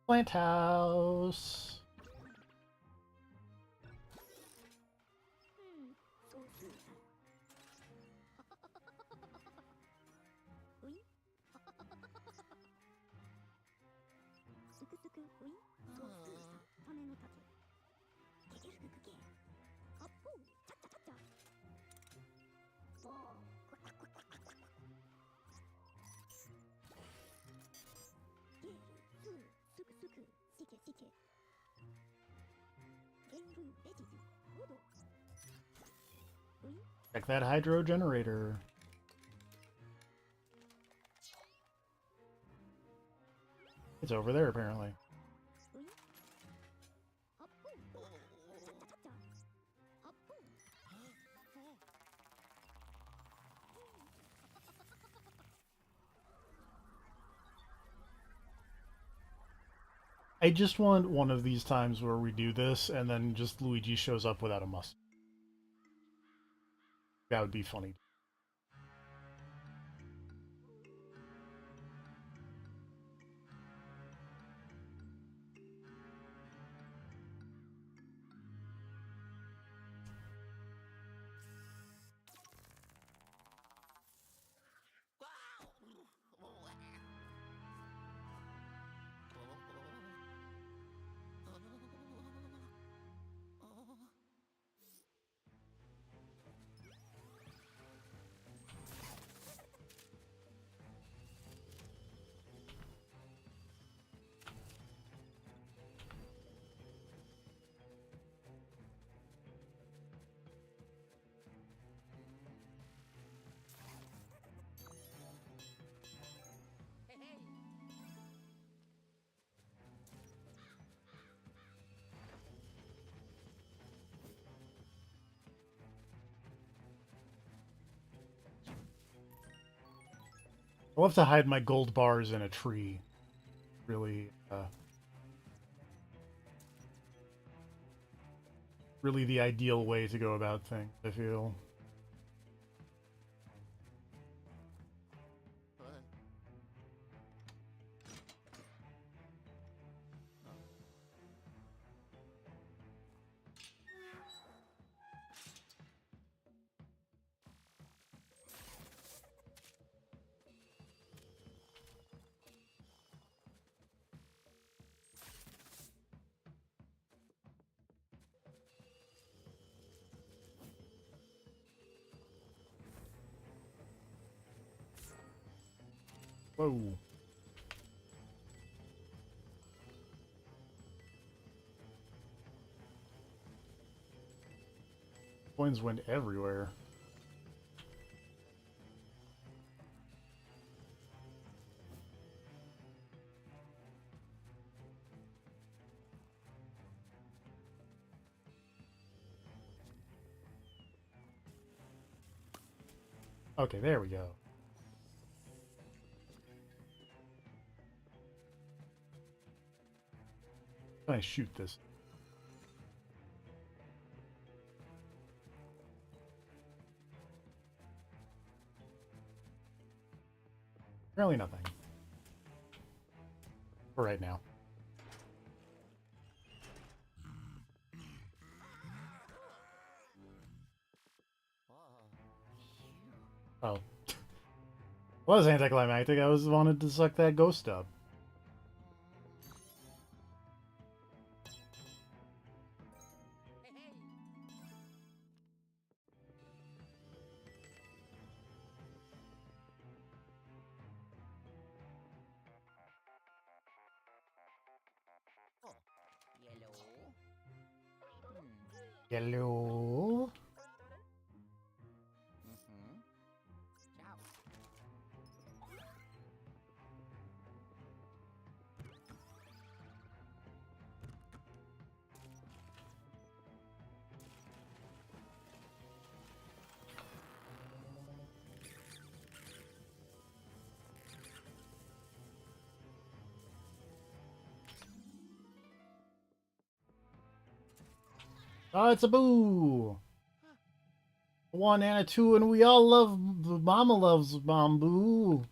Plant house. Check that hydro generator. It's over there, apparently. I just want one of these times where we do this, and then just Luigi shows up without a mustache. That would be funny. I'll have to hide my gold bars in a tree. Really, really the ideal way to go about things, I feel. Whoa. Coins went everywhere. Okay, there we go. Can I shoot this? Apparently nothing. For right now. Oh. Was anticlimactic. I was wanted to suck that ghost up. Hello. Oh, it's a boo! One and a two, and we all love. Mama loves bamboo.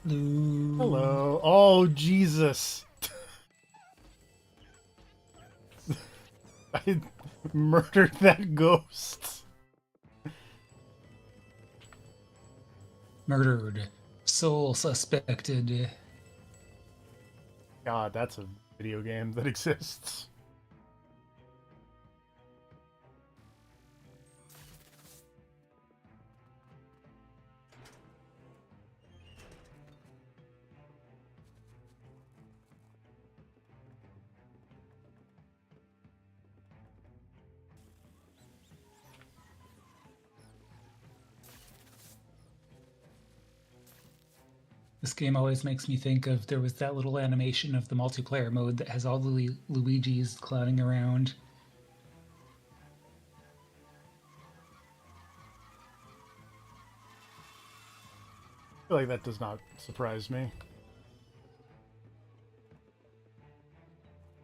Hello. Oh, Jesus. I murdered that ghost. Murdered. Sole suspected. God, that's a video game that exists. This game always makes me think of there was that little animation of the multiplayer mode that has all the Luigis clowning around. I feel like that does not surprise me.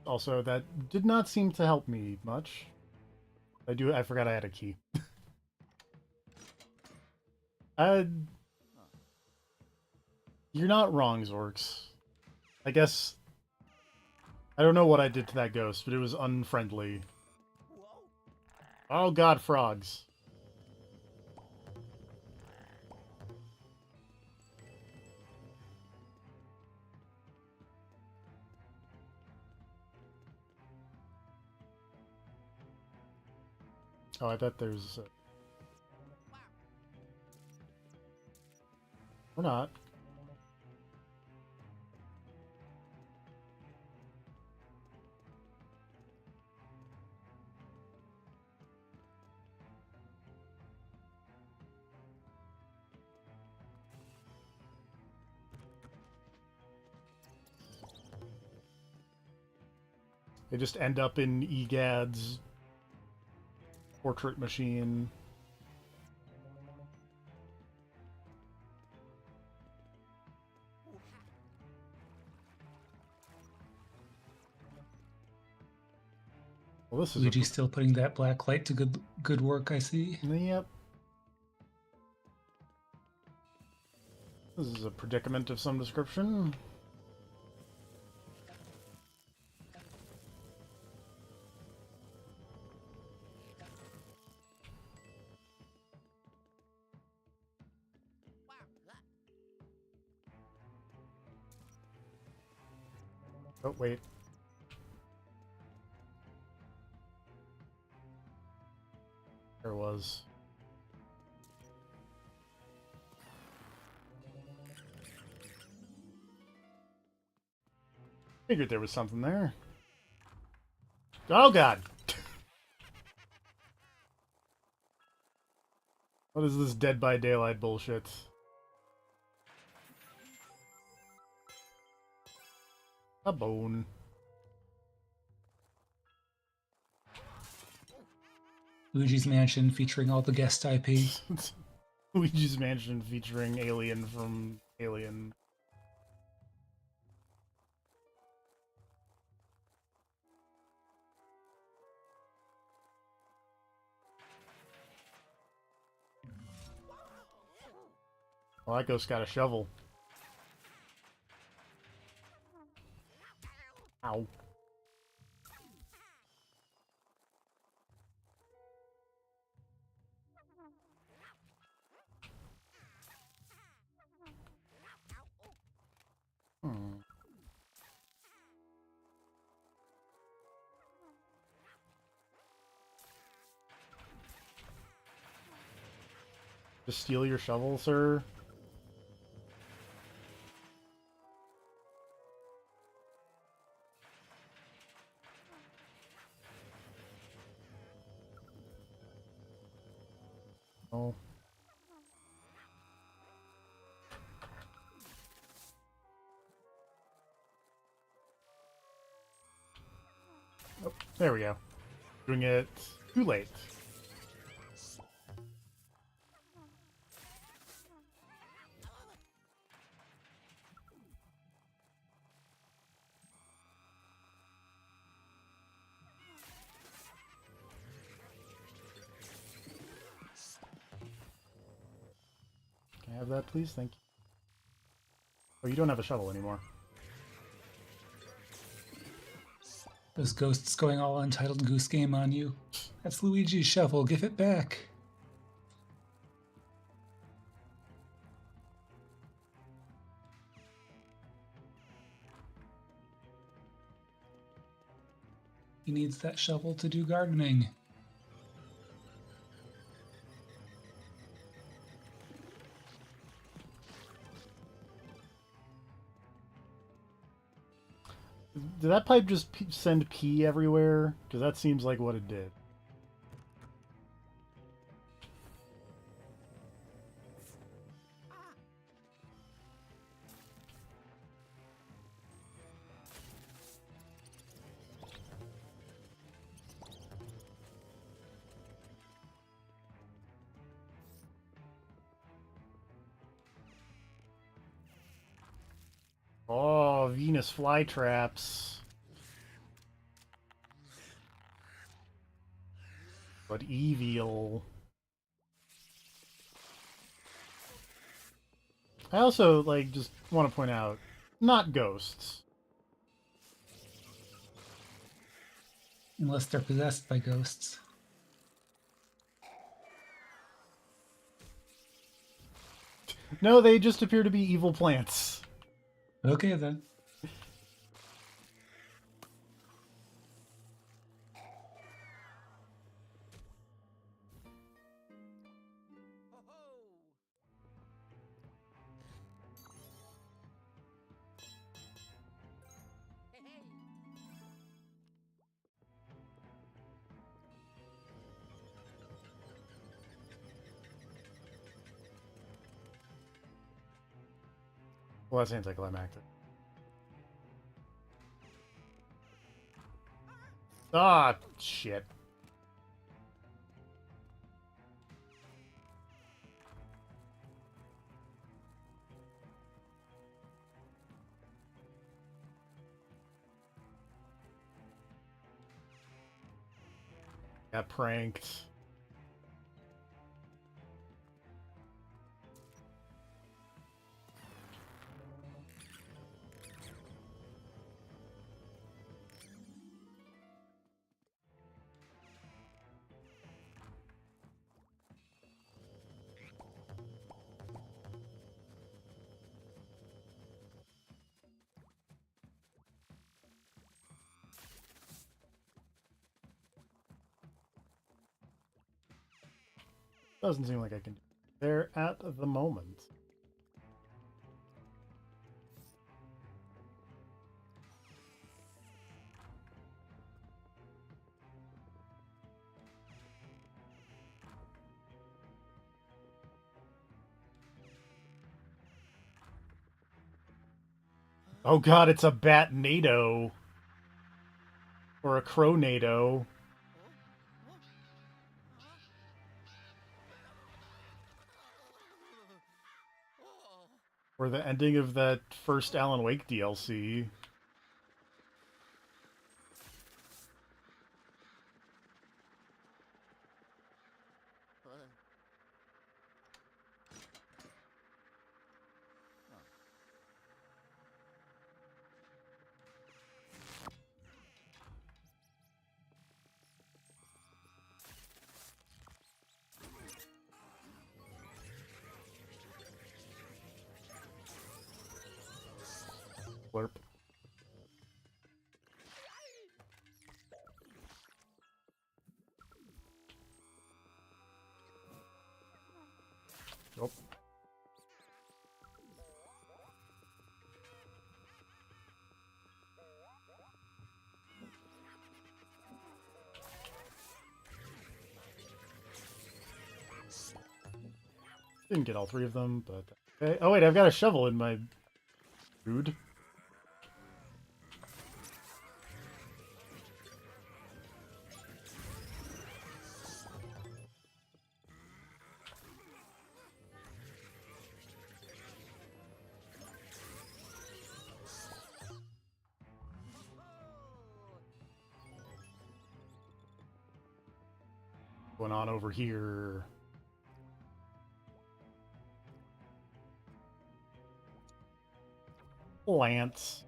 Also, that did not seem to help me much. I forgot I had a key. I, you're not wrong, Zorks. I guess I don't know what I did to that ghost, but it was unfriendly. Oh god, frogs. Oh, I bet there's... Or not. They just end up in Gadd's portrait machine. Well, this is Luigi still putting that black light to good work, I see. Yep. This is a predicament of some description. Oh, wait. There was. Figured there was something there. Oh god! What is this Dead by Daylight bullshit? A bone. Luigi's Mansion featuring all the guest IP. Luigi's Mansion featuring Alien from Alien. Well, that ghost got a shovel. Ow. Hmm. Just steal your shovel, sir? Oh. Oh, there we go. Doing it too late. Can I have that, please? Thank you. Oh, you don't have a shovel anymore. Those ghosts going all Untitled Goose Game on you. That's Luigi's shovel. Give it back. He needs that shovel to do gardening. Did that pipe just send pee everywhere? Because that seems like what it did. Oh, Venus flytraps. But evil. I also, like, just want to point out, not ghosts. Unless they're possessed by ghosts. No, they just appear to be evil plants. Okay, then. Well, that's anticlimactic. Ah, shit. Got pranked. Doesn't seem like I can do it there at the moment. Oh god, it's a bat NATO. Or a crow NATO. Or the ending of that first Alan Wake DLC. Blurp. Nope. Didn't get all three of them, but okay. Oh wait, I've got a shovel in my food. Going on over here. Lance.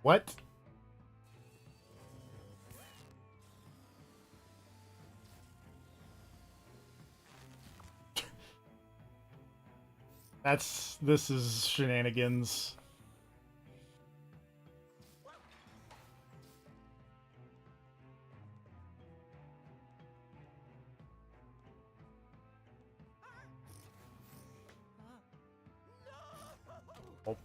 What? This is shenanigans. Oh.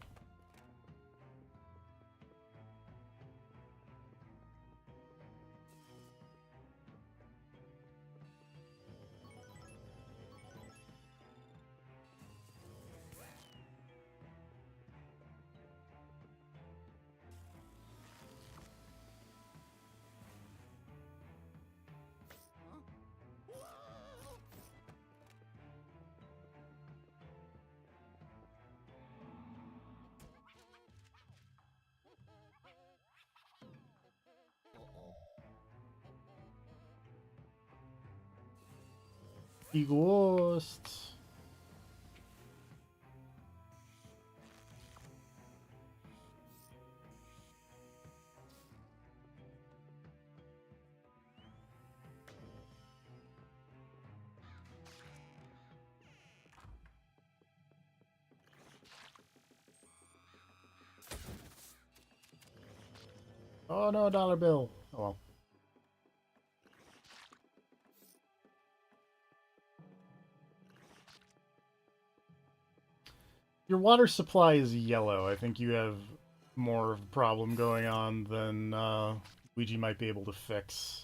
Ghost. Oh no, dollar bill. Oh well. Your water supply is yellow. I think you have more of a problem going on than Luigi might be able to fix.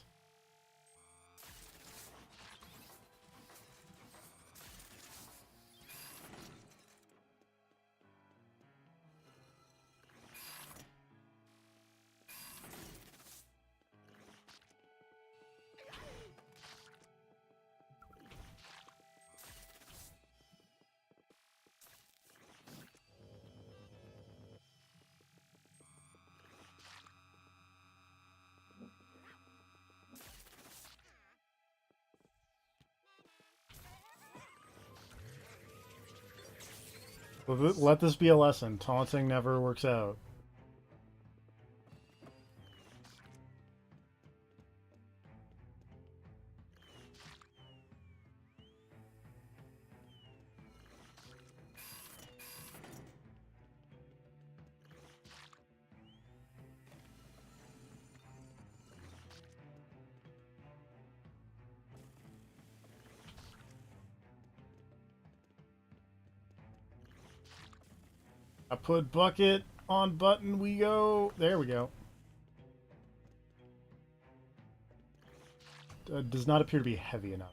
Let this be a lesson. Taunting never works out. I put bucket on button, we go. There we go. Does not appear to be heavy enough.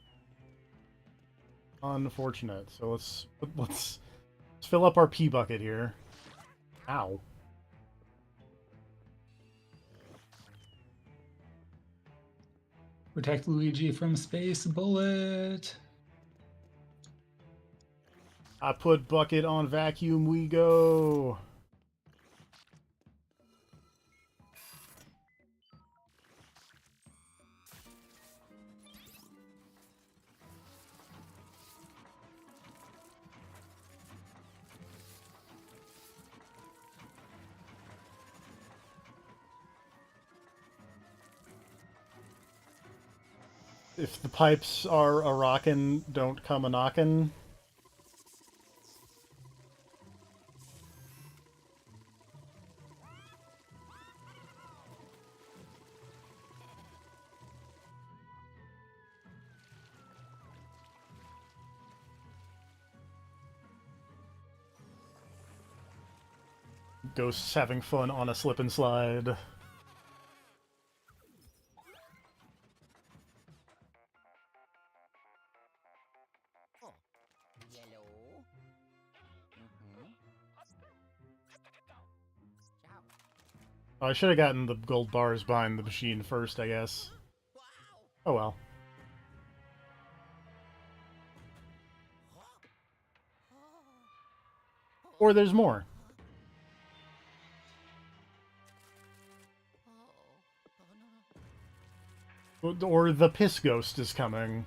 Unfortunate. So let's fill up our pee bucket here. Ow. Protect Luigi from space bullet. I put bucket on vacuum, we go. If the pipes are a rockin', don't come a knockin'. Ghosts having fun on a slip and slide. Oh, I should have gotten the gold bars behind the machine first, I guess. Oh well. Or there's more. Or the piss ghost is coming.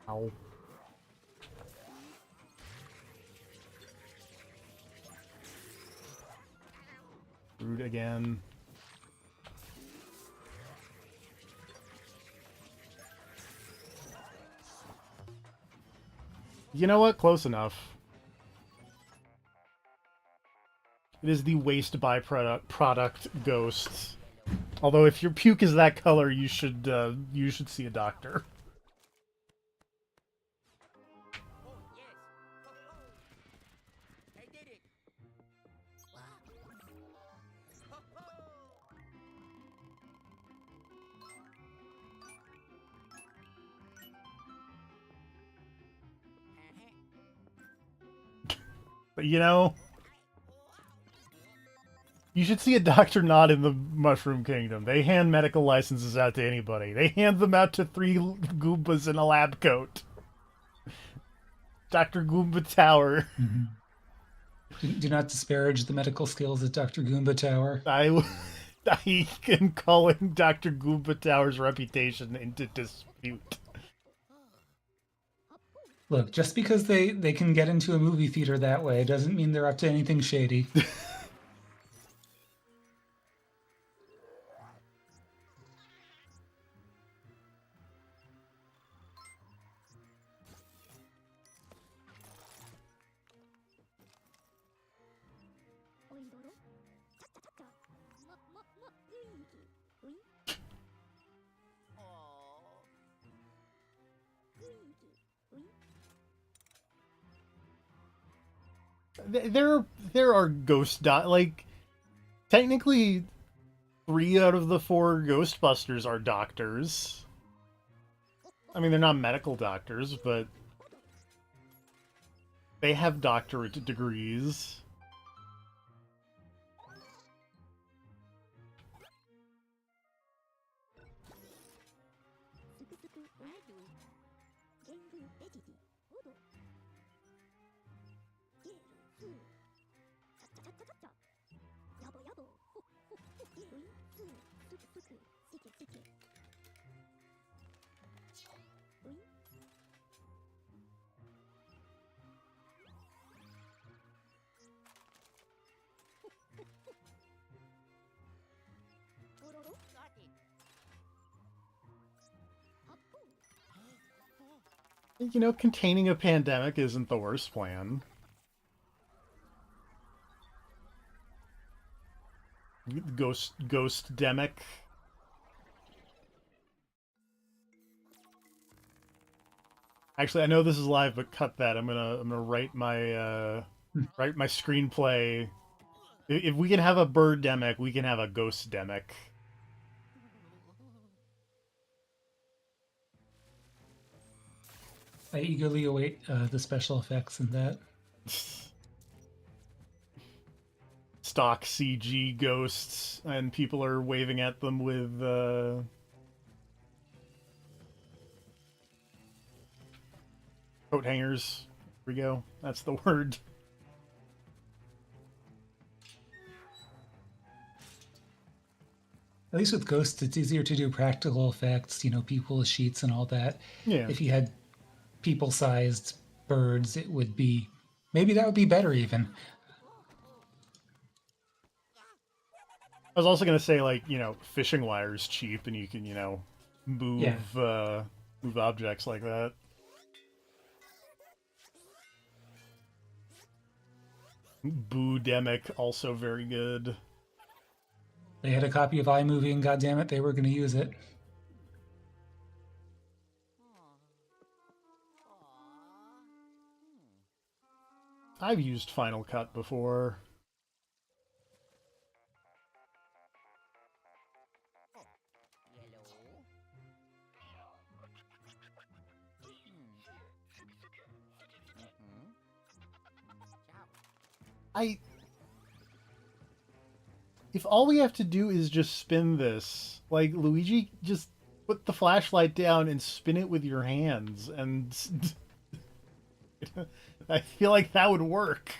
Ow. Rude again. You know what? Close enough. It is the waste byproduct ghost. Although if your puke is that color, you should see a doctor. But you know, you should see a doctor not in the Mushroom Kingdom. They hand medical licenses out to anybody. They hand them out to 3 Goombas in a lab coat. Dr. Goomba Tower. Do not disparage the medical skills of Dr. Goomba Tower. I am calling Dr. Goomba Tower's reputation into dispute. Look, just because they can get into a movie theater that way doesn't mean they're up to anything shady. There are like technically 3 out of the 4 Ghostbusters are doctors. I mean, they're not medical doctors, but they have doctorate degrees. You know, containing a pandemic isn't the worst plan. Ghost-demic. Actually, I know this is live, but cut that. I'm gonna write my write my screenplay. If we can have a bird-demic, we can have a ghost-demic. I eagerly await the special effects in that. Stock CG ghosts, and people are waving at them with coat hangers. Here we go. That's the word. At least with ghosts, it's easier to do practical effects, you know, people with sheets and all that. Yeah. If you had people-sized birds, it would be... Maybe that would be better, even. I was also going to say, like, you know, fishing wire is cheap, and you can, you know, move, move objects like that. Boo-demic, also very good. They had a copy of iMovie, and goddammit, they were going to use it. I've used Final Cut before. If all we have to do is just spin this, like Luigi, just put the flashlight down and spin it with your hands, and I feel like that would work.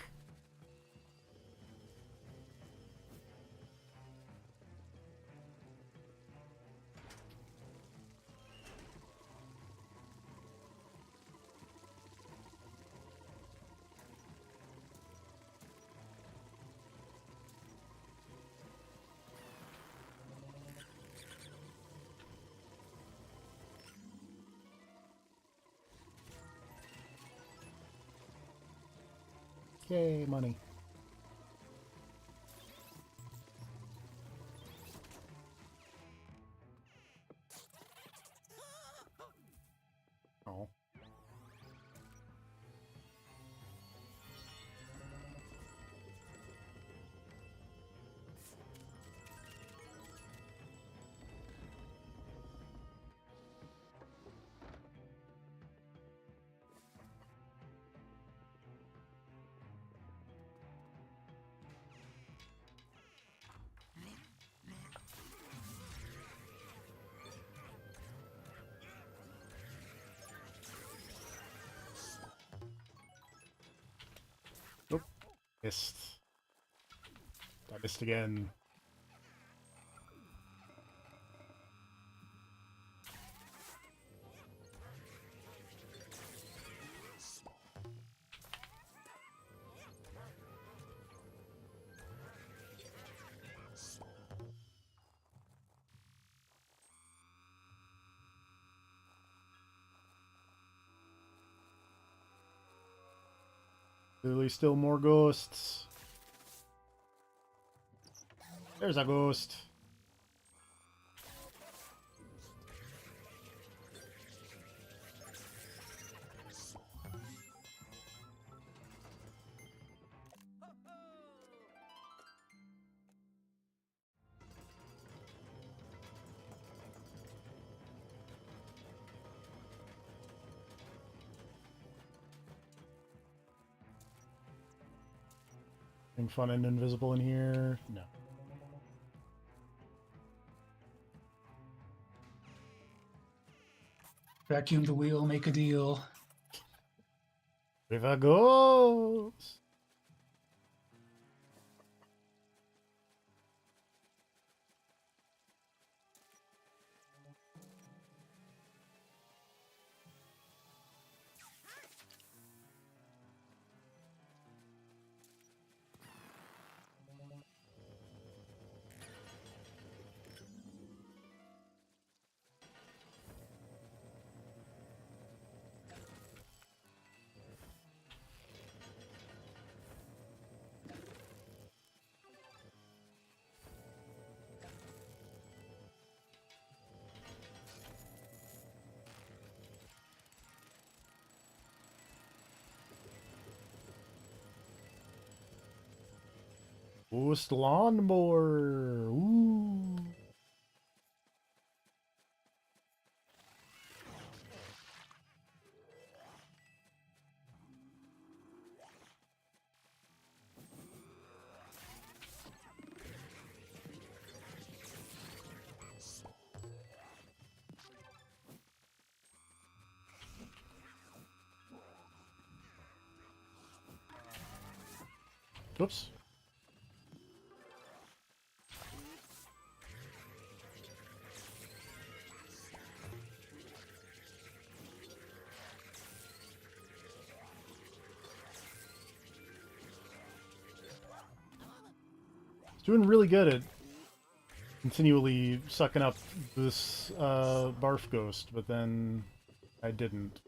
Yay, money. Oh. Nope. Missed. I missed again. Clearly still more ghosts. There's a ghost. Anything fun and invisible in here? No. Vacuum the wheel, make a deal. With a ghost. Ghost lawnmower. Ooh. Oops. It's doing really good at continually sucking up this barf ghost, but then I didn't.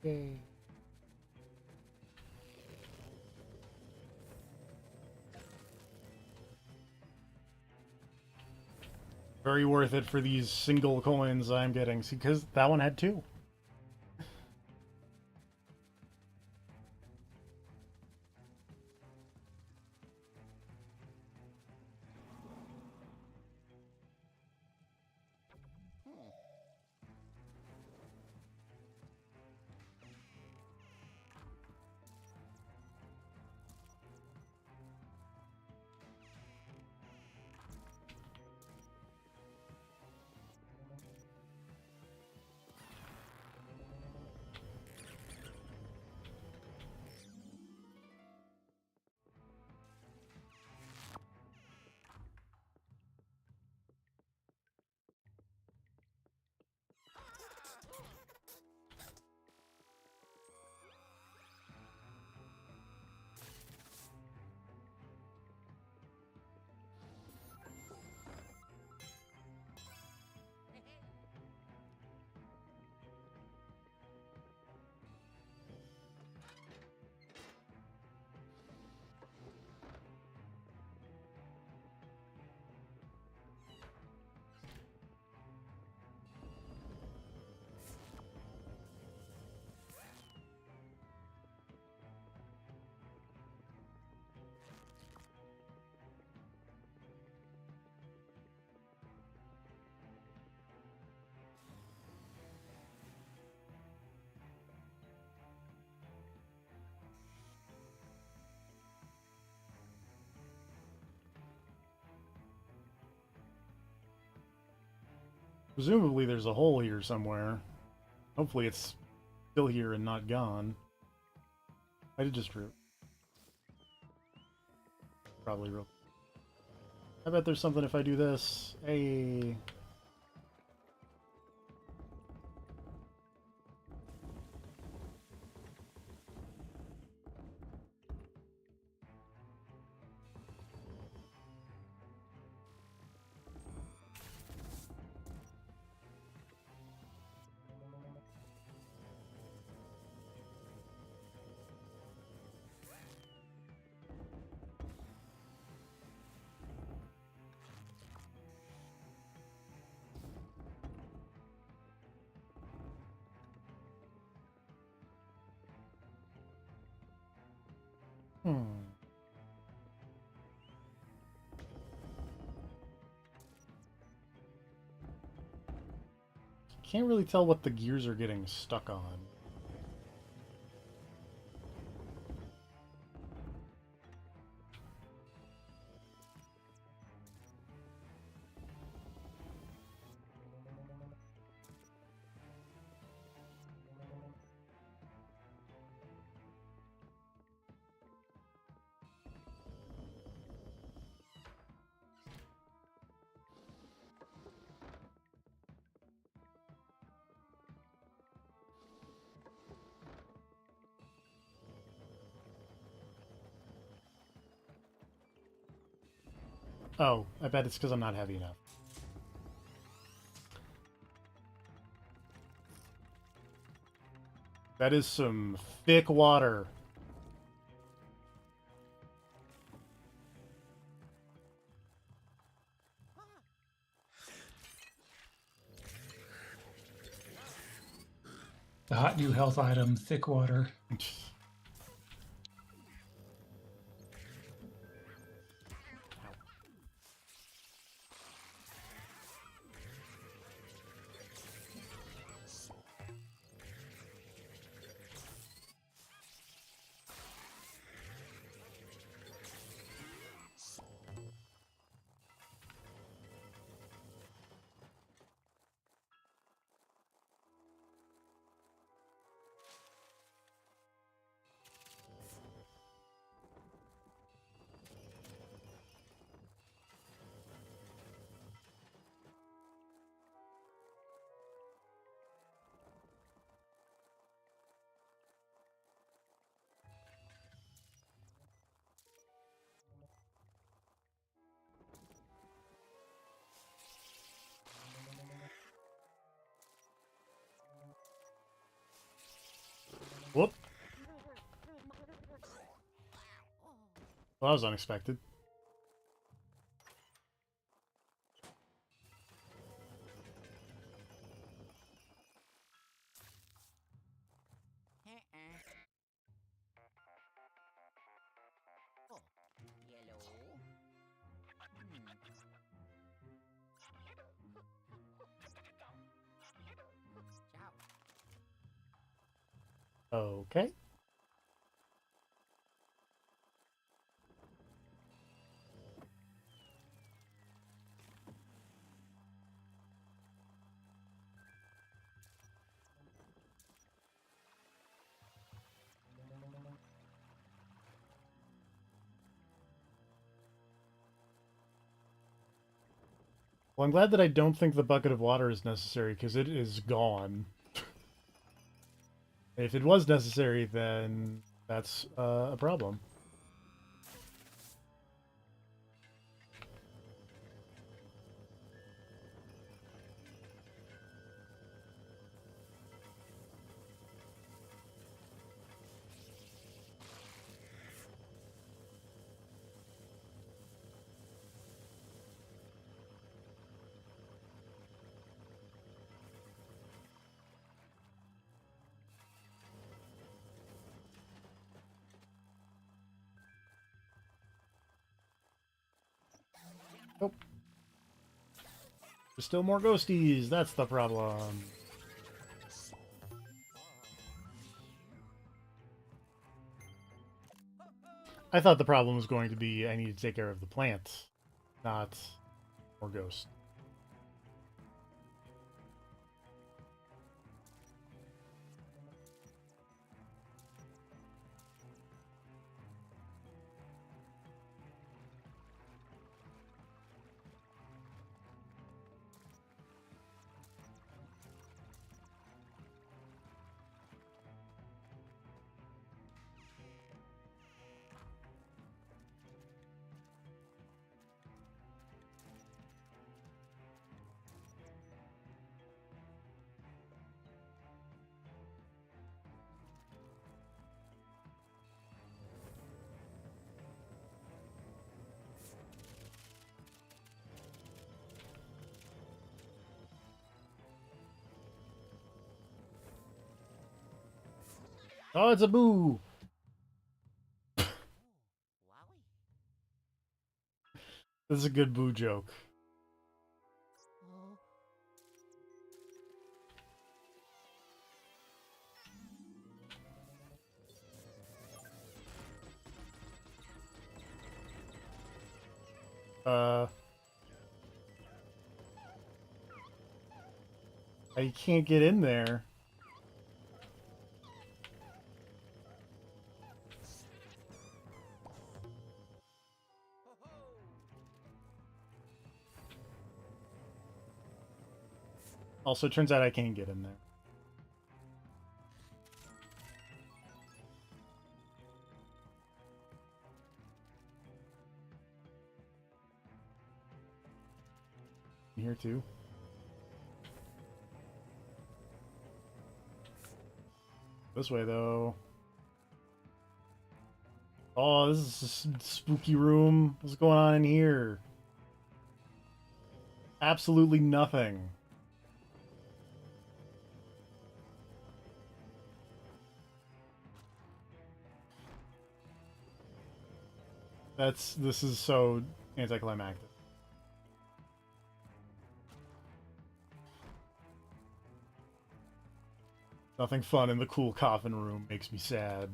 Yay. Very worth it for these single coins I'm getting, because that one had 2. Presumably there's a hole here somewhere. Hopefully it's still here and not gone. I did just root. Probably real. I bet there's something if I do this. Hey. Can't really tell what the gears are getting stuck on. Oh, I bet it's because I'm not heavy enough. That is some thick water. The hot new health item, thick water. Whoop. Well, that was unexpected. Okay. Well, I'm glad that I don't think the bucket of water is necessary, because it is gone. If it was necessary, then that's a problem. Nope. There's still more ghosties. That's the problem. I thought the problem was going to be I need to take care of the plant, not more ghosts. Oh, it's a boo! This is a good boo joke. I can't get in there. Also, it turns out I can't get in there. Here too. This way though. Oh, this is a spooky room. What's going on in here? Absolutely nothing. This is so anticlimactic. Nothing fun in the cool coffin room makes me sad.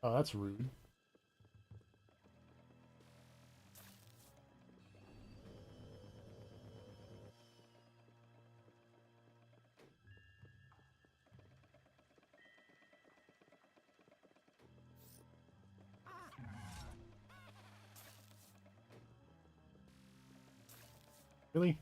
Oh, that's rude. Really?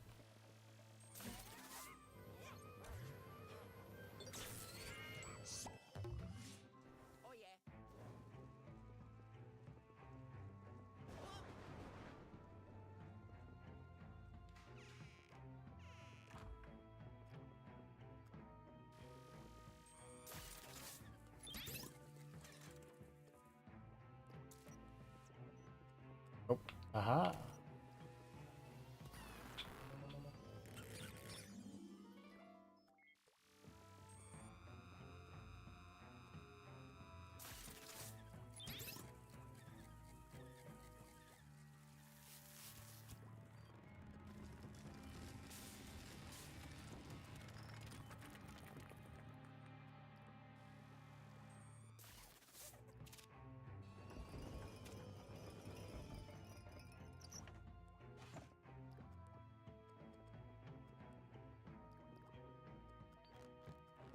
Oh, aha.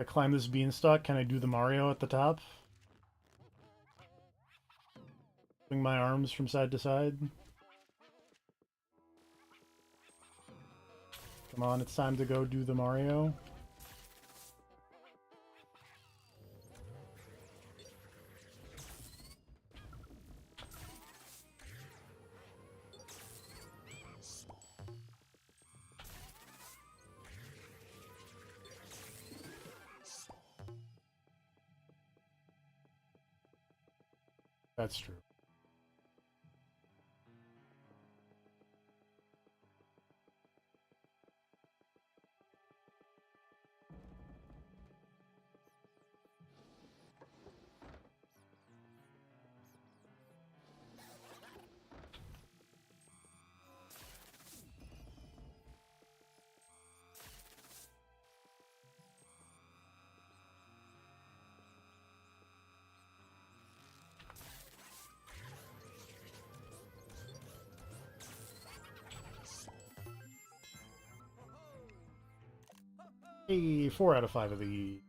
I climb this beanstalk. Can I do the Mario at the top? Swing my arms from side to side. Come on, it's time to go do the Mario. That's true. Hey, 4 out of 5 of the...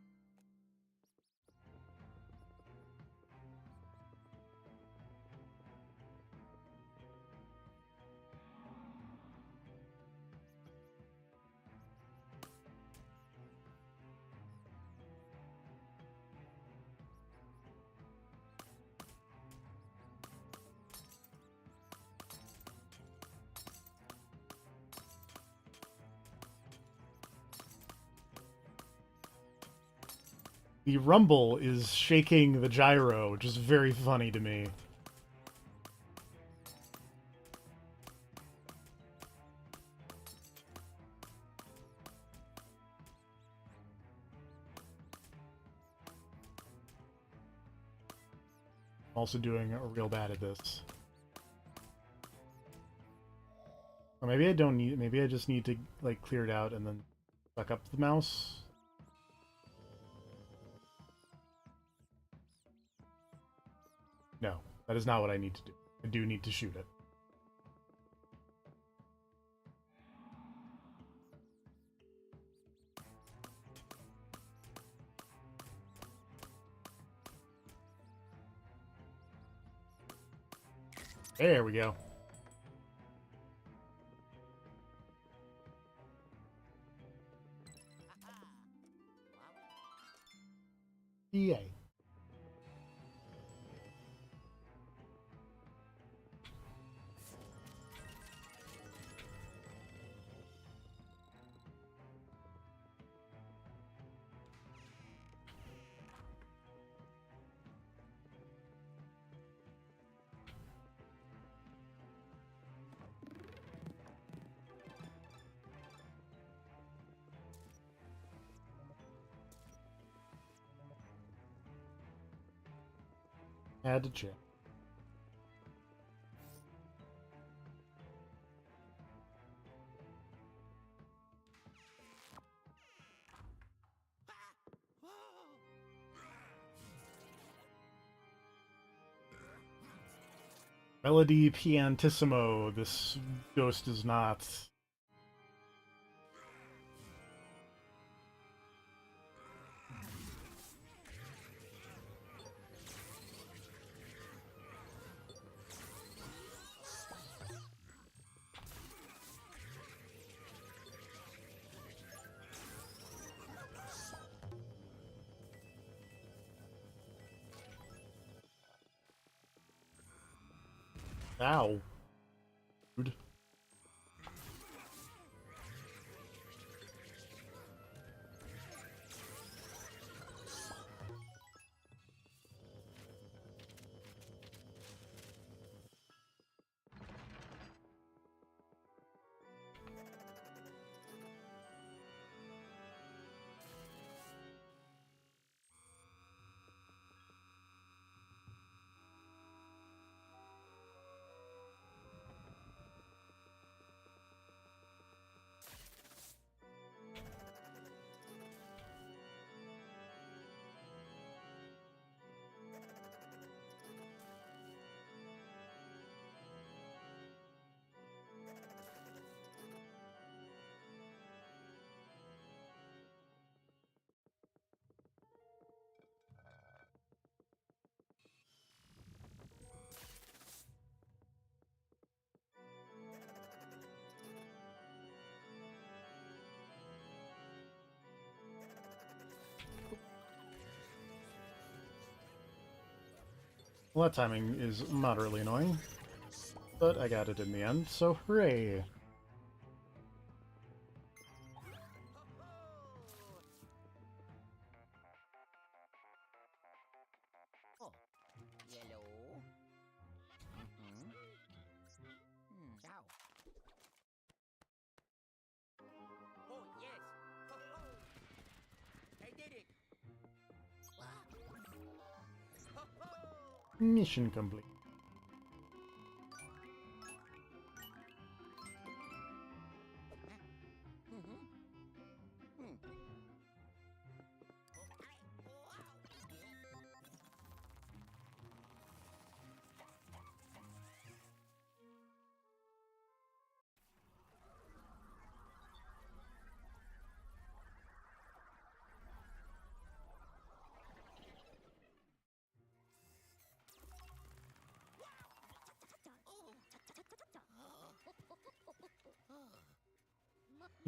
The rumble is shaking the gyro, which is very funny to me. Also doing real bad at this. Or maybe I don't need... Maybe I just need to, like, clear it out and then suck up the mouse. No, that is not what I need to do. I do need to shoot it. There we go. Yay. Had to check. Melody pianissimo. This ghost is not. Ow. Dude. Well, that timing is moderately annoying, but I got it in the end, so hooray! Oh, yellow. Mm-hmm. Ciao. Oh, yes. Ho, ho. I did it. Ho, ho. Mission complete.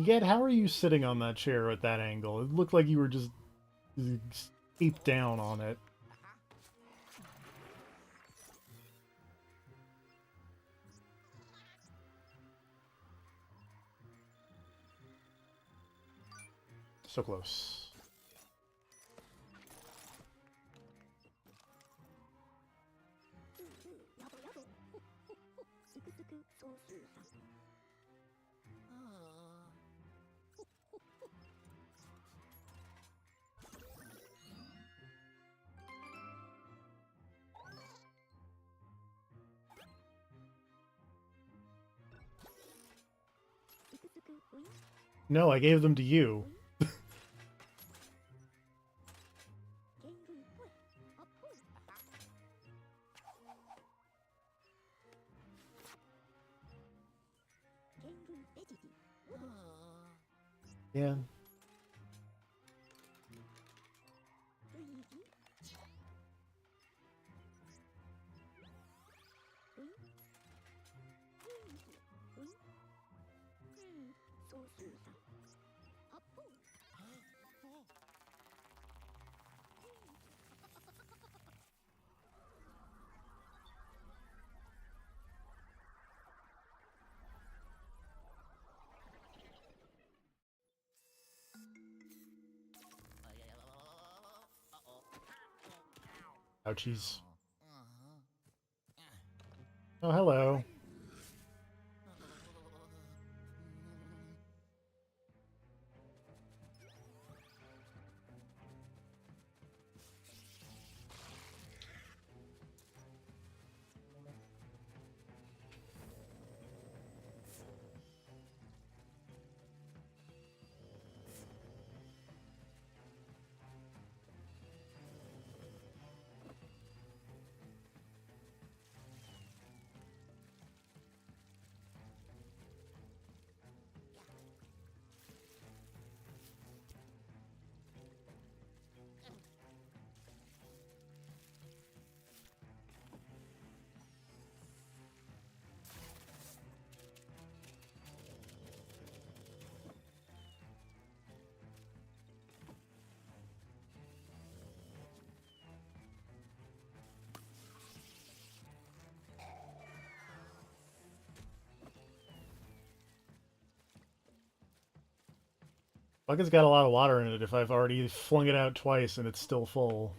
Gadd, how are you sitting on that chair at that angle? It looked like you were just ape down on it. So close. No, I gave them to you. Yeah. Ouchies. Oh, hello. Bucket's got a lot of water in it if I've already flung it out twice and it's still full.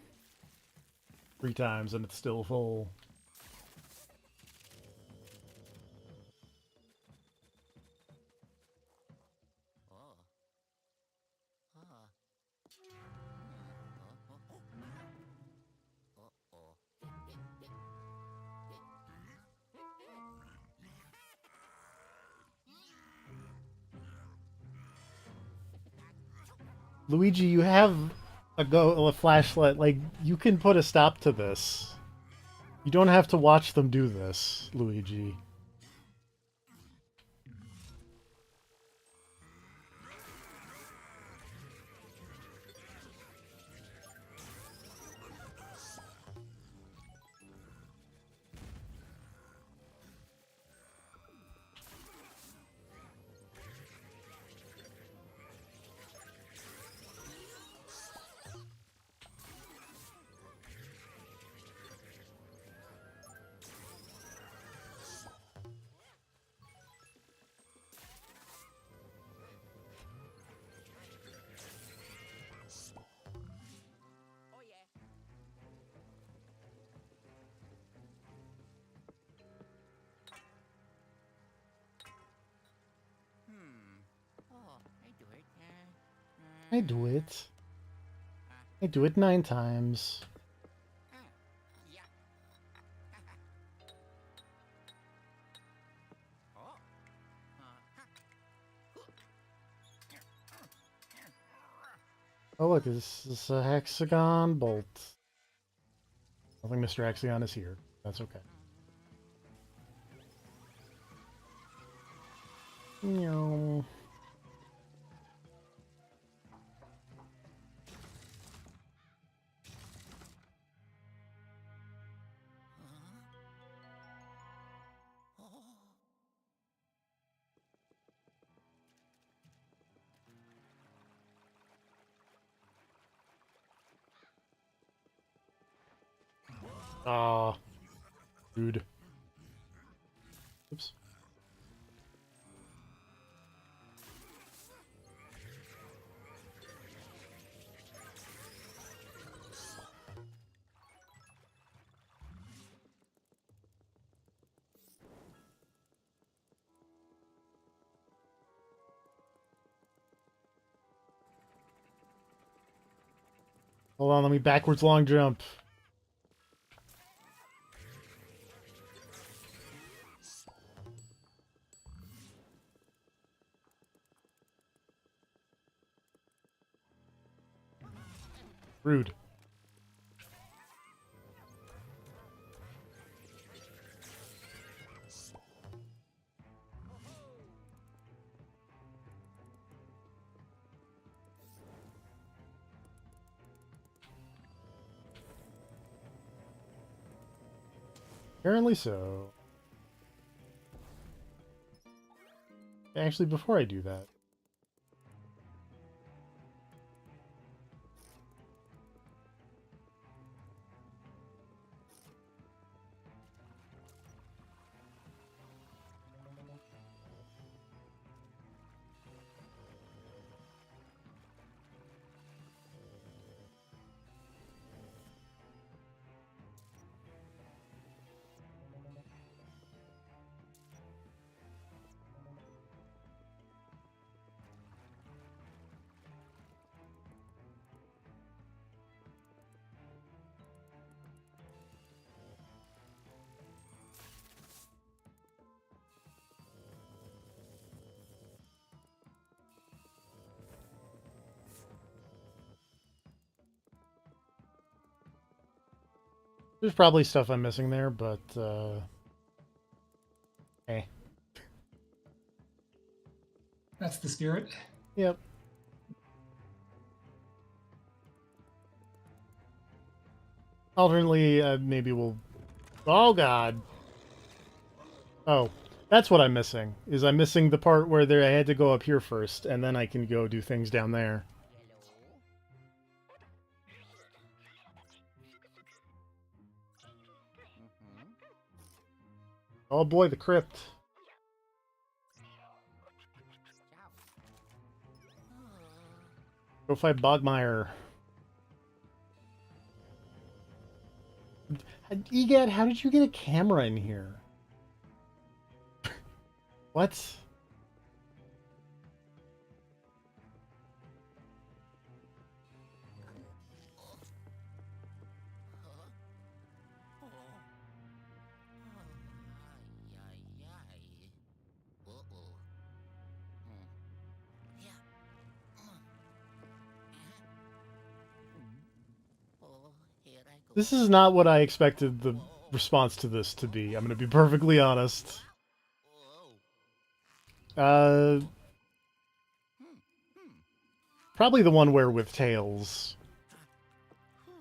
3 times and it's still full. Oh. Ah. Uh-oh. Luigi, you have a flashlight. Like, you can put a stop to this. You don't have to watch them do this, Luigi. Oh yeah. Oh, I do it. I do it. Uh, I do it 9 times. yeah. Oh. Oh, look, this is a hexagon bolt. I think Mr. Hexagon is here. That's okay. Meow. Ah, dude. Oops. Hold on, let me backwards long jump. Rude. Apparently so. Actually, before I do that, there's probably stuff I'm missing there, but, hey. That's the spirit. Yep. Alternately, maybe we'll... Oh, God. Oh, that's what I'm missing. Is I'm missing the part where I had to go up here first, and then I can go do things down there. Hello. Oh boy, the crypt. Ciao. Go fight Bogmire. Egad, how did you get a camera in here? What? Oh. Ay, ay, ay. Uh-oh. Hmm. Yeah. Oh, here I go. This is not what I expected the response to this to be. I'm gonna be perfectly honest. Oh. Uh, Hmm. Hmm. probably the one where with tails. Whew.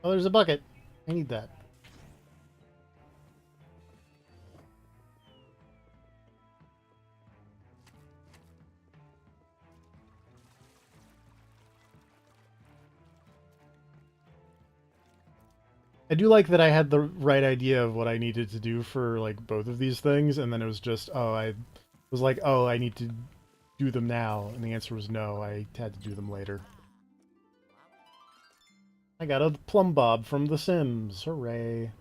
Oh, there's a bucket. I need that. I do like that I had the right idea of what I needed to do for like both of these things, and then it was just, oh, I was like, oh, I need to do them now, and the answer was no, I had to do them later. I got a plumb bob from The Sims. Hooray.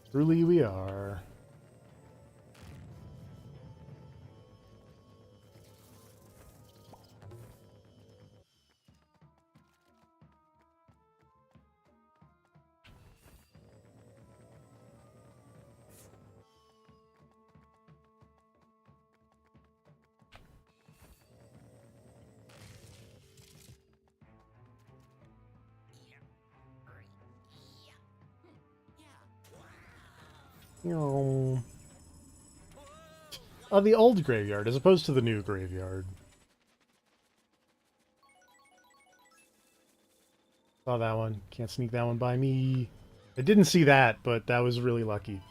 Truly we are. Yeah. Right. Yeah. Hmm. Yeah. Oh, the old graveyard as opposed to the new graveyard. Saw that one. Can't sneak that one by me. I didn't see that, but that was really lucky.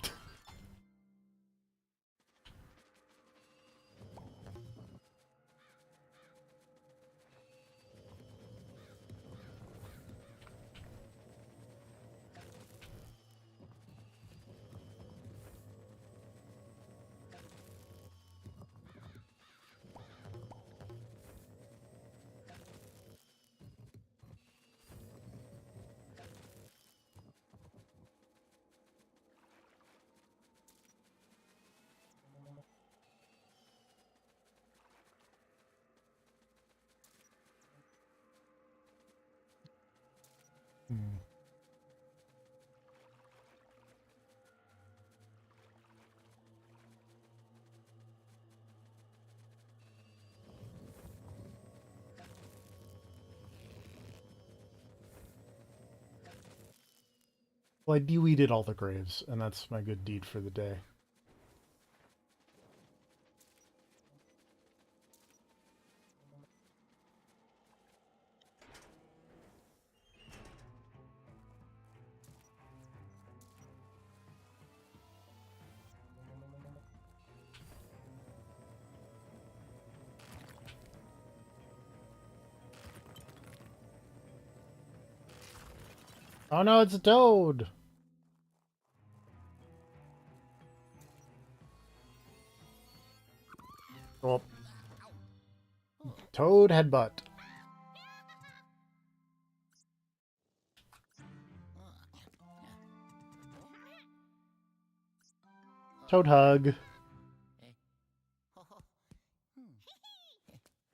Hmm. Well, I de-weeded all the graves, and that's my good deed for the day. Oh no, it's a toad! Oh, Toad headbutt. Toad hug.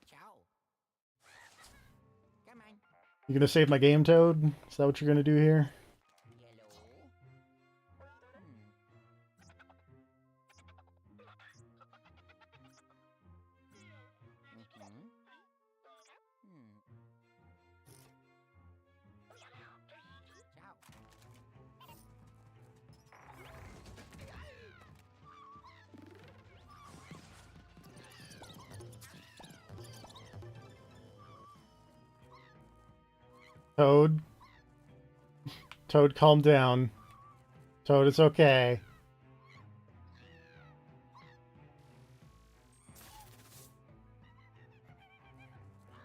Ciao. Come on. You gonna save my game, Toad? Is that what you're gonna do here? Yellow. Ciao. Toad. Toad, calm down. Toad, it's okay.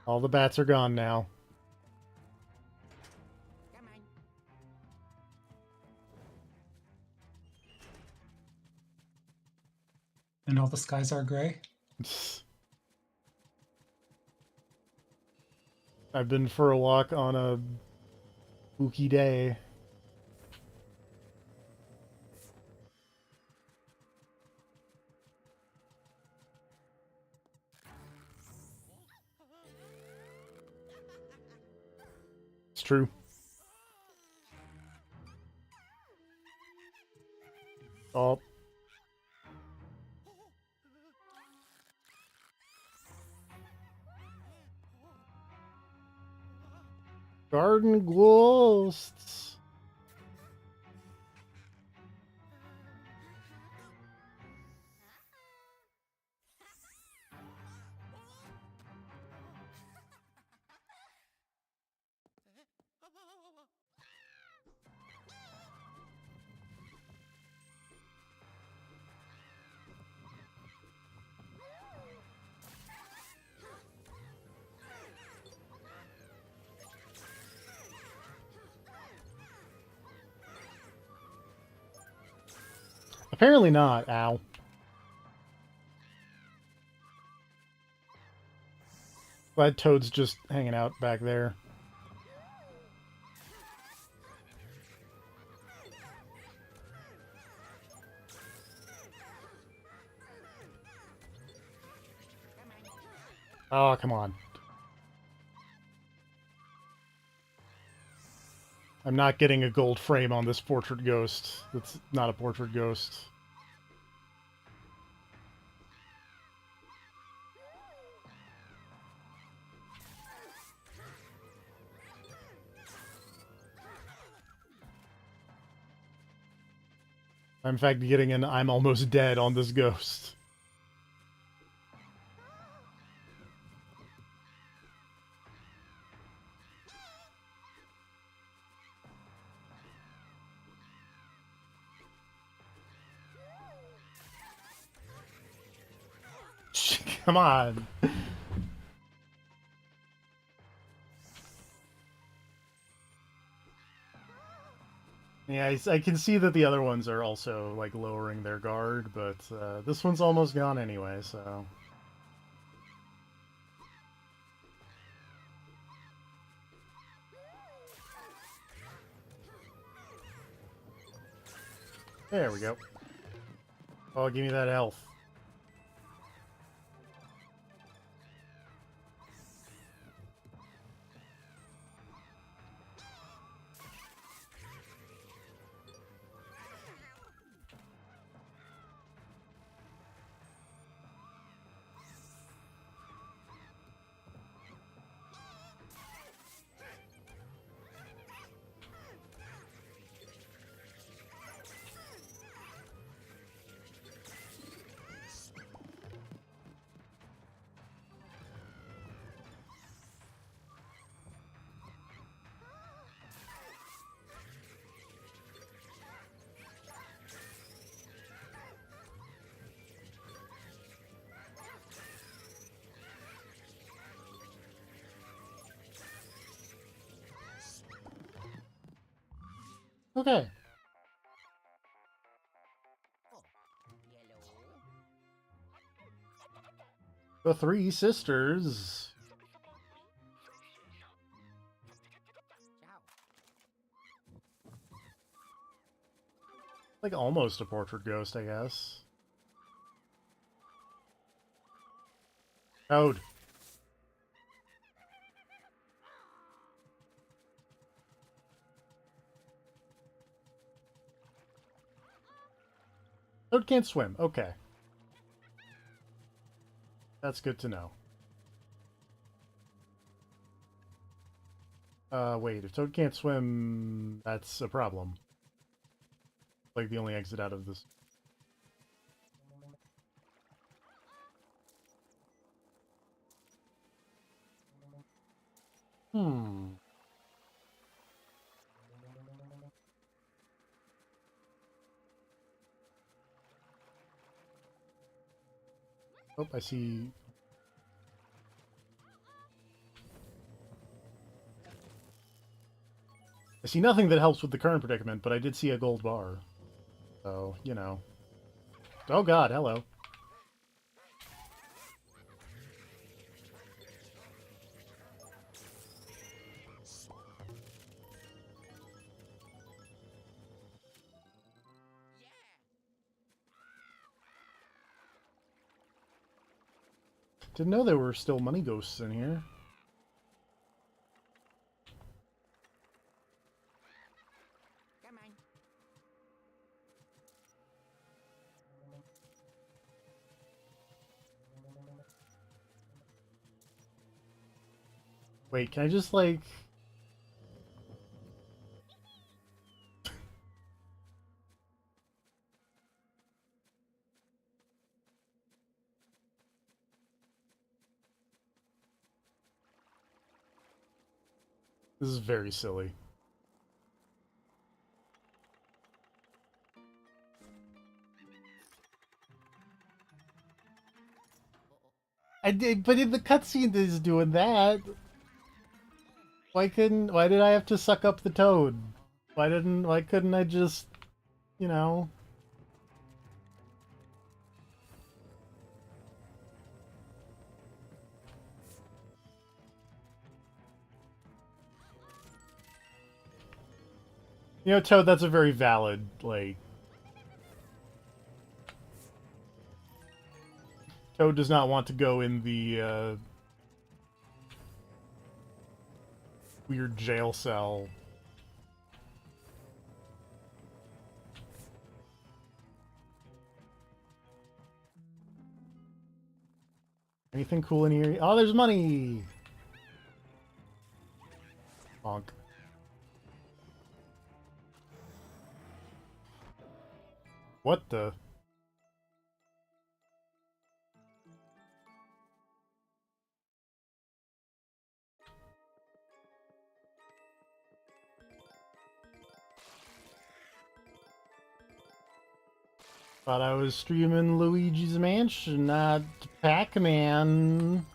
All the bats are gone now. Come on. And all the skies are gray. I've been for a walk on a spooky day. It's true. Oh. Garden ghosts. Apparently not. Ow. Glad Toad's just hanging out back there. Oh, come on. I'm not getting a gold frame on this portrait ghost. It's not a portrait ghost. I'm in fact getting an I'm almost dead on this ghost. Come on. Yeah, I can see that the other ones are also, like, lowering their guard, but this one's almost gone anyway, so... There we go. Oh, give me that health. Okay. Yellow. The Three Sisters. Like almost a portrait ghost, I guess. Toad. Toad can't swim. Okay. That's good to know. Wait, if Toad can't swim, that's a problem. Like the only exit out of this. Hmm. Oh, I see. I see nothing that helps with the current predicament, but I did see a gold bar. So, you know. Oh god, hello. Yeah. Didn't know there were still money ghosts in here. Come on. Wait, can I just, like... This is very silly. I did, but in the cutscene is doing that. Why did I have to suck up the toad? Why couldn't I just, you know... You know, Toad, that's a very valid, like... Toad does not want to go in the, weird jail cell. Anything cool in here? Oh, there's money! Bonk. What the... Thought I was streaming Luigi's Mansion, not Pac-Man.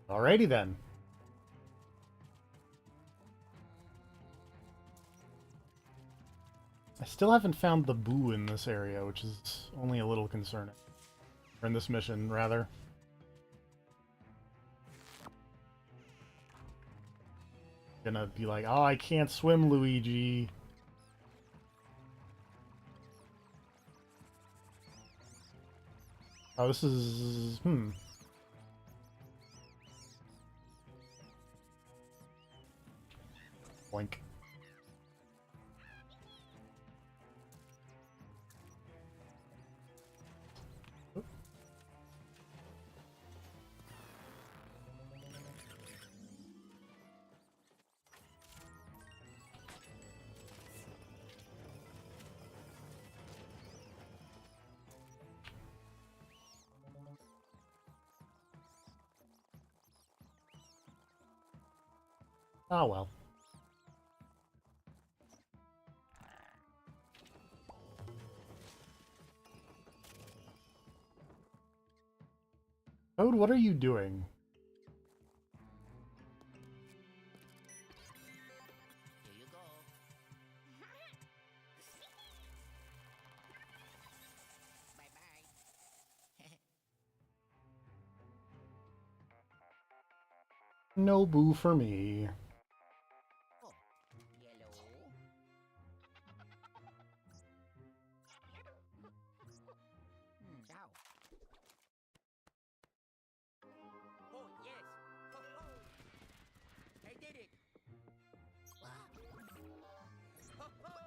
Alrighty then. I still haven't found the boo in this area, which is only a little concerning. Or in this mission, rather. Gonna be like, oh, I can't swim, Luigi. Oh, this is... Boink. Oh well. Toad, what are you doing? Here you go. No boo for me. Oh, yellow. Ow. Oh, yes. Ho, ho. I did it. Ho, ho.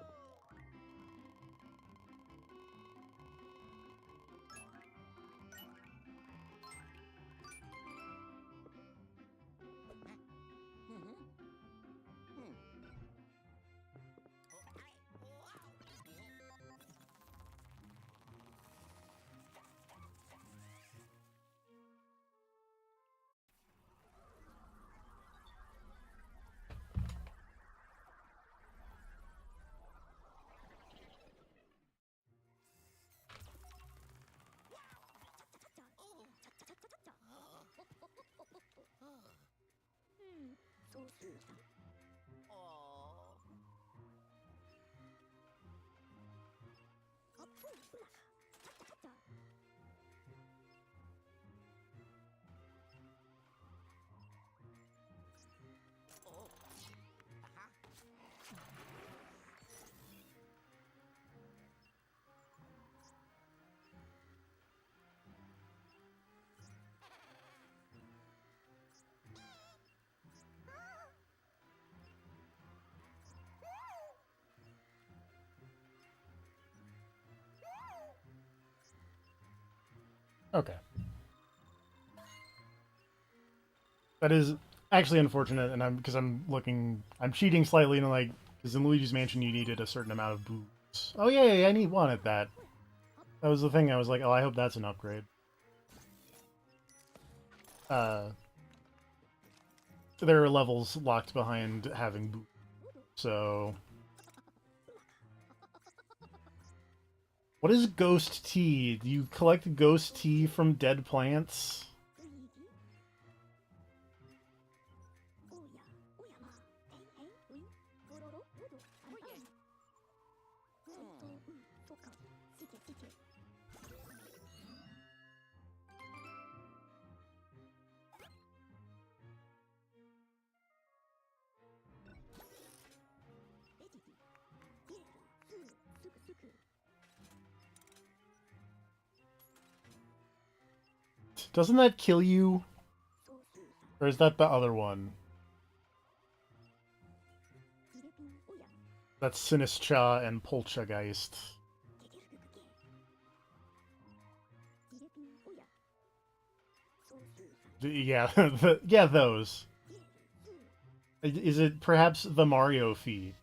Mhm. Hmm. Oh, oh. Oh. Aha. Okay. That is actually unfortunate, and I'm cheating slightly, and like, because in Luigi's Mansion you needed a certain amount of boots. Oh yeah, I need one at that. That was the thing. I was like, oh, I hope that's an upgrade. There are levels locked behind having boots, so. What is ghost tea? Do you collect ghost tea from dead plants? Doesn't that kill you? Or is that the other one? That's Sinistcha and Poltergeist. Yeah, yeah, those. Is it perhaps the Mario fee?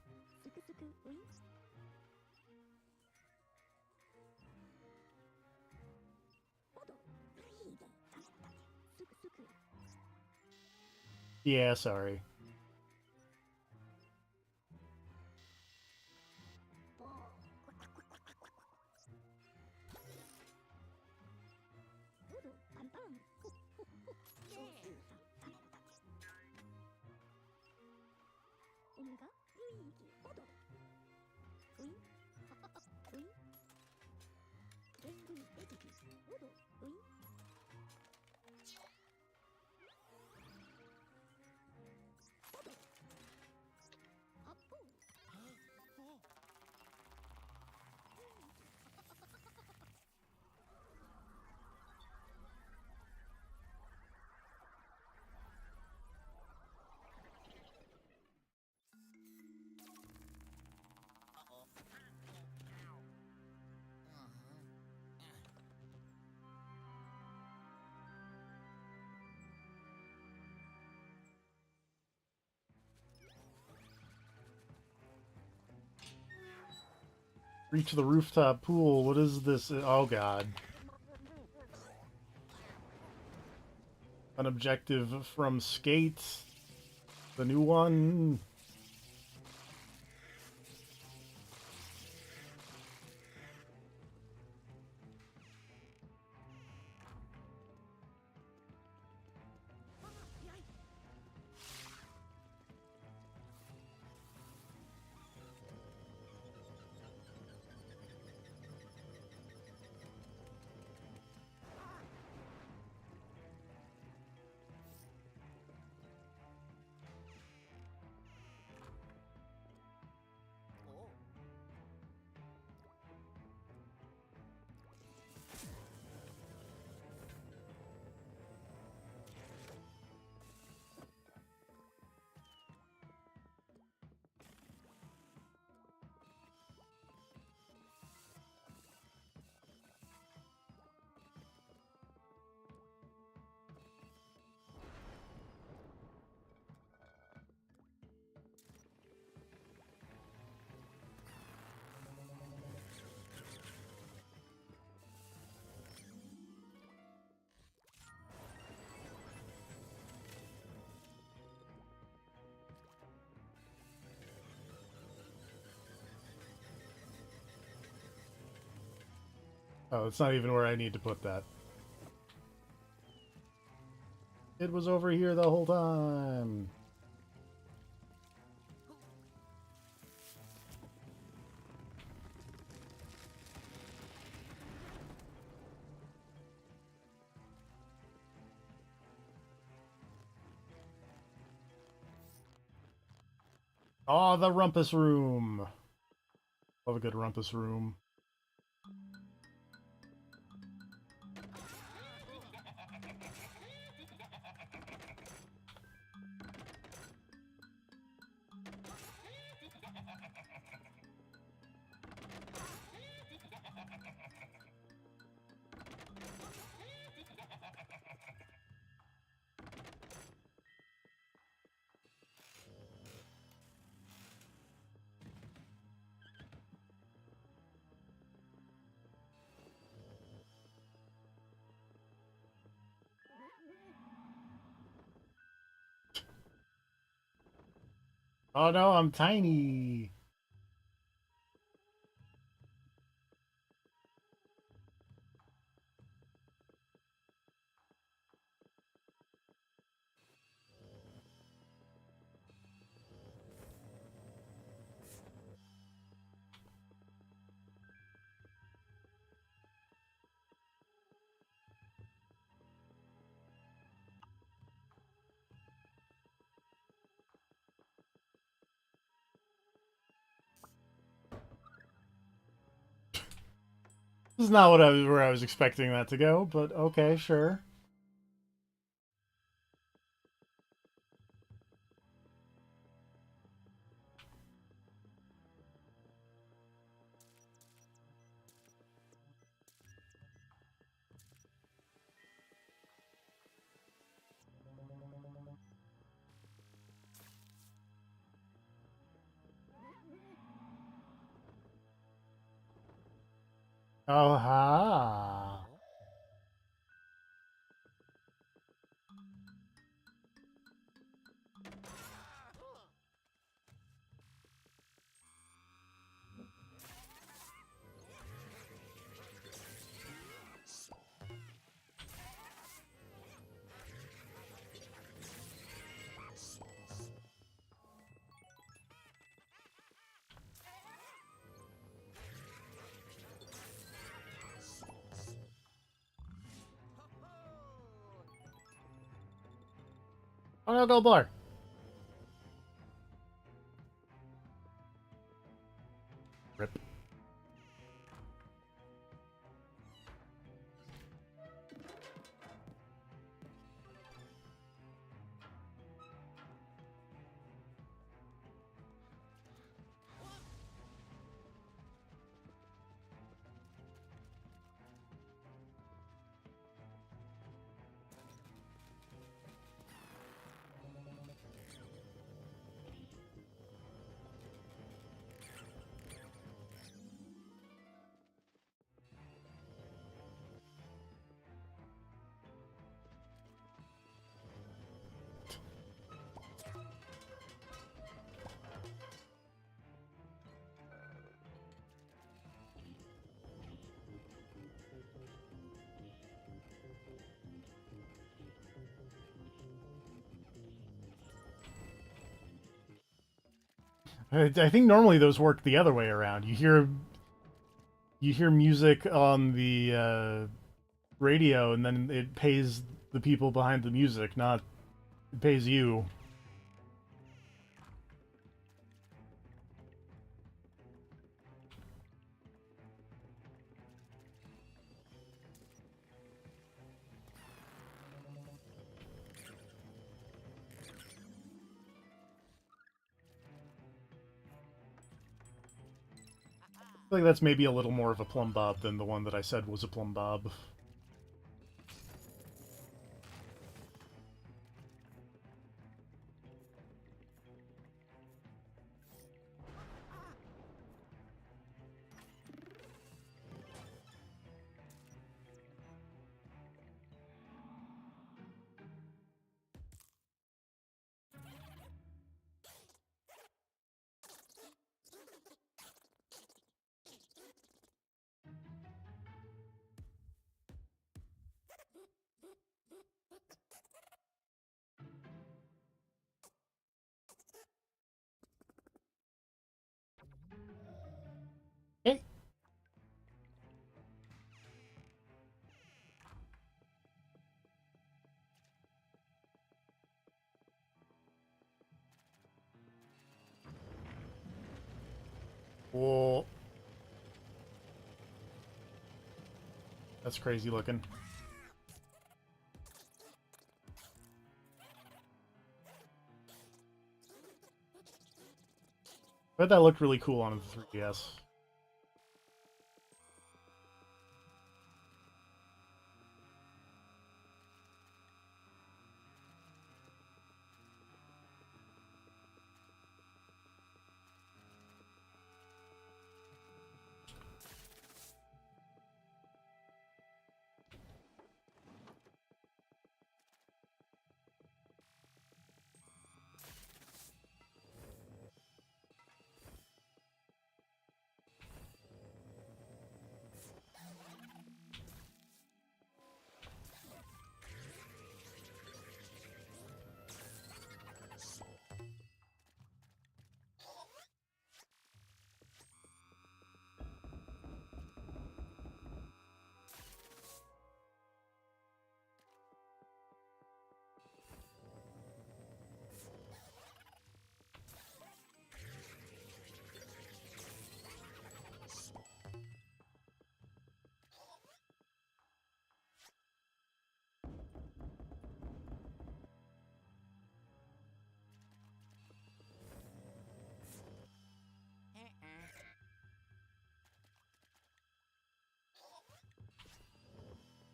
Yeah, sorry. Reach the rooftop pool. What is this? Oh god. An objective from Skate. The new one. Oh, it's not even where I need to put that. It was over here the whole time. Oh, the rumpus room. Love a good rumpus room. Oh no, I'm tiny. This is not where I was expecting that to go, but okay, sure. Oh ha. Oh no, go bar. Rip. I think normally those work the other way around. You hear music on the radio, and then it pays the people behind the music, not it pays you. I feel like that's maybe a little more of a plumb bob than the one that I said was a plumb bob. That's crazy looking. Bet that looked really cool on the 3DS.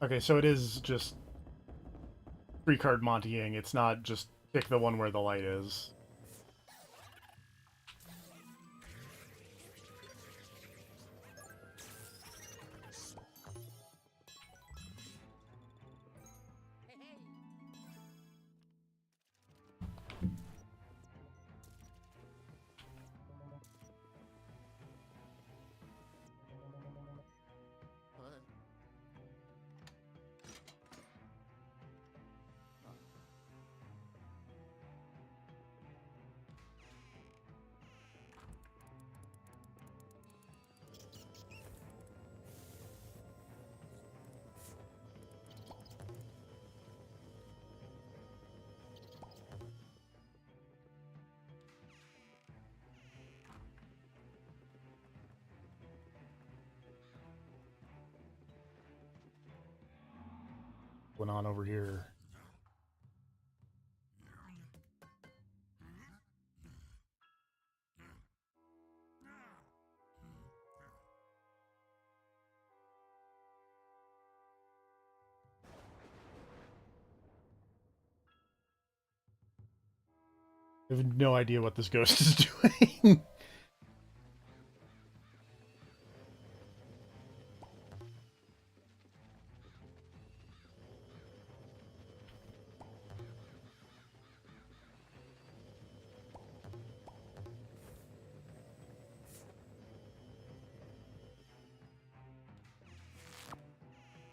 Okay, so it is just 3-card Montying. It's not just pick the one where the light is. Hey, hey. Went on over here. I have no idea what this ghost is doing.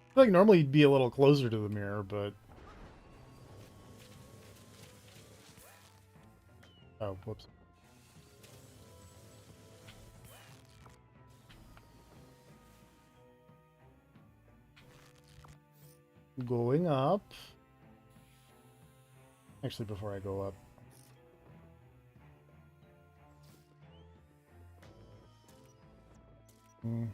I feel like normally you'd be a little closer to the mirror, but... Oh, whoops. Going up. Actually, before I go up. Hmm.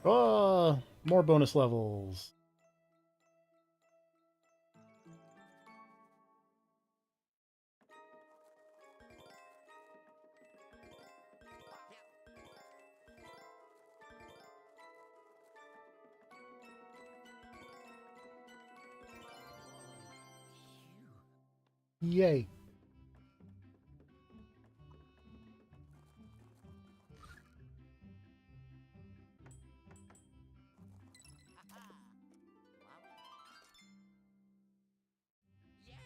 Oh, more bonus levels. Yay. Aha. Yeah.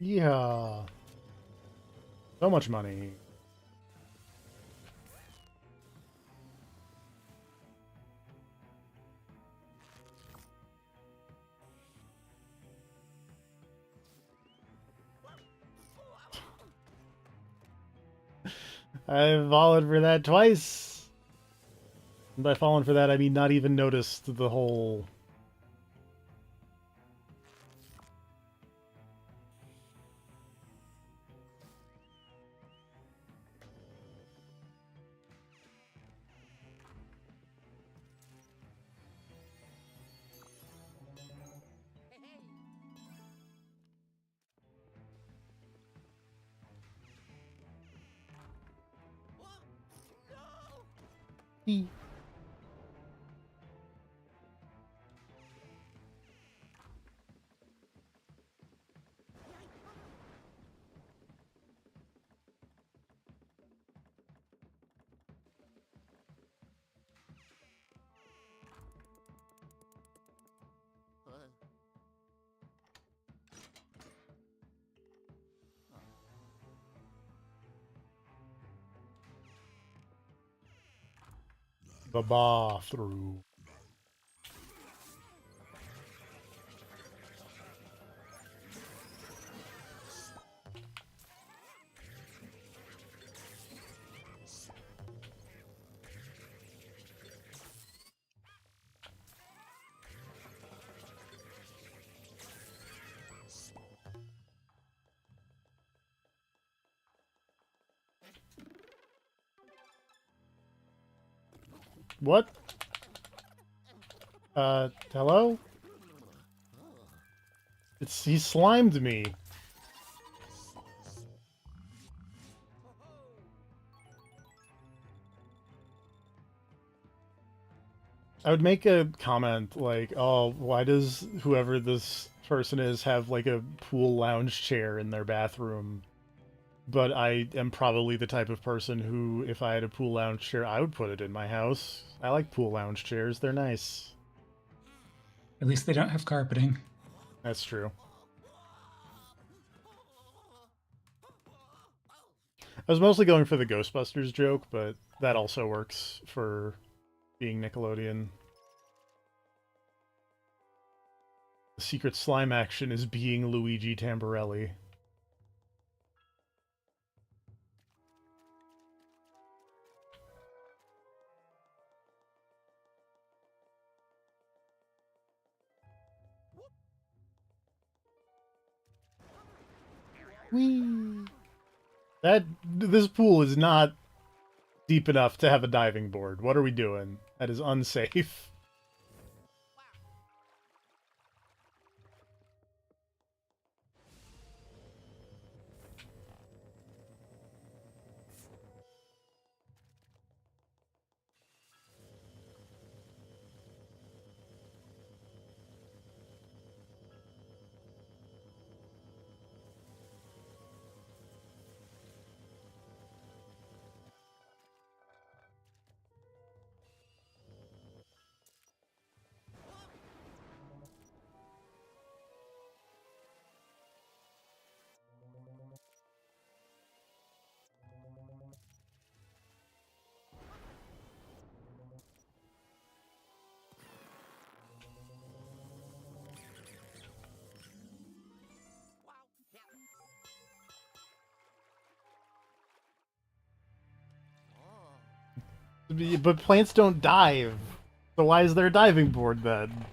Yeah. So much money. I've fallen for that twice. And by fallen for that, I mean not even noticed the whole... Hey, hey. What? No! The bathroom. What? Hello? He slimed me. I would make a comment like, oh, why does whoever this person is have like a pool lounge chair in their bathroom? But I am probably the type of person who, if I had a pool lounge chair, I would put it in my house. I like pool lounge chairs, they're nice. At least they don't have carpeting. That's true. I was mostly going for the Ghostbusters joke, but that also works for being Nickelodeon. The secret slime action is being Luigi Tamborelli. Whee! This pool is not deep enough to have a diving board. What are we doing? That is unsafe. Wow. Yeah. Oh. But plants don't dive. So why is there a diving board then?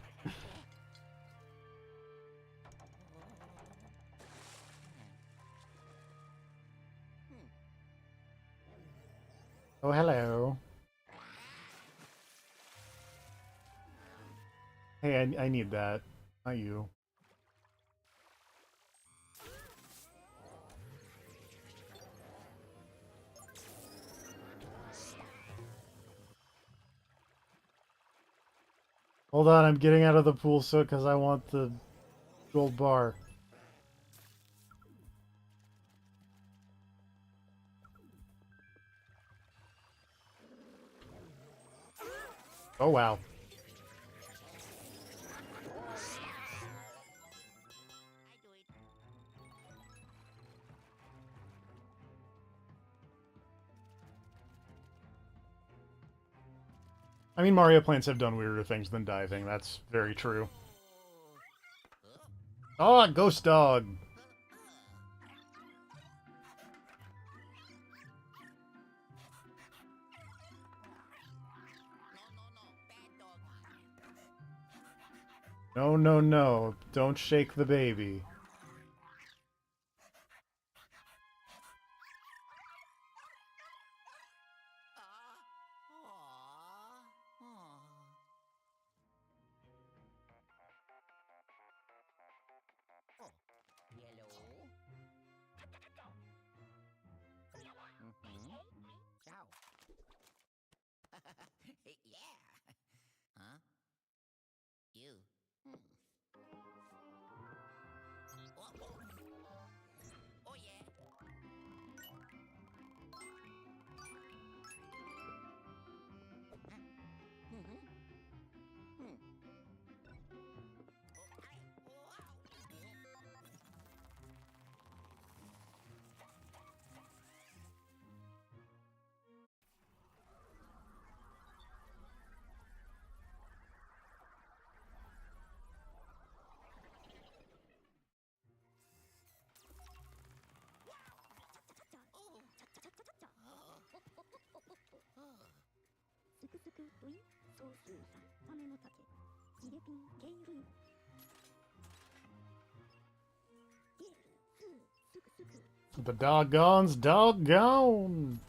Oh, hello. Hey, I need that. Not you. Hold on, I'm getting out of the pool so because I want the gold bar. Oh, wow. I do it. I mean, Mario plants have done weirder things than diving. That's very true. Oh, ghost dog. No, no, no. Don't shake the baby. Yeah. Huh? You. Oh yeah. The doggone's doggone.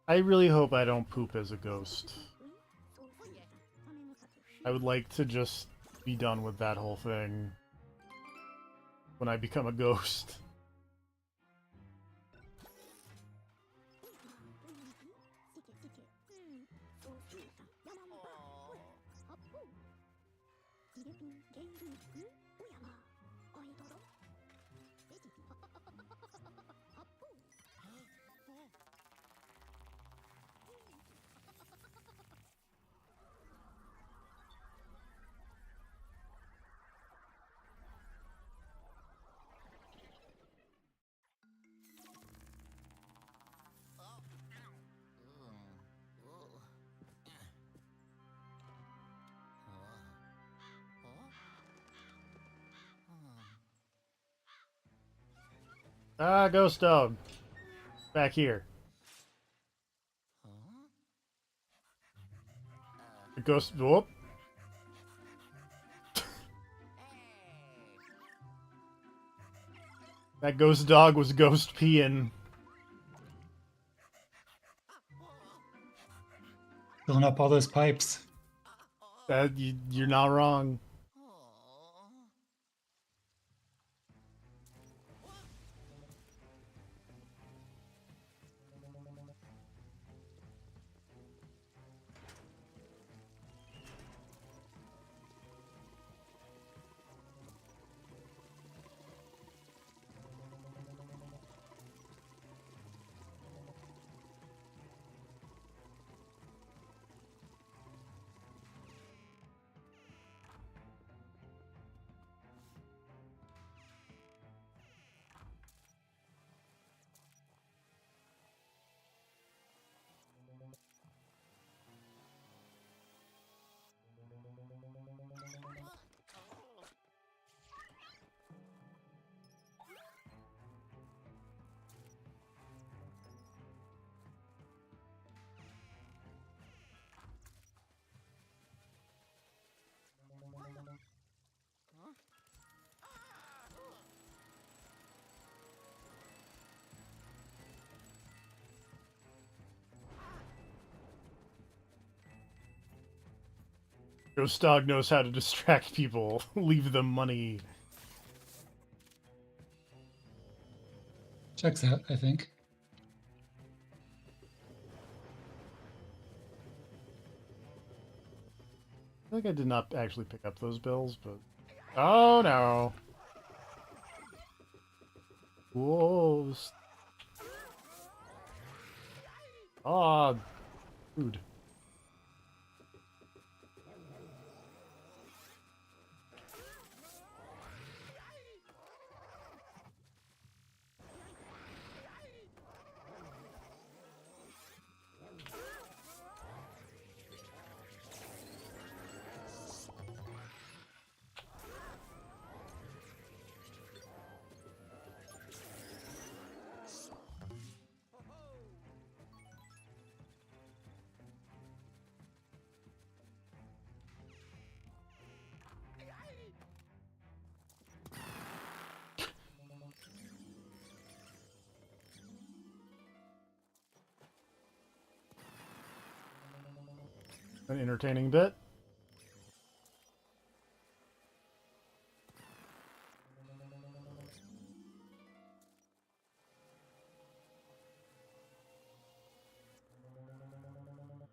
I really hope I don't poop as a ghost. I would like to just be done with that whole thing when I become a ghost. Ah, ghost dog. Back here. The ghost. Whoop. That ghost dog was ghost peeing. Filling up all those pipes. You're not wrong. Ghost dog knows how to distract people. Leave them money. Checks out, I think. I feel like I did not actually pick up those bills, but... Oh, no. Whoa. Oh, dude. An entertaining bit.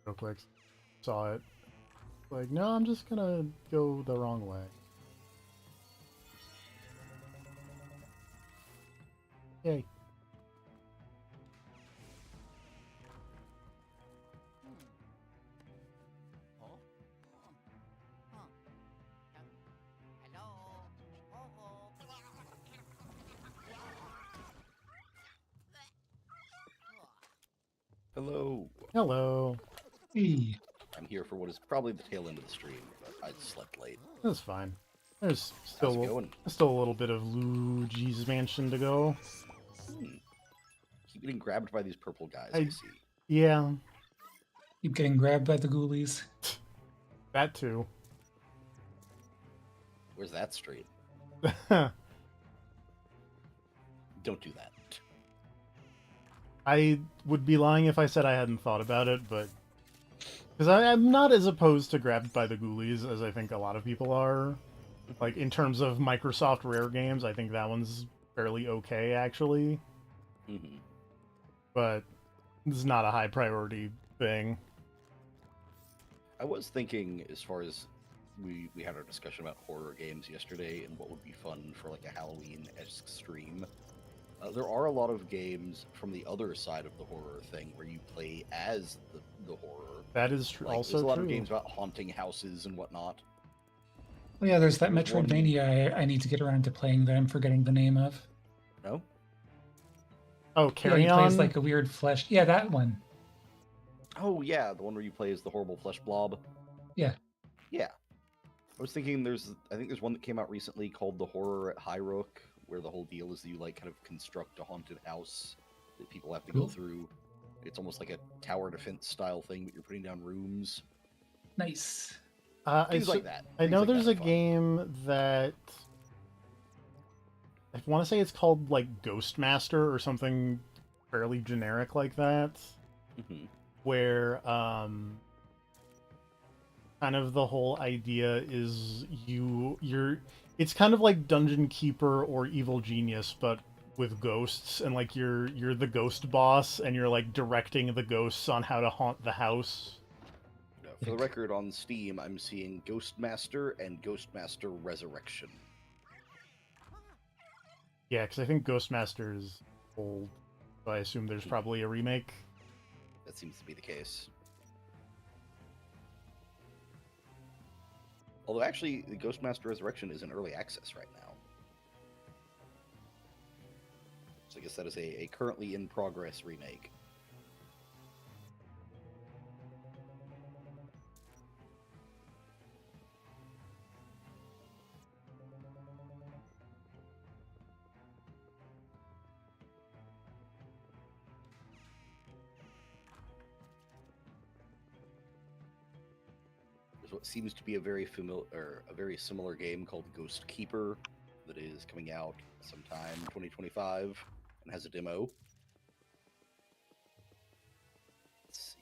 Real quick. Saw it. Like, no, I'm just gonna go the wrong way. Yay. Oh. Huh. Hello. Oh. Hello. Hello. Hey. I'm here for what is probably the tail end of the stream, but I slept late. That's fine. There's How's it going? still a little bit of Luigi's Mansion to go. Keep getting grabbed by these purple guys, I- I see. Yeah, Keep getting grabbed by the ghoulies. that too. Where's that street? Don't do that. I would be lying if I said I hadn't thought about it, but... Because I'm not as opposed to grabbed by the ghoulies as I think a lot of people are. Like, in terms of Microsoft Rare games, I think that one's fairly okay, actually. Mm-hmm. But it's not a high priority thing. I was thinking, as far as we had our discussion about horror games yesterday and what would be fun for like a Halloween-esque stream. There are a lot of games from the other side of the horror thing where you play as the horror. That is Like, also there's a lot true. of games about haunting houses and whatnot. Oh yeah, there's that There's one- Metroidvania I need to get around to playing that I'm forgetting the name of. No? Oh, Yeah, Carry he On? plays like a weird flesh. Yeah, that one. Oh yeah, the one where you play as the horrible flesh blob. Yeah. Yeah. I was thinking I think there's one that came out recently called The Horror at Hyrule, where the whole deal is that you like kind of construct a haunted house that people have to go Cool. through. It's almost like a tower defense style thing, but you're putting down rooms. Nice. Things like that. I Things know like there's that a are fun. game that... I want to say it's called, like, Ghostmaster or something fairly generic like that. Mhm. Where, kind of the whole idea is it's kind of like Dungeon Keeper or Evil Genius, but with ghosts, and like you're the ghost boss, and you're like directing the ghosts on how to haunt the house. For the record, on Steam, I'm seeing Ghostmaster and Ghostmaster Resurrection. Yeah, because I think Ghostmaster is old, so I assume there's probably a remake. That seems to be the case. Although actually, the Ghostmaster Resurrection is in early access right now. So I guess that is a currently in progress remake. There's what seems to be a very similar game called Ghost Keeper that is coming out sometime 2025 and has a demo. Let's see.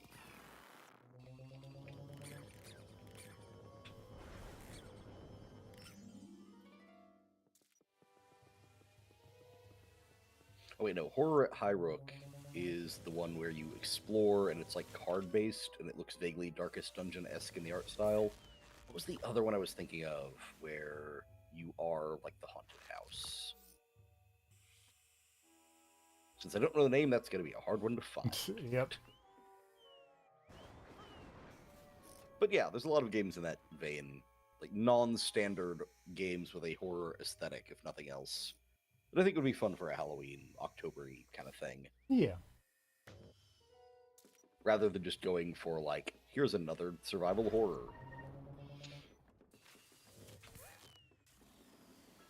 Oh wait, no. Horror at High Rook is the one where you explore and it's like card based and it looks vaguely Darkest Dungeon esque in the art style. What was the other one I was thinking of where you are like the haunted house? Since I don't know the name, that's going to be a hard one to find. Yep. But yeah, there's a lot of games in that vein, like non-standard games with a horror aesthetic, if nothing else. That I think would be fun for a Halloween, October-y kind of thing, Yeah. rather than just going for like, here's another survival horror.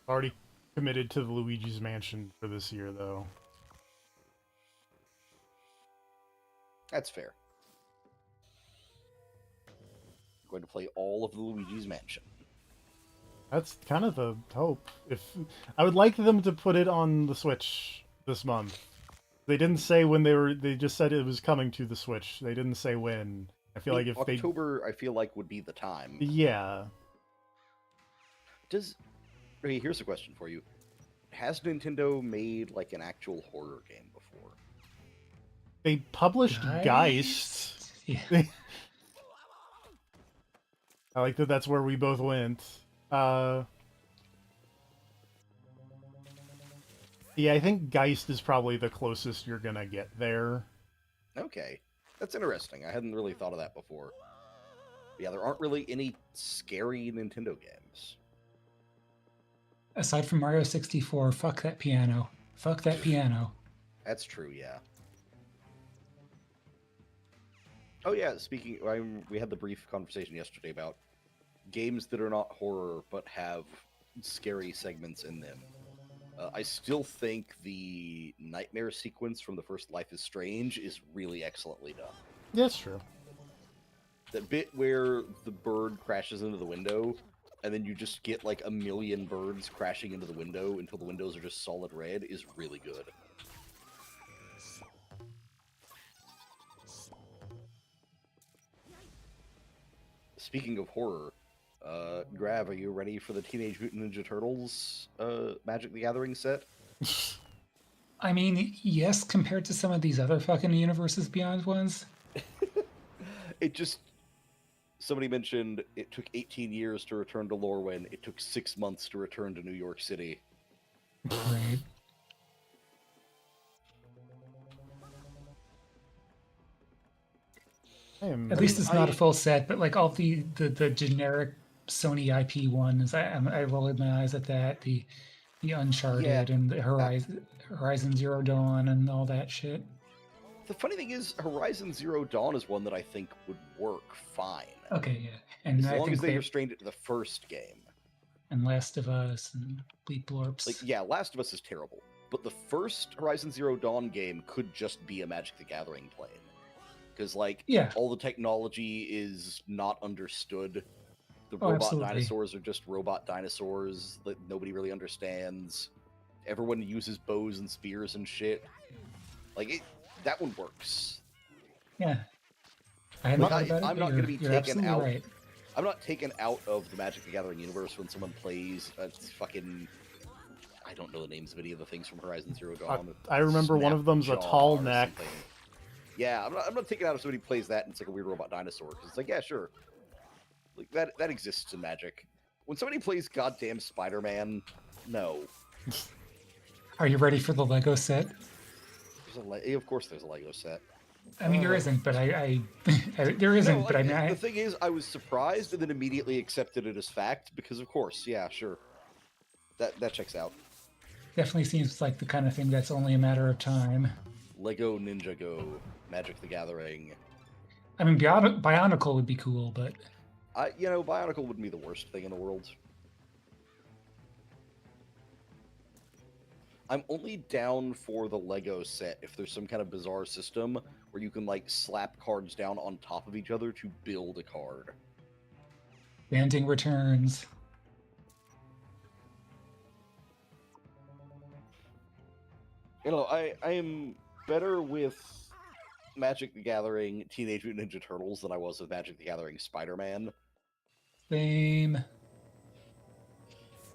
Already committed to the Luigi's Mansion for this year, though. That's fair. Going to play all of the Luigi's Mansion. That's kind of the hope. If I would like them to put it on the Switch this month. They didn't say when they were. They just said it was coming to the Switch. They didn't say when. I feel like if October, I feel like would be the time. Yeah. Does Hey, here's a question for you: has Nintendo made like an actual horror game before? They published Geist. Yeah. I like that that's where we both went. Yeah, I think Geist is probably the closest you're gonna get there. Okay, that's interesting. I hadn't really thought of that before. Yeah, there aren't really any scary Nintendo games. Aside from Mario 64, fuck that piano. Fuck that piano. That's true, yeah. Oh yeah, speaking, we had the brief conversation yesterday about games that are not horror but have scary segments in them. I still think the nightmare sequence from the first Life is Strange is really excellently done. That's true. That bit where the bird crashes into the window, and then you just get like a million birds crashing into the window until the windows are just solid red is really good. Speaking of horror, Grav, are you ready for the Teenage Mutant Ninja Turtles Magic the Gathering set? I mean, yes, compared to some of these other fucking Universes Beyond ones. It just... Somebody mentioned it took 18 years to return to Lorwyn. It took 6 months to return to New York City. Right. At least it's not a full set, but like all the generic Sony IP ones, I rolled my eyes at that. The Uncharted and the Horizon Zero Dawn and all that shit. The funny thing is, Horizon Zero Dawn is one that I think would work fine. Okay, yeah. And As I long think as they restrained it to the first game. And Last of Us and Bleep Blorps. Like, yeah, Last of Us is terrible. But the first Horizon Zero Dawn game could just be a Magic the Gathering plane. Because, like, all the technology is not understood. The robot dinosaurs are just robot dinosaurs that nobody really understands. Everyone uses bows and spears and shit. Like, that one works. Yeah. I'm not going to be taken out. Right. I'm not taken out of the Magic the Gathering universe when someone plays fucking... I don't know the names of any of the things from Horizon Zero Dawn. I remember one of them's a tall neck. Yeah, I'm not taking out if somebody plays that and it's like a weird robot dinosaur. Because it's like, yeah, sure. Like, that exists in Magic. When somebody plays goddamn Spider-Man, no. Are you ready for the Lego set? Of course there's a Lego set. I mean, there isn't, but there isn't, no, but I mean... The thing is, I was surprised and then immediately accepted it as fact, because of course, yeah, sure. That checks out. Definitely seems like the kind of thing that's only a matter of time. Lego Ninjago, Magic the Gathering. I mean, Bionicle would be cool, but... Bionicle wouldn't be the worst thing in the world. I'm only down for the Lego set if there's some kind of bizarre system where you can, like, slap cards down on top of each other to build a card. Banding Returns. I am better with Magic the Gathering Teenage Mutant Ninja Turtles than I was with Magic the Gathering Spider-Man. Same.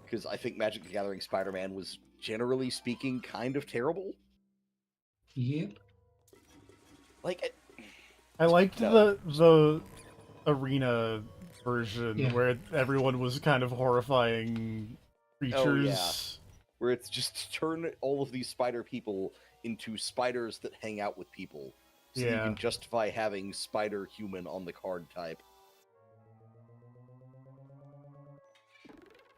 Because I think Magic the Gathering Spider-Man was, generally speaking, kind of terrible. Yep. Like, I liked No. the arena version Yeah. where everyone was kind of horrifying Oh, creatures. yeah. where it's just turn all of these spider people into spiders that hang out with people, so that you Yeah. can justify having spider human on the card type.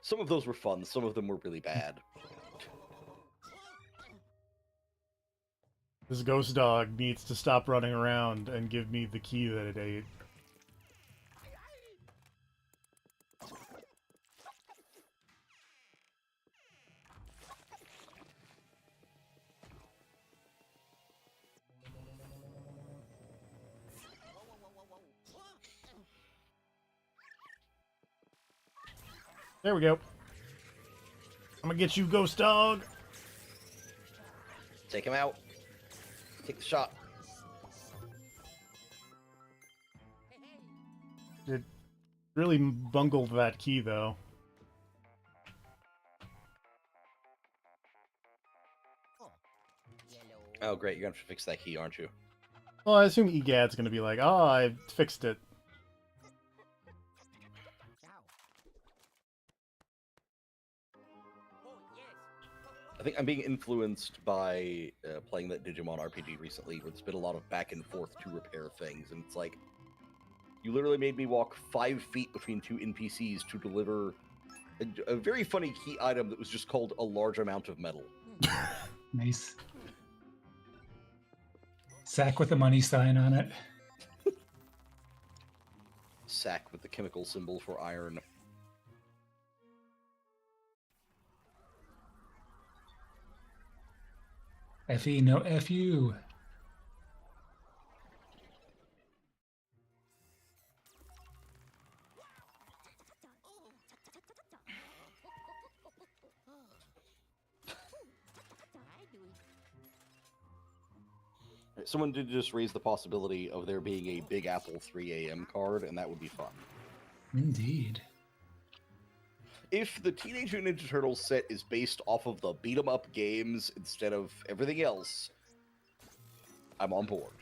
Some of those were fun, some of them were really bad. This ghost dog needs to stop running around and give me the key that it ate. There we go. I'm gonna get you, ghost dog. Take him out. Take the shot. It really bungled that key, though. Oh, great, you're gonna have to fix that key, aren't you? Well, I assume Egad's gonna be like, "Oh, I fixed it." I think I'm being influenced by playing that Digimon RPG recently, where there's been a lot of back and forth to repair things, and it's like, you literally made me walk 5 feet between 2 NPCs to deliver a very funny key item that was just called a large amount of metal. Nice. Sack with a money sign on it. Sack with the chemical symbol for iron. FE, no FU. Someone did just raise the possibility of there being a Big Apple 3 AM card, and that would be fun. Indeed. If the Teenage Mutant Ninja Turtles set is based off of the beat-em-up games instead of everything else, I'm on board.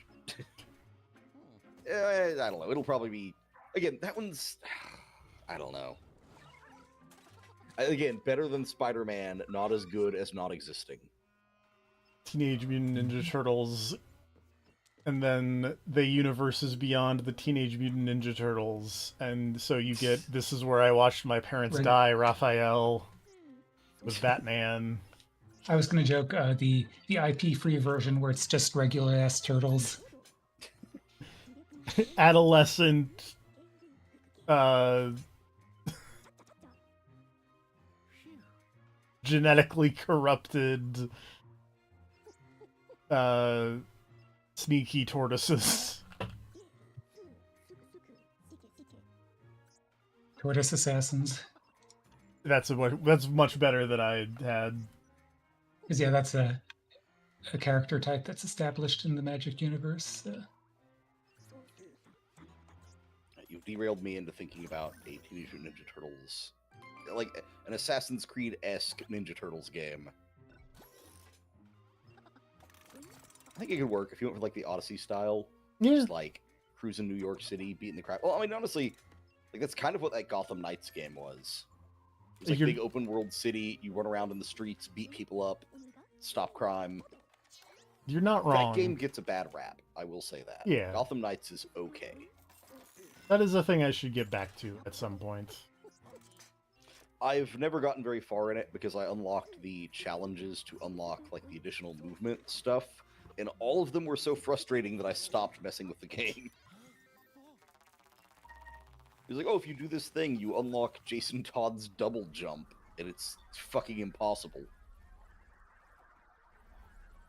I don't know. It'll probably be... Again, that one's... I don't know. Again, better than Spider-Man, not as good as not existing. Teenage Mutant Ninja Turtles, and then the universes beyond the Teenage Mutant Ninja Turtles, and so you get This Is Where I Watched My Parents Right. Die, Raphael, with Batman. I was gonna joke the IP-free version where it's just regular ass turtles. Adolescent, genetically corrupted, sneaky tortoises. Tortoise assassins. That's much better than I had. Because yeah, that's a character type that's established in the Magic universe. You've derailed me into thinking about a Teenage Mutant Ninja Turtles, like an Assassin's Creed-esque Ninja Turtles game. I think it could work if you went for like the Odyssey style. Yeah. Just like cruising New York City, beating the crap. Well, I mean, honestly, like that's kind of what that Gotham Knights game was. It was like You're- big open world city. You run around in the streets, beat people up, stop crime. You're not wrong. That game gets a bad rap. I will say that. Yeah. Gotham Knights is okay. That is a thing I should get back to at some point. I've never gotten very far in it because I unlocked the challenges to unlock like the additional movement stuff, and all of them were so frustrating that I stopped messing with the game. It was like, oh, if you do this thing, you unlock Jason Todd's double jump, and it's fucking impossible.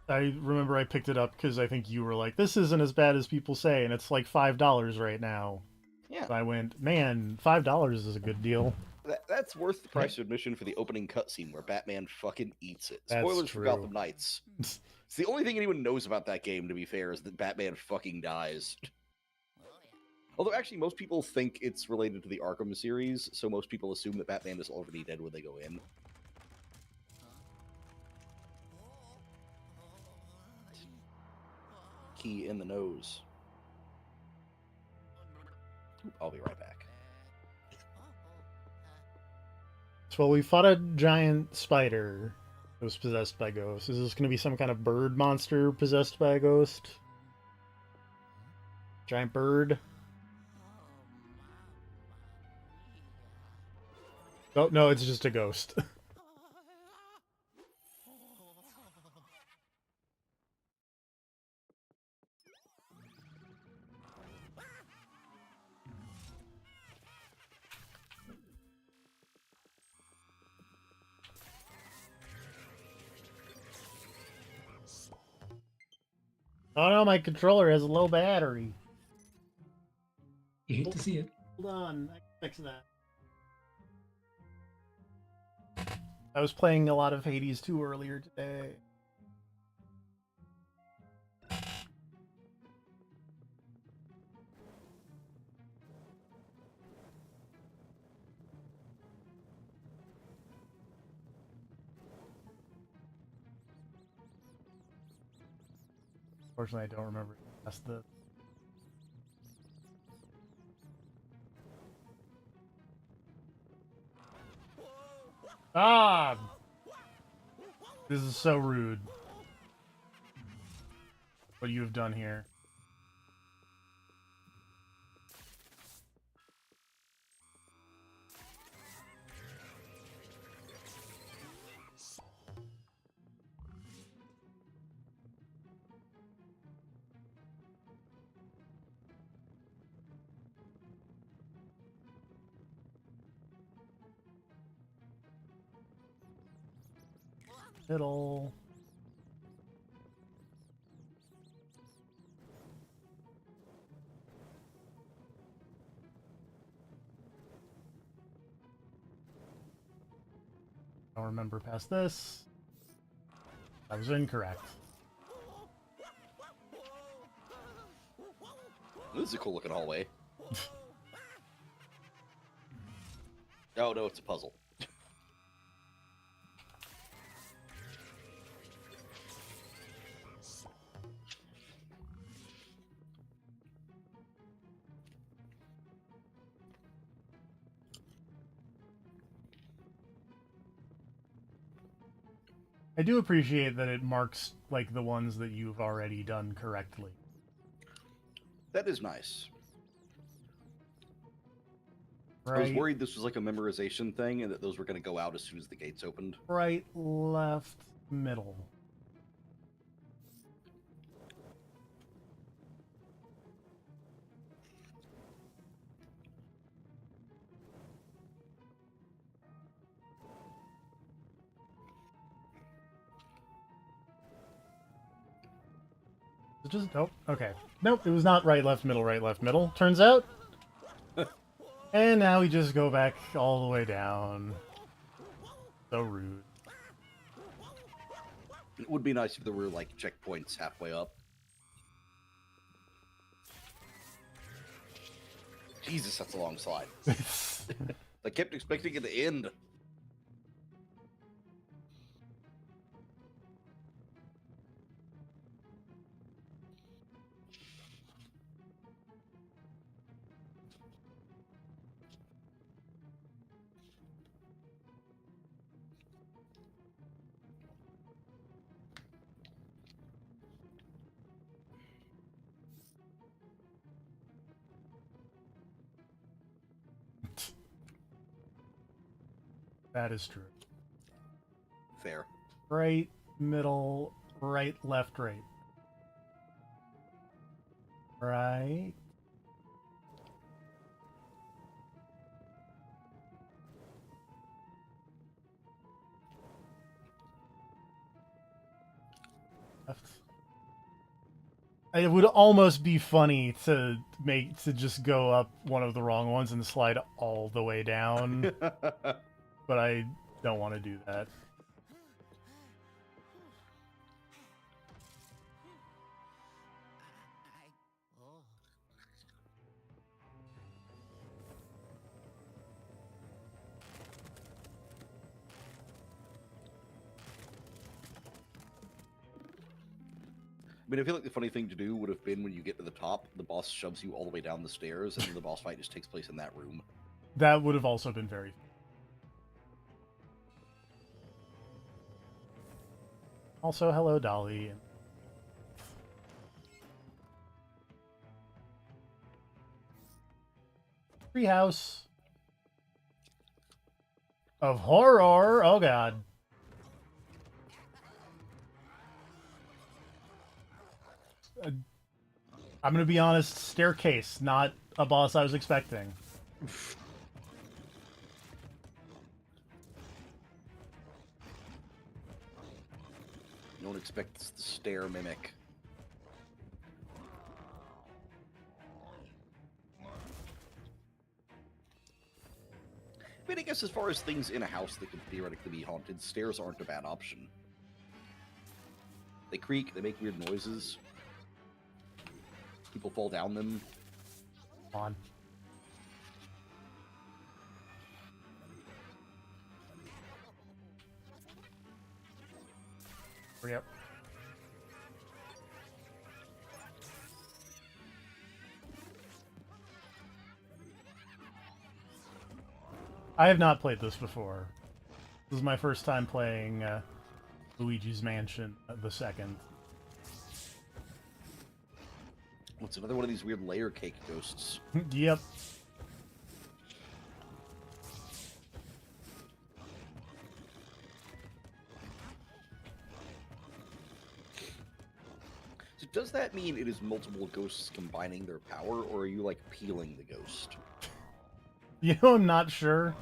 I remember I picked it up because I think you were like, "This isn't as bad as people say," and it's like $5 right now. Yeah, So I went, "Man, $5 is a good deal." that's worth the price of admission for the opening cutscene where Batman fucking eats it. That's Spoilers for true. Gotham Knights. It's the only thing anyone knows about that game, to be fair, is that Batman fucking dies. Although, actually, most people think it's related to the Arkham series, so most people assume that Batman is already dead when they go in. key in the nose. I'll be right back. Well, we fought a giant spider that was possessed by ghosts. Is this going to be some kind of bird monster possessed by a ghost? Giant bird? Oh, no, it's just a ghost. Oh no, my controller has a low battery. You hate to see it. Hold on, I can fix that. I was playing a lot of Hades 2 earlier today. Unfortunately, I don't remember. That's the. Ah! This is so rude. What you have done here. Middle. Don't remember past this. I was incorrect. This is a cool looking hallway. Oh no, it's a puzzle. I do appreciate that it marks like the ones that you've already done correctly. That is nice. Right, I was worried this was like a memorization thing and that those were going to go out as soon as the gates opened. right, left, middle. It just nope. Okay, nope. It was not right, left, middle, right, left, middle. Turns out. And now we just go back all the way down. So rude. It would be nice if there were like checkpoints halfway up. Jesus, that's a long slide. I kept expecting it to end. That is true. Fair. Right, middle, right, left, right. Right. Left. It would almost be funny to just go up one of the wrong ones and slide all the way down, but I don't want to do that. Oh. I mean, I feel like the funny thing to do would have been when you get to the top, the boss shoves you all the way down the stairs, and then the boss fight just takes place in that room. That would have also been very... Also, hello, Dolly. Treehouse of horror. Oh god. I'm gonna be honest. Staircase, not a boss I was expecting. No one expects the stair mimic. I mean, I guess as far as things in a house that could theoretically be haunted, stairs aren't a bad option. They creak, they make weird noises. People fall down them. Come on. Hurry up. I have not played this before. This is my first time playing Luigi's Mansion the second. What's another one of these weird layer cake ghosts? Yep. So does that mean it is multiple ghosts combining their power, or are you, like, peeling the ghost? You know, I'm not sure.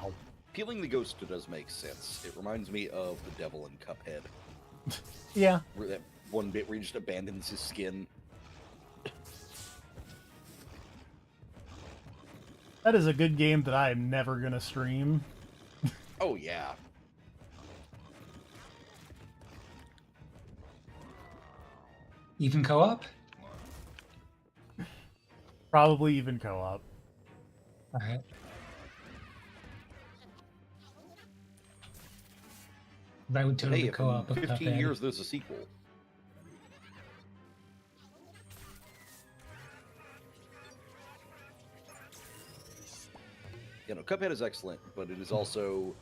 Ow. Peeling the ghost does make sense. It reminds me of the devil in Cuphead. Yeah. Where that one bit where he just abandons his skin. That is a good game that I am never gonna stream. Oh, yeah. Even co-op? Probably even co-op. All right. I would totally Hey, if co-op in with 15 Cuphead. years there's a sequel. You know, Cuphead is excellent, but it is also...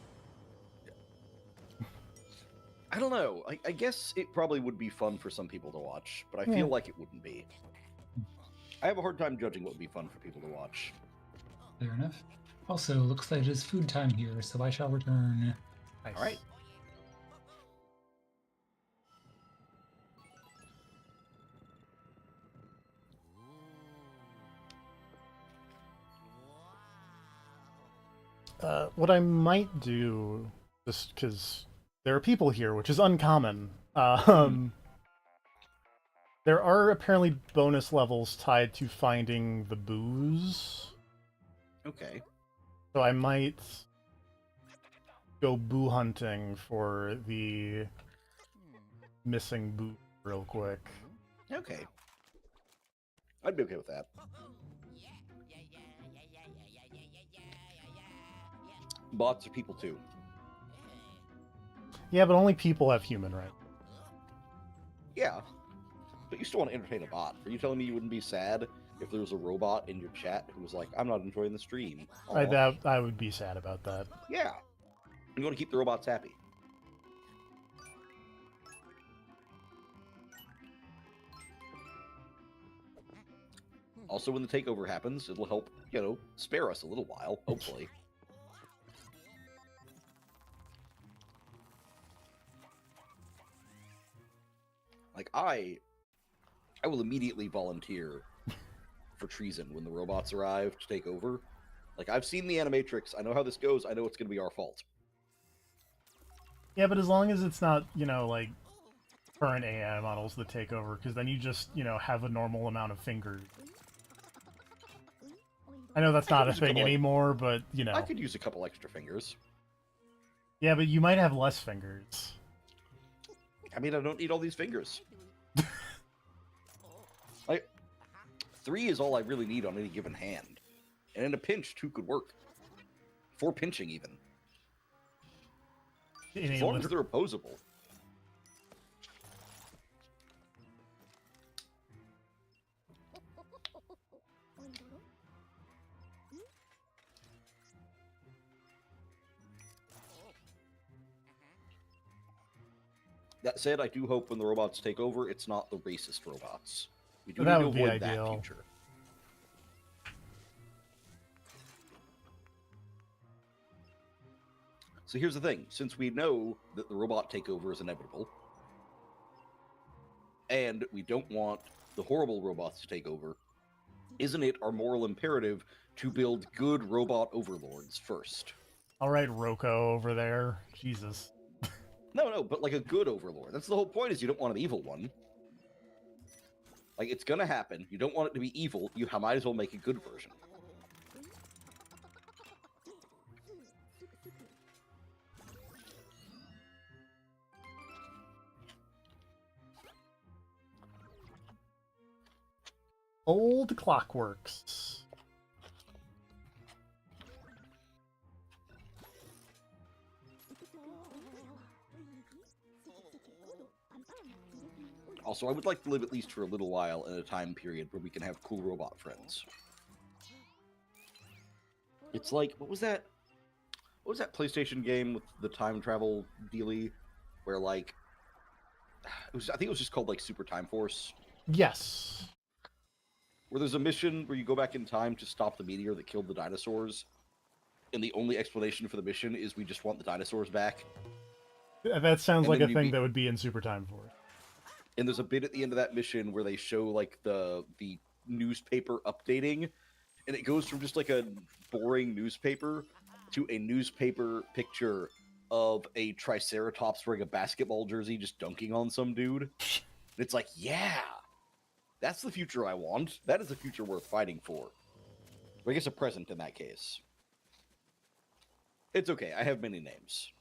I don't know. I guess it probably would be fun for some people to watch, but I Yeah. feel like it wouldn't be. I have a hard time judging what would be fun for people to watch. Fair enough. Also, looks like it is food time here, so I shall return. Nice. All right. What I might do, just because there are people here, which is uncommon. There are apparently bonus levels tied to finding the booze, Okay. so I might go boo hunting for the missing boo real quick. Okay. I'd be okay with that. Bots are people too. Yeah, but only people have human, right? Yeah. But you still want to entertain a bot. Are you telling me you wouldn't be sad if there was a robot in your chat who was like, I'm not enjoying the stream? Aw. I would be sad about that. Yeah. You want to keep the robots happy. Also, when the takeover happens, it'll help, you know, spare us a little while, hopefully. Like, I will immediately volunteer for treason when the robots arrive to take over. Like, I've seen the Animatrix. I know how this goes. I know it's going to be our fault. Yeah, but as long as it's not, you know, like, current AI models that take over, because then you just, have a normal amount of fingers. I know that's not a thing anymore, but, I could use a couple extra fingers. Yeah, but you might have less fingers. I mean, I don't need all these fingers. 3 is all I really need on any given hand. And in a pinch, 2 could work. 4 pinching, even. As long as they're opposable. That said, I do hope when the robots take over, it's not the racist robots. We do need to avoid that future. So here's the thing. Since we know that the robot takeover is inevitable, and we don't want the horrible robots to take over, isn't it our moral imperative to build good robot overlords first? All right, Roko over there. Jesus. No, but like a good overlord. That's the whole point, is you don't want an evil one. Like, it's gonna happen. You don't want it to be evil. You might as well make a good version. Old Clockworks. Also, I would like to live at least for a little while in a time period where we can have cool robot friends. It's like, what was that PlayStation game with the time travel dealie? Where, like, I think it was just called, like, Super Time Force. Yes. Where there's a mission where you go back in time to stop the meteor that killed the dinosaurs. And the only explanation for the mission is we just want the dinosaurs back. That sounds like a thing that would be in Super Time Force. And there's a bit at the end of that mission where they show, like, the newspaper updating, and it goes from just like a boring newspaper to a newspaper picture of a Triceratops wearing a basketball jersey just dunking on some dude. And it's like, yeah, that's the future I want. That is a future worth fighting for. Or I guess a present in that case. It's okay, I have many names.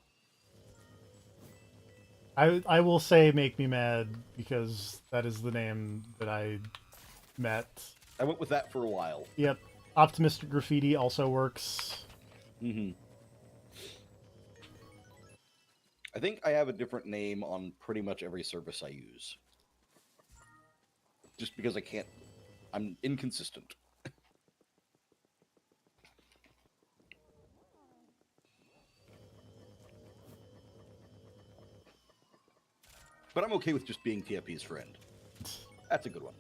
I will say Make Me Mad, because that is the name that I met. I went with that for a while. Yep. Optimistic Graffiti also works. Mm-hmm. I think I have a different name on pretty much every service I use. Just because I'm inconsistent. But I'm okay with just being TFP's friend. That's a good one.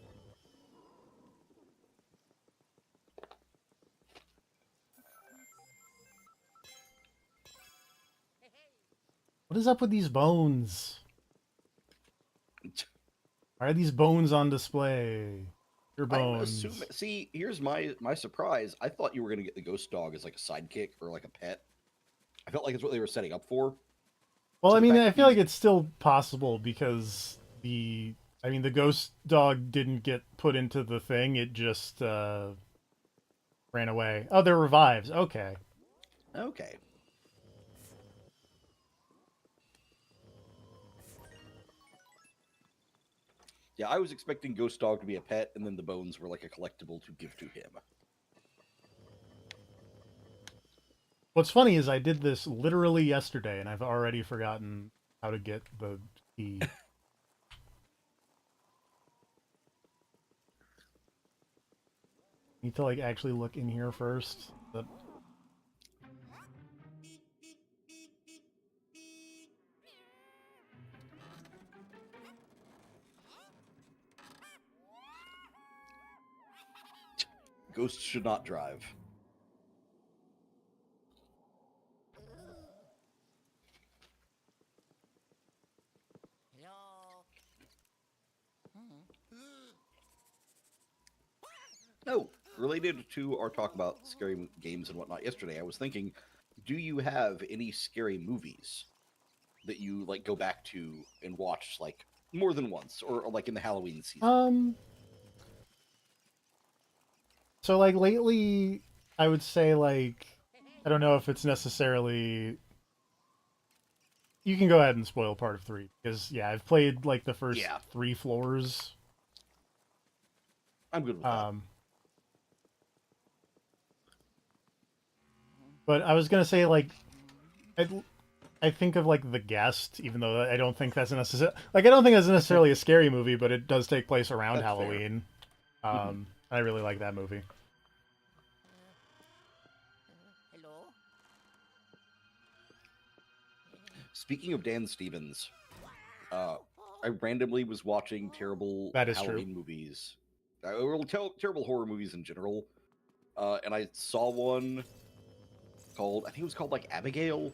What is up with these bones? Why are these bones on display? Your bones. See, here's my surprise. I thought you were going to get the ghost dog as like a sidekick or like a pet. I felt like it's what they were setting up for. Well, I mean, I feel like it's still possible because the ghost dog didn't get put into the thing. It just ran away. Oh, they're revives. Okay. Okay. Yeah, I was expecting Ghost Dog to be a pet, and then the bones were like a collectible to give to him. What's funny is I did this literally yesterday, and I've already forgotten how to get the key. Need to like actually look in here first. But... Ghosts should not drive. Hello. No, related to our talk about scary games and whatnot yesterday, I was thinking, do you have any scary movies that you like go back to and watch like more than once, or like in the Halloween season. So like lately, I would say like I don't know if it's necessarily. You can go ahead and spoil part of 3 because yeah, I've played like the first Yeah. 3 floors. I'm good with that. But I was gonna say like I think of like The Guest, even though I don't think that's I don't think that's necessarily a scary movie, but it does take place around That's fair. Halloween. I really like that movie. Hello? Speaking of Dan Stevens, I randomly was watching terrible That is Halloween movies, or terrible horror movies in general, and I saw one called, I think it was called like Abigail.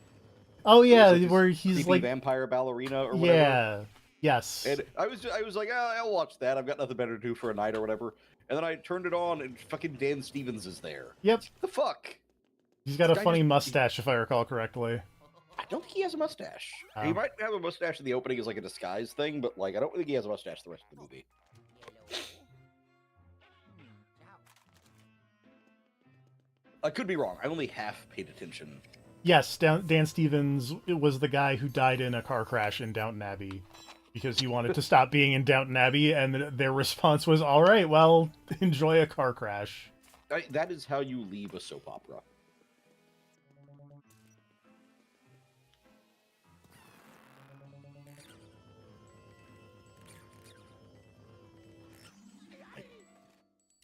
Oh yeah, Like where he's creepy like vampire ballerina or whatever. yeah, yes. And I was like, oh, I'll watch that. I've got nothing better to do for a night or whatever. And then I turned it on, and fucking Dan Stevens is there. Yep, The fuck? he's got a This guy funny just- mustache, if I recall correctly. I don't think he has a mustache. Oh. He might have a mustache in the opening as like a disguise thing, but like I don't think he has a mustache the rest of the movie. Hello? Ciao. I could be wrong. I only half paid attention. Yes, Dan Stevens was the guy who died in a car crash in Downton Abbey because he wanted to stop being in Downton Abbey, and their response was, "All right, well, enjoy a car crash." That is how you leave a soap opera.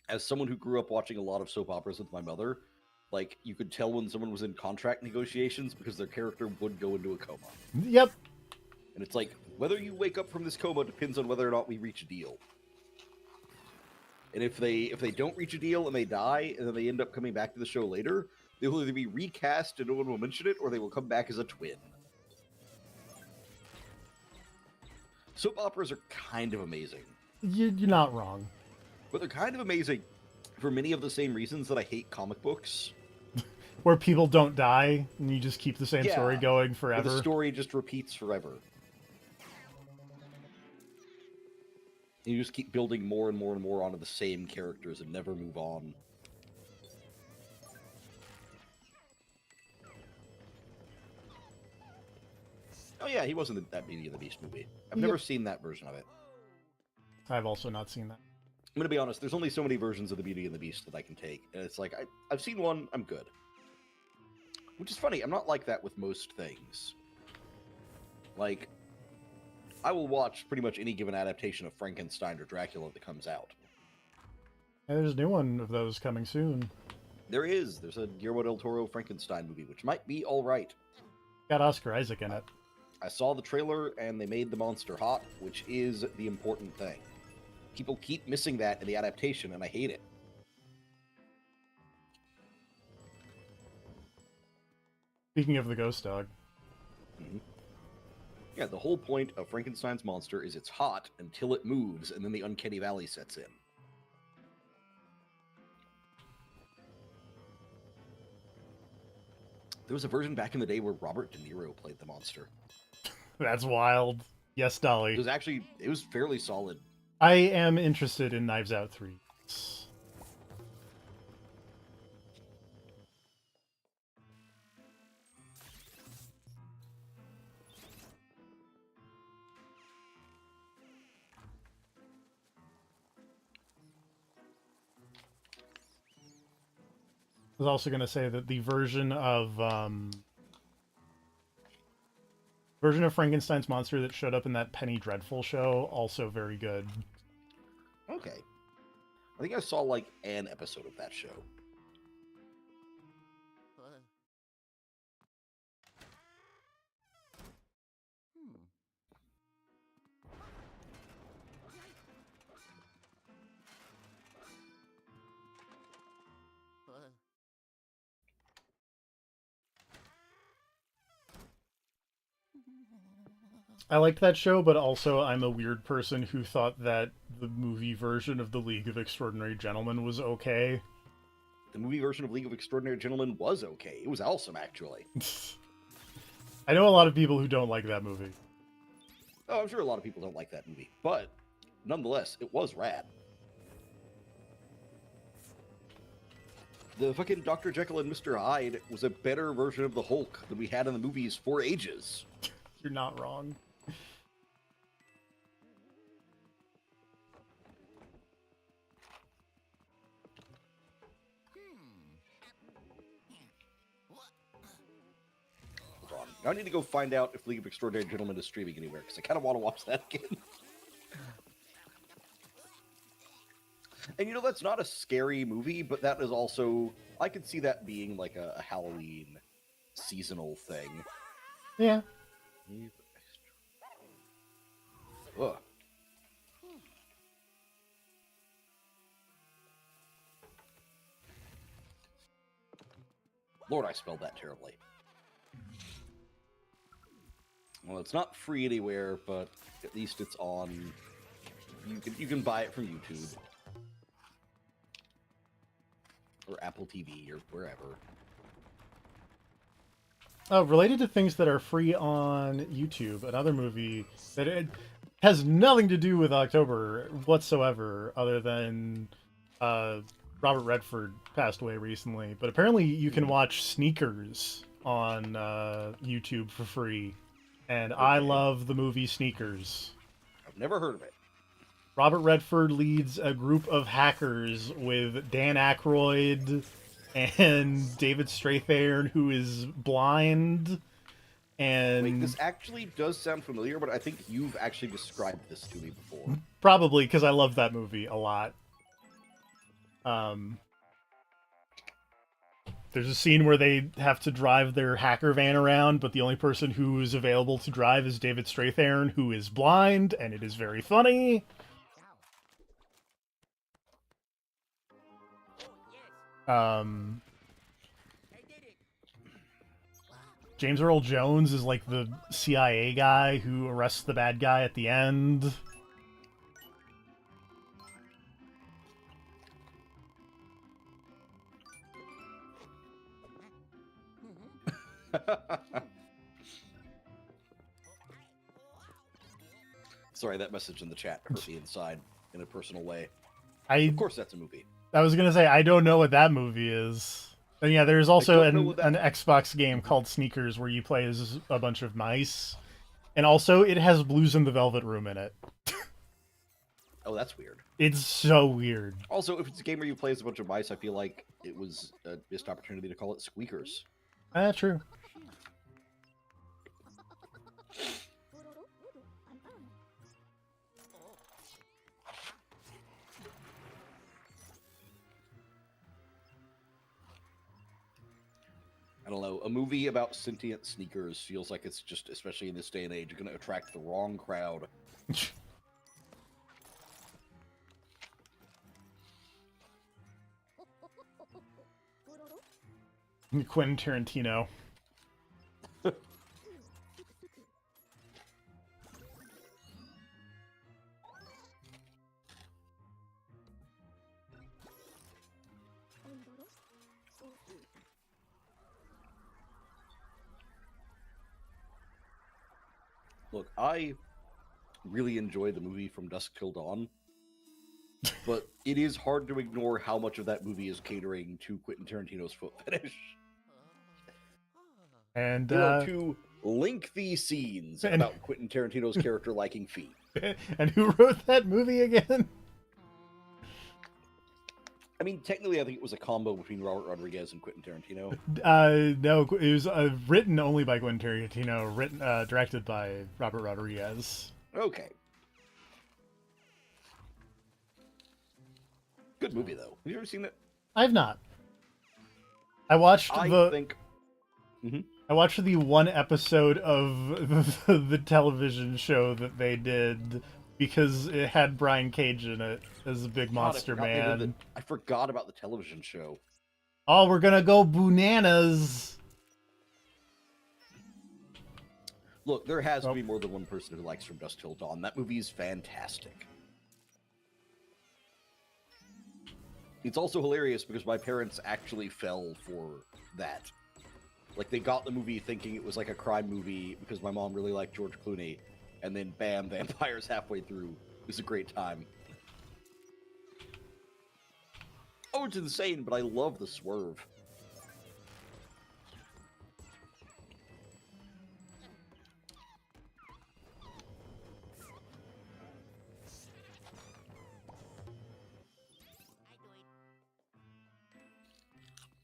As someone who grew up watching a lot of soap operas with my mother, like, you could tell when someone was in contract negotiations because their character would go into a coma. Yep. And it's like, whether you wake up from this coma depends on whether or not we reach a deal. And if they don't reach a deal and they die, and then they end up coming back to the show later, they will either be recast and no one will mention it, or they will come back as a twin. Soap operas are kind of amazing. You're not wrong. But they're kind of amazing for many of the same reasons that I hate comic books. Where people don't die, and you just keep the same Yeah, story going Where forever. the story just repeats forever. You just keep building more and more and more onto the same characters and never move on. Oh yeah, he wasn't in that Beauty and the Beast movie. I've never seen that version of it. I've also not seen that. I'm gonna be honest, there's only so many versions of the Beauty and the Beast that I can take. And it's like, I've seen one, I'm good. Which is funny, I'm not like that with most things. Like, I will watch pretty much any given adaptation of Frankenstein or Dracula that comes out. Yeah, there's a new one of those coming soon. There's a Guillermo del Toro Frankenstein movie, which might be alright. Got Oscar Isaac in it. I saw the trailer, and they made the monster hot, which is the important thing. People keep missing that in the adaptation, and I hate it. Speaking of the ghost dog. Mm-hmm. Yeah, the whole point of Frankenstein's monster is it's hot until it moves, and then the uncanny valley sets in. There was a version back in the day where Robert De Niro played the monster. That's wild. Yes, Dolly. It was fairly solid. I am interested in Knives Out 3. I was also going to say that the version of Frankenstein's monster that showed up in that Penny Dreadful show, also very good. Okay. I think I saw, like, an episode of that show. I liked that show, but also I'm a weird person who thought that the movie version of The League of Extraordinary Gentlemen was okay. The movie version of League of Extraordinary Gentlemen was okay. It was awesome, actually. I know a lot of people who don't like that movie. Oh, I'm sure a lot of people don't like that movie, but nonetheless, it was rad. The fucking Dr. Jekyll and Mr. Hyde was a better version of the Hulk than we had in the movies for ages. You're not wrong. Hold on. I need to go find out if League of Extraordinary Gentlemen is streaming anywhere, because I kind of want to watch that again. And you know, that's not a scary movie, but that is also... I could see that being like a Halloween seasonal thing. Yeah. Ugh. Lord, I spelled that terribly. Well, it's not free anywhere, but at least it's on... You can buy it from YouTube. Or Apple TV, or wherever. Related to things that are free on YouTube, another movie that it has nothing to do with October whatsoever, other than Robert Redford passed away recently. But apparently you can watch Sneakers on YouTube for free. And I love the movie Sneakers. I've never heard of it. Robert Redford leads a group of hackers with Dan Aykroyd and David Strathairn, who is blind. And Wait, this actually does sound familiar, but I think you've actually described this to me before. Probably because I love that movie a lot. There's a scene where they have to drive their hacker van around, but the only person who is available to drive is David Strathairn, who is blind, and it is very funny. James Earl Jones is like the CIA guy who arrests the bad guy at the end. Sorry, that message in the chat hurt me inside in a personal way. Of course that's a movie. I was gonna say, I don't know what that movie is. And yeah, there's also an Xbox game called Sneakers where you play as a bunch of mice. And also, it has Blues in the Velvet Room in it. Oh, that's weird. It's so weird. Also, if it's a game where you play as a bunch of mice, I feel like it was a missed opportunity to call it Squeakers. True. I don't know, a movie about sentient sneakers feels like it's just, especially in this day and age, going to attract the wrong crowd. Quentin Tarantino. Look, I really enjoy the movie From Dusk Till Dawn, but it is hard to ignore how much of that movie is catering to Quentin Tarantino's foot fetish. And there are two lengthy scenes about Quentin Tarantino's character liking feet. And who wrote that movie again? I mean, technically, I think it was a combo between Robert Rodriguez and Quentin Tarantino. No, it was written only by Quentin Tarantino, directed by Robert Rodriguez. Okay. Good movie, though. Have you ever seen it? I've not. I watched I watched the one episode of the television show that they did because it had Brian Cage in it as a big monster man. I forgot about the television show. Oh, we're gonna go bananas. Look, there has to be more than one person who likes From Dusk Till Dawn. That movie is fantastic. It's also hilarious because my parents actually fell for that. Like, they got the movie thinking it was like a crime movie because my mom really liked George Clooney. and then bam, vampires halfway through. It's a great time. Oh, it's insane, but I love the swerve.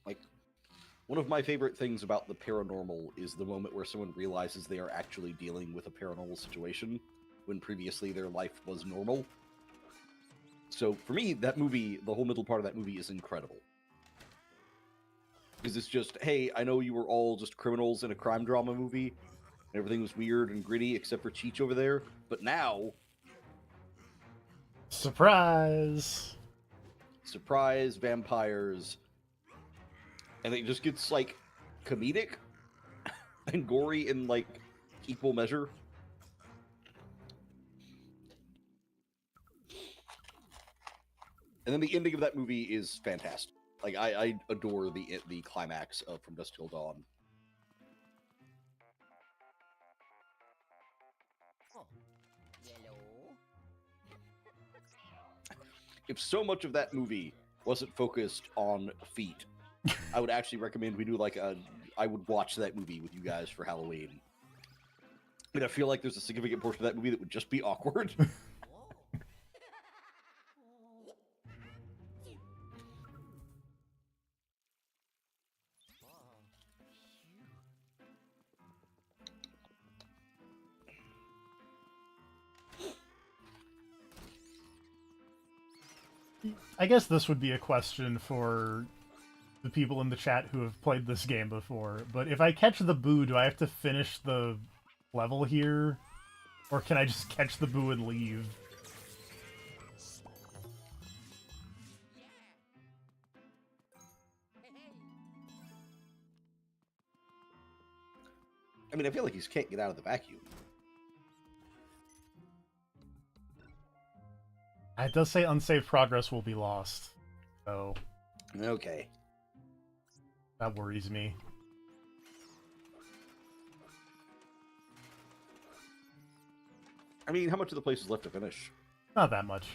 Like, one of my favorite things about the paranormal is the moment where someone realizes they are actually dealing with a paranormal situation when previously their life was normal. So for me, that movie, the whole middle part of that movie is incredible. Because it's just, hey, I know you were all just criminals in a crime drama movie, and everything was weird and gritty except for Cheech over there, but now, Surprise! surprise, vampires, and it just gets, like, comedic and gory in, like, equal measure. And then the ending of that movie is fantastic. Like, I adore the climax of From Dusk Till Dawn. Oh, yellow. If so much of that movie wasn't focused on feet, I would actually recommend we do like I would watch that movie with you guys for Halloween. And I feel like there's a significant portion of that movie that would just be awkward. Whoa. I guess this would be a question for the people in the chat who have played this game before, but if I catch the boo, do I have to finish the level here? Or can I just catch the boo and leave? I mean, I feel like he can't get out of the vacuum. It does say unsaved progress will be lost, so Okay. that worries me. I mean, how much of the place is left to finish? Not that much.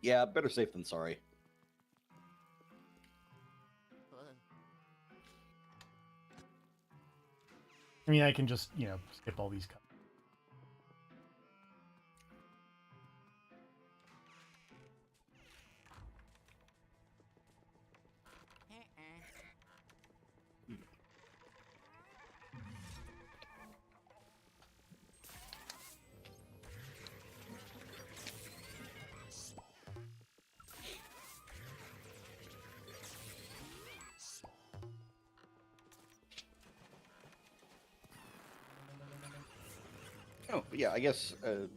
Yeah, better safe than sorry. I mean, I can just, skip all these cuts. Oh, but yeah, I guess kind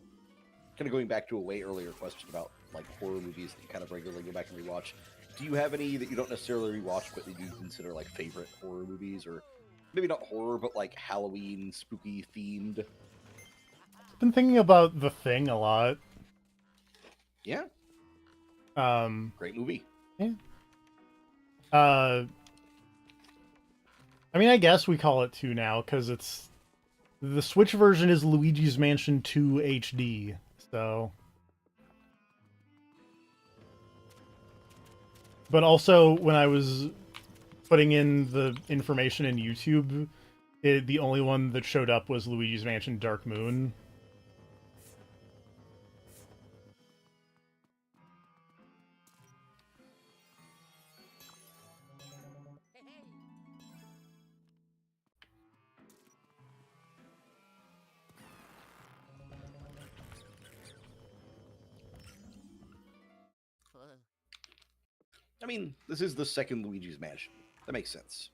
of going back to a way earlier question about like horror movies that you kind of regularly go back and rewatch. Do you have any that you don't necessarily rewatch, but that you consider like favorite horror movies, or maybe not horror, but like Halloween, spooky themed? Been thinking about The Thing a lot. Yeah, great movie. Yeah. I mean, I guess we call it 2 now, because the Switch version is Luigi's Mansion 2 HD, so... But also, when I was putting in the information in YouTube, the only one that showed up was Luigi's Mansion Dark Moon. I mean, this is the second Luigi's Mansion. That makes sense.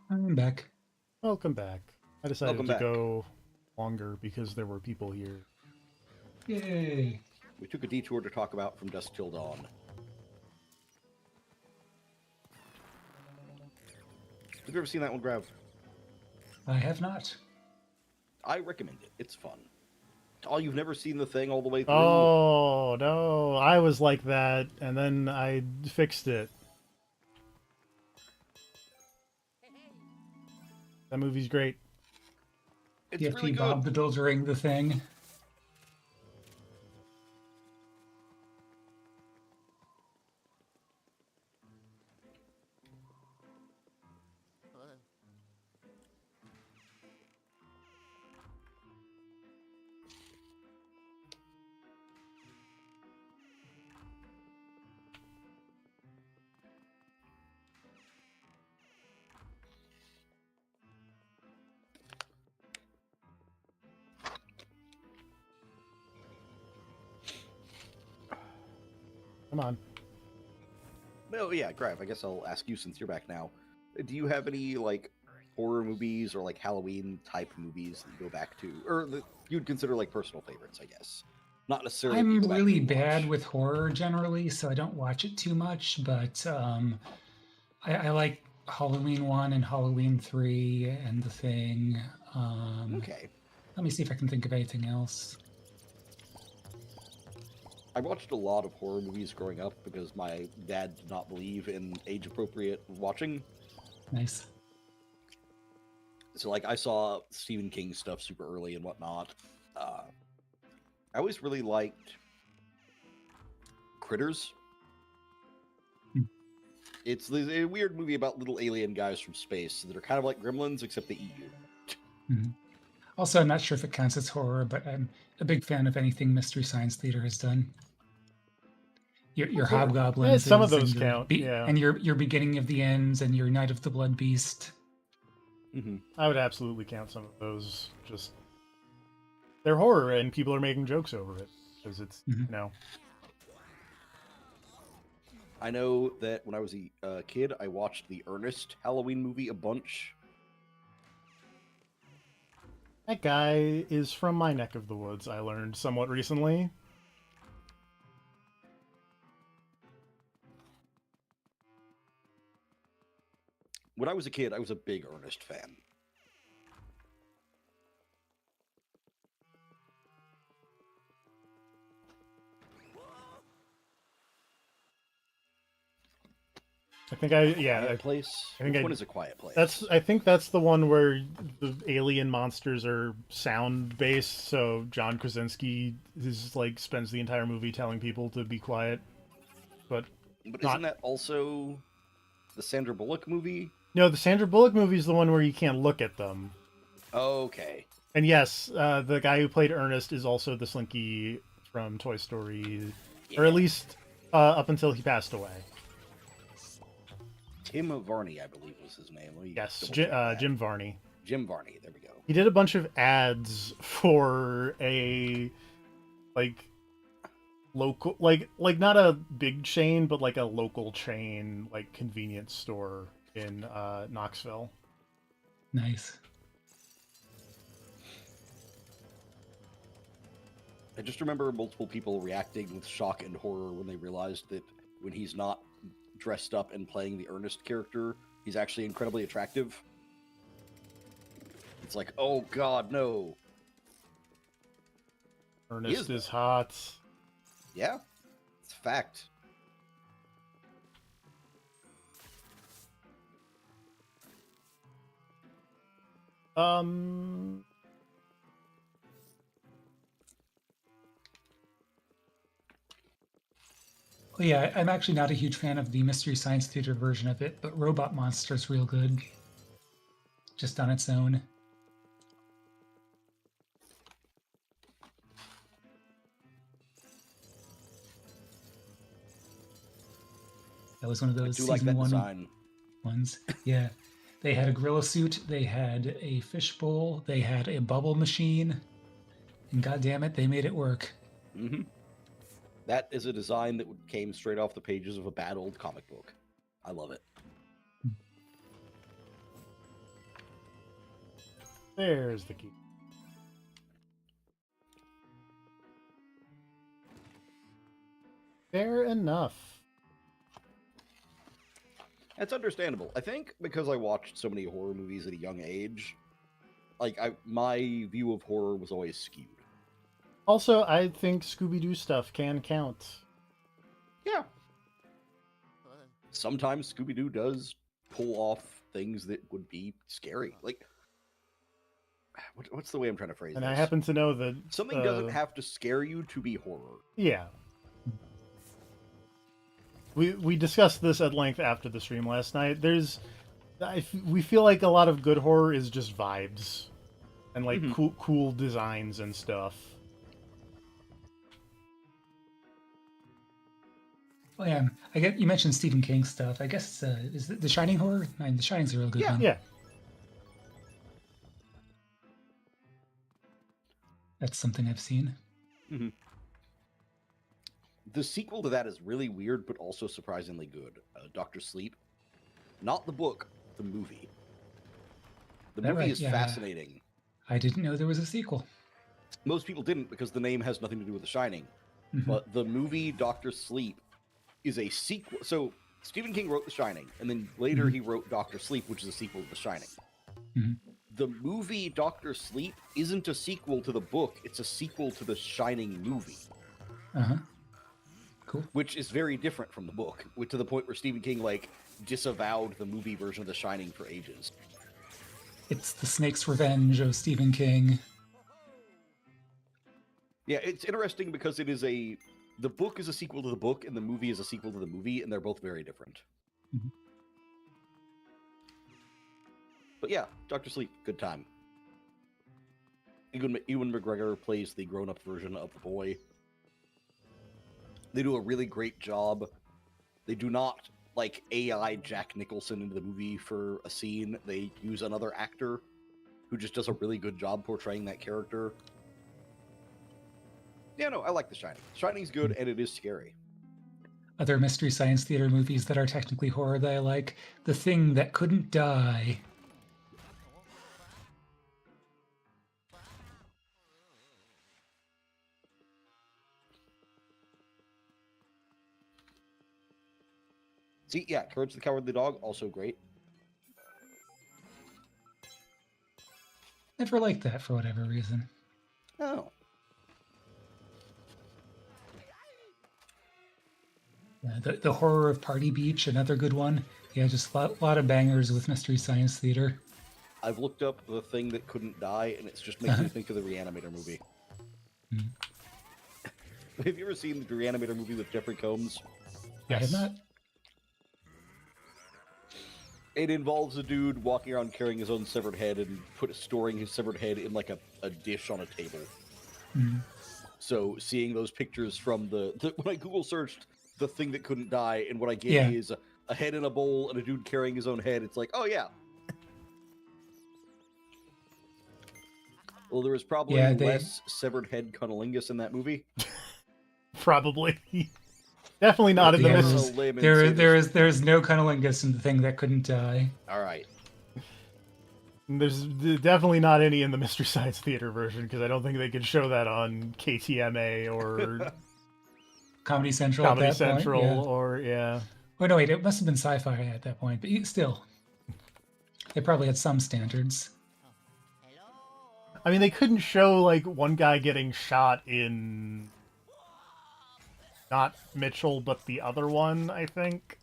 I'm back. Welcome back. I decided Welcome to back. go longer because there were people here. Yay! We took a detour to talk about From Dusk Till Dawn. Have you ever seen that one, Grav? I have not. I recommend it. It's fun. Oh, you've never seen the thing all the way through? Oh, no. I was like that, and then I fixed it. That movie's great. It's You have really to good. Bob the Buildering the thing. Come on. Oh, yeah, Grav, I guess I'll ask you since you're back now. Do you have any, like, horror movies or, like, Halloween-type movies that you go back to? Or that you'd consider, like, personal favorites, I guess? Not necessarily that you I'm go back really and bad rewatch. with horror generally, so I don't watch it too much, but I like Halloween 1 and Halloween 3 and The Thing. Okay. Let me see if I can think of anything else. I watched a lot of horror movies growing up because my dad did not believe in age-appropriate watching. Nice. So, like, I saw Stephen King stuff super early and whatnot. I always really liked Critters. Hmm. It's a weird movie about little alien guys from space that are kind of like gremlins, except they eat you. Mhm. Also, I'm not sure if it counts as horror, but I'm a big fan of anything Mystery Science Theater has done. Your Fair. Hobgoblins Some of and those your count, yeah. and your Beginning of the Ends and your Night of the Blood Beast. Mm-hmm. I would absolutely count some of those. Just they're horror, and people are making jokes over it because it's Mhm. you know. I know that when I was a kid, I watched the Ernest Halloween movie a bunch. That guy is from my neck of the woods. I learned somewhat recently. When I was a kid, I was a big Ernest fan. I think yeah. Quiet Place? I think Which I- one is A Quiet Place? I think that's the one where the alien monsters are sound based. So John Krasinski is like spends the entire movie telling people to be quiet, but But not- isn't that also the Sandra Bullock movie? no. The Sandra Bullock movie is the one where you can't look at them. Okay. And yes, the guy who played Ernest is also the Slinky from Toy Story, or at least up until he passed away. Tim Varney, I believe was his name. Let me Yes, double-check that. Jim Varney. Jim Varney, there we go. He did a bunch of ads for a like local, like not a big chain, but like a local chain, like convenience store in Knoxville. Nice. I just remember multiple people reacting with shock and horror when they realized that when he's not dressed up and playing the Ernest character, he's actually incredibly attractive. It's like, oh god, no. Ernest is, is hot. Yeah, it's a fact. Well, yeah, I'm actually not a huge fan of the Mystery Science Theater version of it, but Robot Monster's real good. Just on its own. That was one of I those do like season that one design. ones. Yeah. They had a gorilla suit, they had a fishbowl, they had a bubble machine, and god damn it, they made it work. Mm-hmm. That is a design that came straight off the pages of a bad old comic book. I love it. There's the key. Fair enough. That's understandable. I think because I watched so many horror movies at a young age, like my view of horror was always skewed. Also, I think Scooby-Doo stuff can count. Yeah. Sometimes Scooby-Doo does pull off things that would be scary. Like, what's the way I'm trying to phrase And this? I happen to know that Something doesn't have to scare you to be horror. Yeah. We discussed this at length after the stream last night. We feel like a lot of good horror is just vibes and like cool designs and stuff. Oh, yeah, I get you mentioned Stephen King stuff. I guess is The Shining horror? I mean, The Shining's a real good one. Yeah. That's something I've seen. Mm-hmm. The sequel to that is really weird, but also surprisingly good. Doctor Sleep. Not the book, the movie. The movie is fascinating. I didn't know there was a sequel. Most people didn't because the name has nothing to do with The Shining. But the movie Doctor Sleep is a sequel. So Stephen King wrote The Shining, and then later he wrote Doctor Sleep, which is a sequel to The Shining. The movie Doctor Sleep isn't a sequel to the book, it's a sequel to the Shining movie. Cool. Which is very different from the book, to the point where Stephen King, like, disavowed the movie version of The Shining for ages. It's the Snake's Revenge of Stephen King. Yeah, it's interesting because the book is a sequel to the book, and the movie is a sequel to the movie, and they're both very different. But yeah, Dr. Sleep, good time. Ewan McGregor plays the grown-up version of the boy. They do a really great job. They do not, like, AI Jack Nicholson into the movie for a scene. They use another actor who just does a really good job portraying that character. Yeah, no, I like The Shining. Shining's good, and it is scary. Other Mystery Science Theater movies that are technically horror that I like. The Thing That Couldn't Die. See, yeah, Courage the Cowardly Dog, also great. Never liked that for whatever reason. Oh. The Horror of Party Beach, another good one. Yeah, just a lot of bangers with Mystery Science Theater. I've looked up The Thing That Couldn't Die, and it's just making me think of the Reanimator movie. Have you ever seen the Reanimator movie with Jeffrey Combs? Yes. I have not. It involves a dude walking around carrying his own severed head and storing his severed head in like a dish on a table. So seeing those pictures from when I Google searched The Thing That Couldn't Die, and what I get is a head in a bowl and a dude carrying his own head, it's like, oh yeah. Well, there was probably less severed head cunnilingus in that movie. Probably. Definitely not in the mystery. There's no cunnilingus in The Thing That Couldn't Die. All right. There's definitely not any in the Mystery Science Theater version, because I don't think they could show that on KTMA or Comedy Central. Comedy at that Central, point, or Oh no, wait, it must have been Sci-Fi at that point, but still, they probably had some standards. I mean, they couldn't show like one guy getting shot in not Mitchell, but the other one, I think.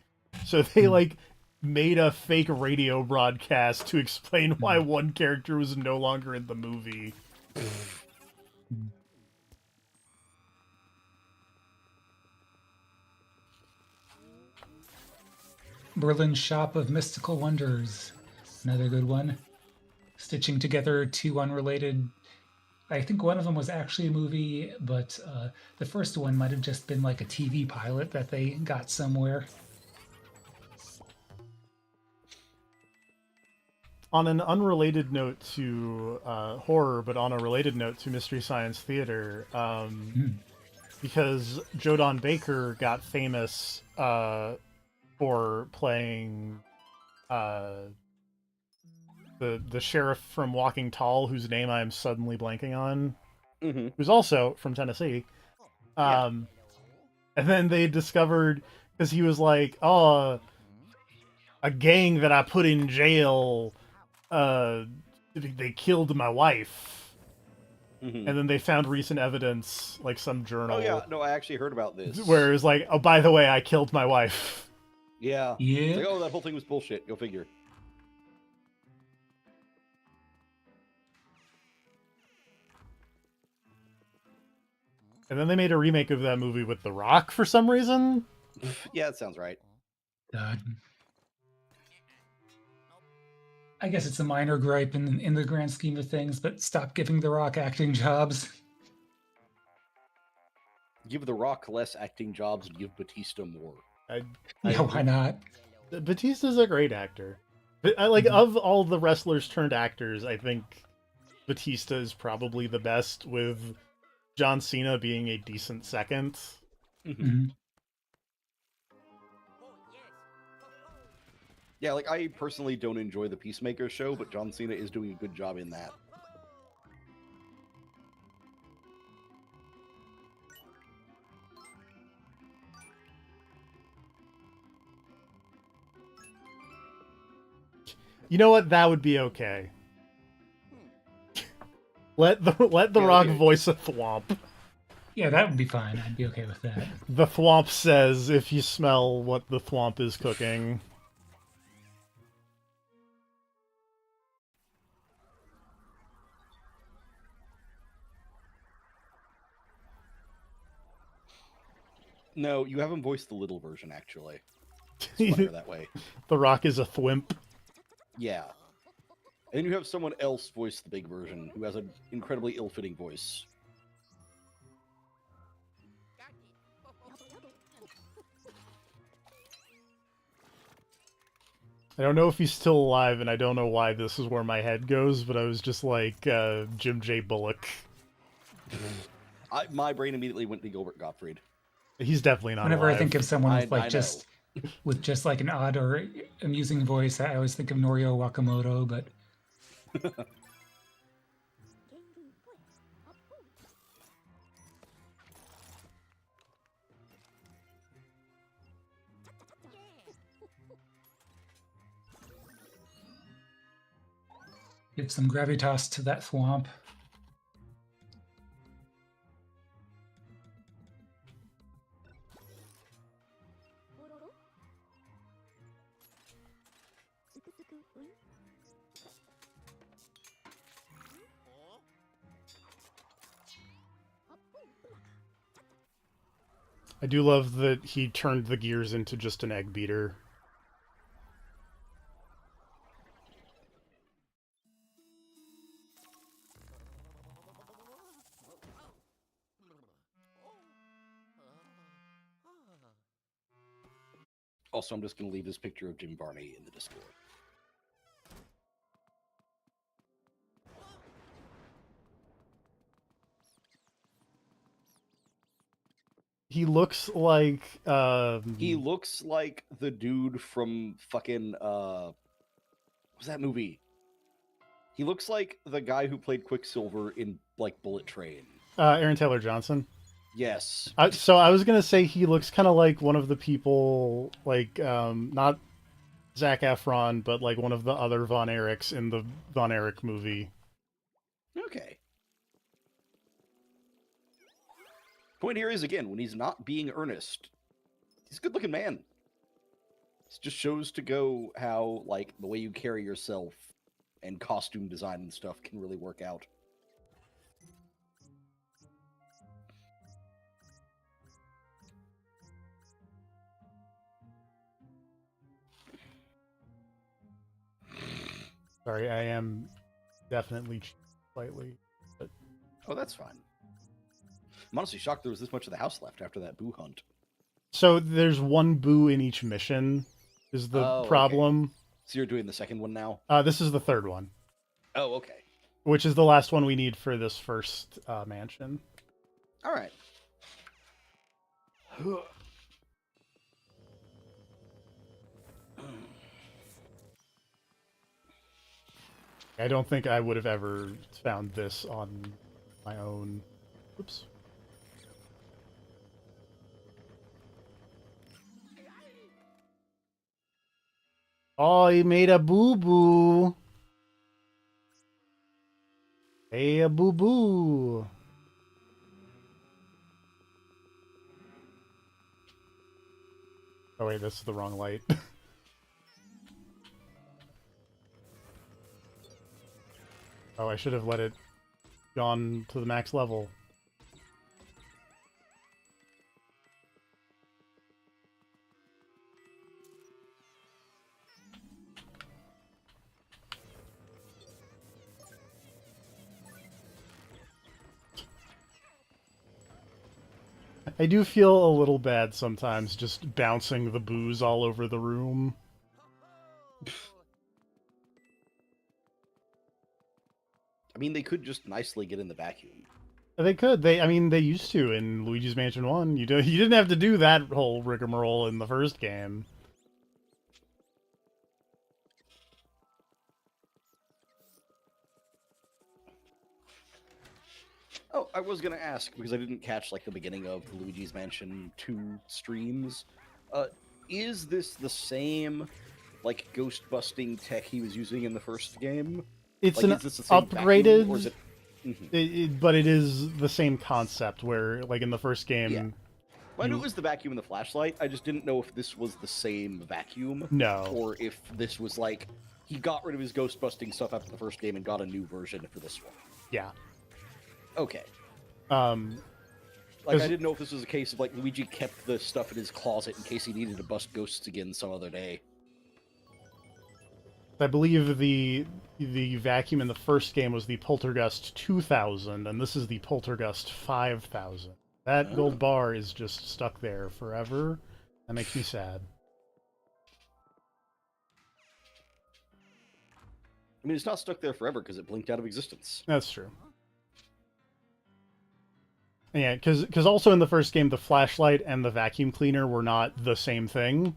So they like made a fake radio broadcast to explain why one character was no longer in the movie. Berlin's Shop of Mystical Wonders, another good one. Stitching together two unrelated. I think one of them was actually a movie, but the first one might have just been like a TV pilot that they got somewhere. On an unrelated note to horror, but on a related note to Mystery Science Theater, because Joe Don Baker got famous for playing the the sheriff from Walking Tall, whose name I am suddenly blanking on, Mm-hmm. who's also from Tennessee. Yeah. And then they discovered, because he was like, oh, a gang that I put in jail, they killed my wife. Mm-hmm. And then they found recent evidence, like some journal, Oh yeah, no, I actually heard about this. where it was like, oh, by the way, I killed my wife. Yeah. Yeah. It's like, oh, that whole thing was bullshit. Go figure. And then they made a remake of that movie with The Rock for some reason. Yeah, that sounds right. God. I guess it's a minor gripe in the grand scheme of things, but stop giving The Rock acting jobs. Give The Rock less acting jobs and give Batista more. Yeah, why not? Batista's a great actor. But I like of all the wrestlers turned actors, I think Batista is probably the best, with John Cena being a decent second. Mm-hmm. Mhm. Yeah, like I personally don't enjoy the Peacemaker show, but John Cena is doing a good job in that. You know what? That would be okay. Let the Yeah, Rock yeah. voice a thwomp. Yeah, that would be fine. I'd be okay with that. The thwomp says if you smell what the thwomp is cooking. No, you have him voice the little version, actually. It's funnier that way. The Rock is a thwimp. Yeah. And then you have someone else voice the big version, who has an incredibly ill-fitting voice. I don't know if he's still alive, and I don't know why this is where my head goes, but I was just like, Jim J. Bullock. My brain immediately went to Gilbert Gottfried. He's definitely not Whenever alive. I think of someone with I like just with just like an odd or amusing voice, I always think of Norio Wakamoto, but give some gravitas to that thwomp. I do love that he turned the gears into just an egg beater. Also, I'm just going to leave this picture of Jim Varney in the Discord. He looks like He looks like the dude from fucking what was that movie? He looks like the guy who played Quicksilver in like Bullet Train. Aaron Taylor Johnson. Yes. So I was gonna say he looks kind of like one of the people, like not Zac Efron, but like one of the other Von Erichs in the Von Erich movie. Okay. Point here is, again, when he's not being earnest, he's a good-looking man. It just shows to go how, like, the way you carry yourself and costume design and stuff can really work out. Sorry, I am definitely slightly. But... Oh, that's fine. I'm honestly shocked there was this much of the house left after that boo hunt. So there's one boo in each mission, is the Oh, okay. problem. So you're doing the second one now? This is the third one, Oh, okay. which is the last one we need for this first mansion. All right. I don't think I would have ever found this on my own. Oops. Oh, he made a boo-boo. Hey, a boo-boo. Oh wait, this is the wrong light. Oh, I should have let it gone to the max level. I do feel a little bad sometimes just bouncing the booze all over the room. I mean, they could just nicely get in the vacuum. They could. I mean, they used to in Luigi's Mansion 1. You didn't have to do that whole rigmarole in the first game. Oh, I was gonna ask because I didn't catch like the beginning of the Luigi's Mansion 2 streams. Is this the same like ghost busting tech he was using in the first game? It's Like, an is this the same upgraded, vacuum, or is it? but it is the same concept where, like in the first game, Yeah. Well, I knew it was the vacuum and the flashlight. I just didn't know if this was the same vacuum. No. Or if this was like he got rid of his ghost busting stuff after the first game and got a new version for this one. Yeah. Okay. Um, Like, I didn't know if this was a case of, like, Luigi kept the stuff in his closet in case he needed to bust ghosts again some other day. I believe the vacuum in the first game was the Poltergust 2000, and this is the Poltergust 5000. That gold bar is just stuck there forever. That makes me sad. I mean, it's not stuck there forever because it blinked out of existence. That's true. Yeah, because also in the first game, the flashlight and the vacuum cleaner were not the same thing.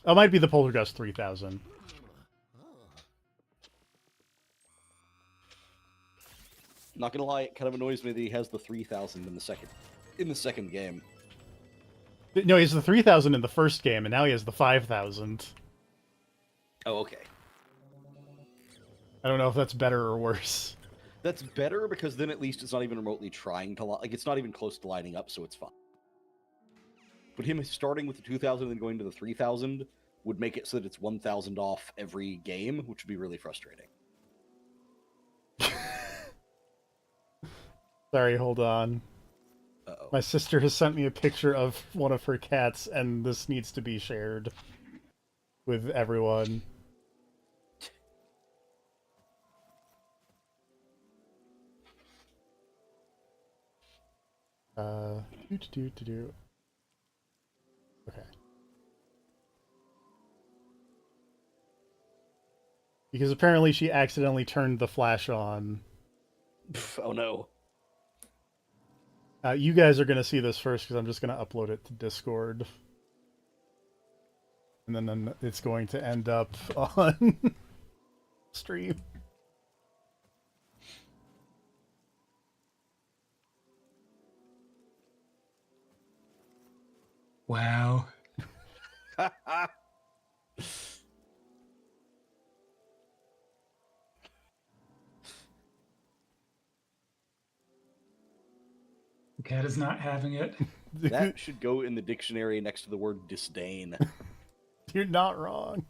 Oh, it might be the Poltergust 3000. Not gonna lie, it kind of annoys me that he has the 3000 in the second game. No, he has the 3000 in the first game, and now he has the 5000. Oh, okay. I don't know if that's better or worse. That's better because then at least it's not even remotely trying to like it's not even close to lining up, so it's fine. But him starting with the 2000 and then going to the 3000 would make it so that it's 1000 off every game, which would be really frustrating. Sorry, hold on. Uh-oh. My sister has sent me a picture of one of her cats, and this needs to be shared with everyone. Do. Okay. Because apparently she accidentally turned the flash on. Oh no. You guys are going to see this first because I'm just going to upload it to Discord. And then it's going to end up on stream. Wow. The cat is not having it. That should go in the dictionary next to the word disdain. You're not wrong.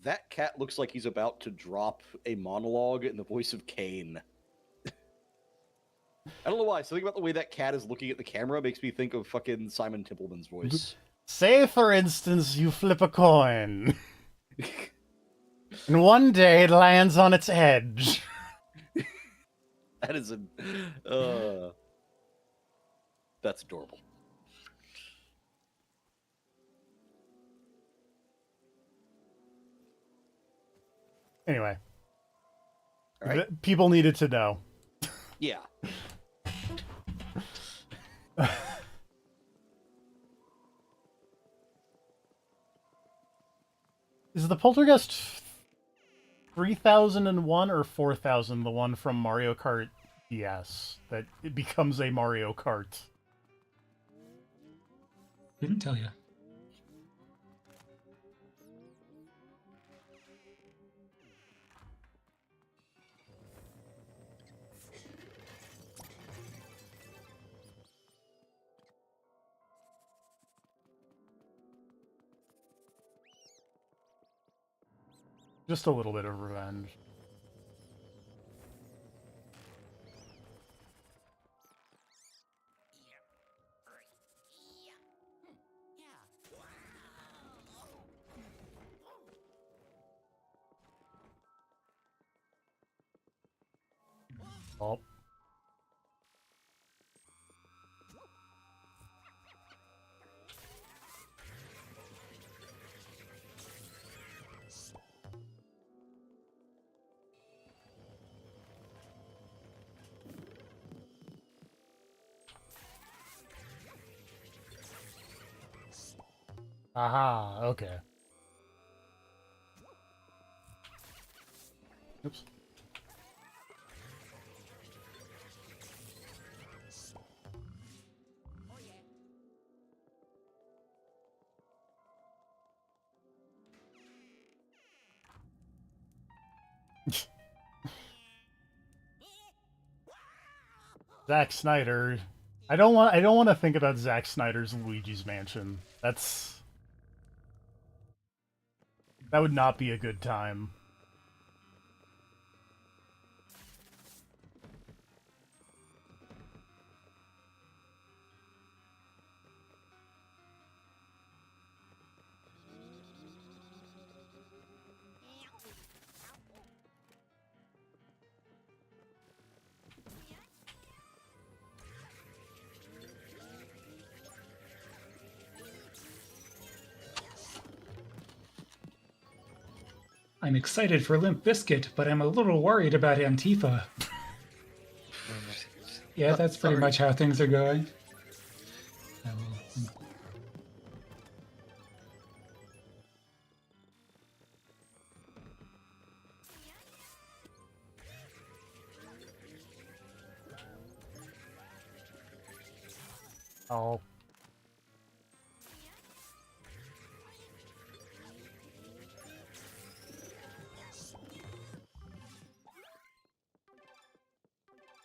That cat looks like he's about to drop a monologue in the voice of Cain. I don't know why. Something about the way that cat is looking at the camera makes me think of fucking Simon Templeman's voice. Say, for instance, you flip a coin. And one day it lands on its edge. That is that's adorable. Anyway. All right. People needed to know. Yeah. Is the Poltergeist 3001 or 4000 the one from Mario Kart DS that it becomes a Mario Kart? Couldn't tell you. Just a little bit of revenge. Oh. Aha, okay. Oops. Zack Snyder. I don't want to think about Zack Snyder's Luigi's Mansion. That would not be a good time. I'm excited for Limp Bizkit, but I'm a little worried about Antifa. Yeah, that's pretty much how things are going. Oh.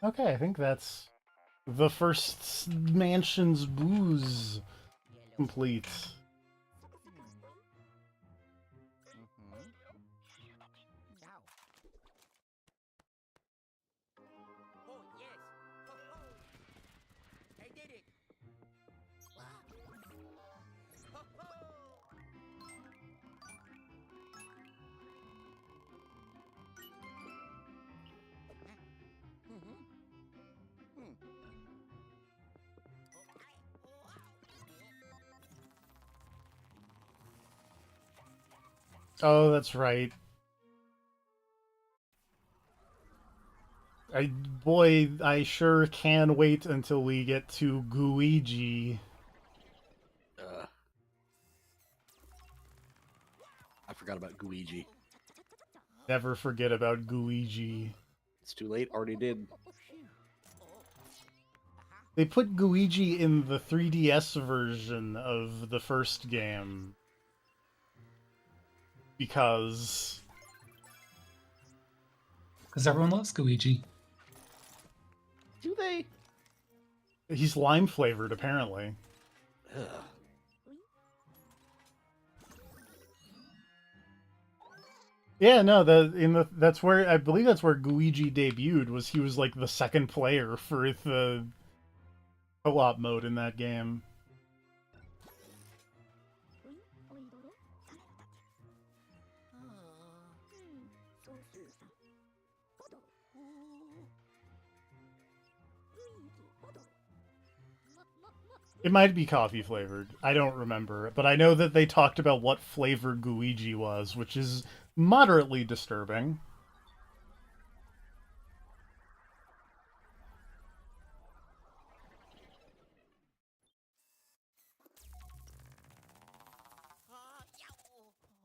Okay, I think that's the first mansion's booze complete. Oh, yes. Ho, ho. I did it. Ho, ho. Oh, that's right. Boy, I sure can wait until we get to Luigi. I forgot about Luigi. Never forget about Luigi. It's too late. Already did. They put Luigi in the 3DS version of the first game because everyone loves Luigi. Do they? he's lime flavored, apparently. Ugh. Yeah, no, that's where I believe that's where Luigi debuted. Was he was like the second player for the co-op mode in that game. It might be coffee flavored. I don't remember, but I know that they talked about what flavor Luigi was, which is moderately disturbing.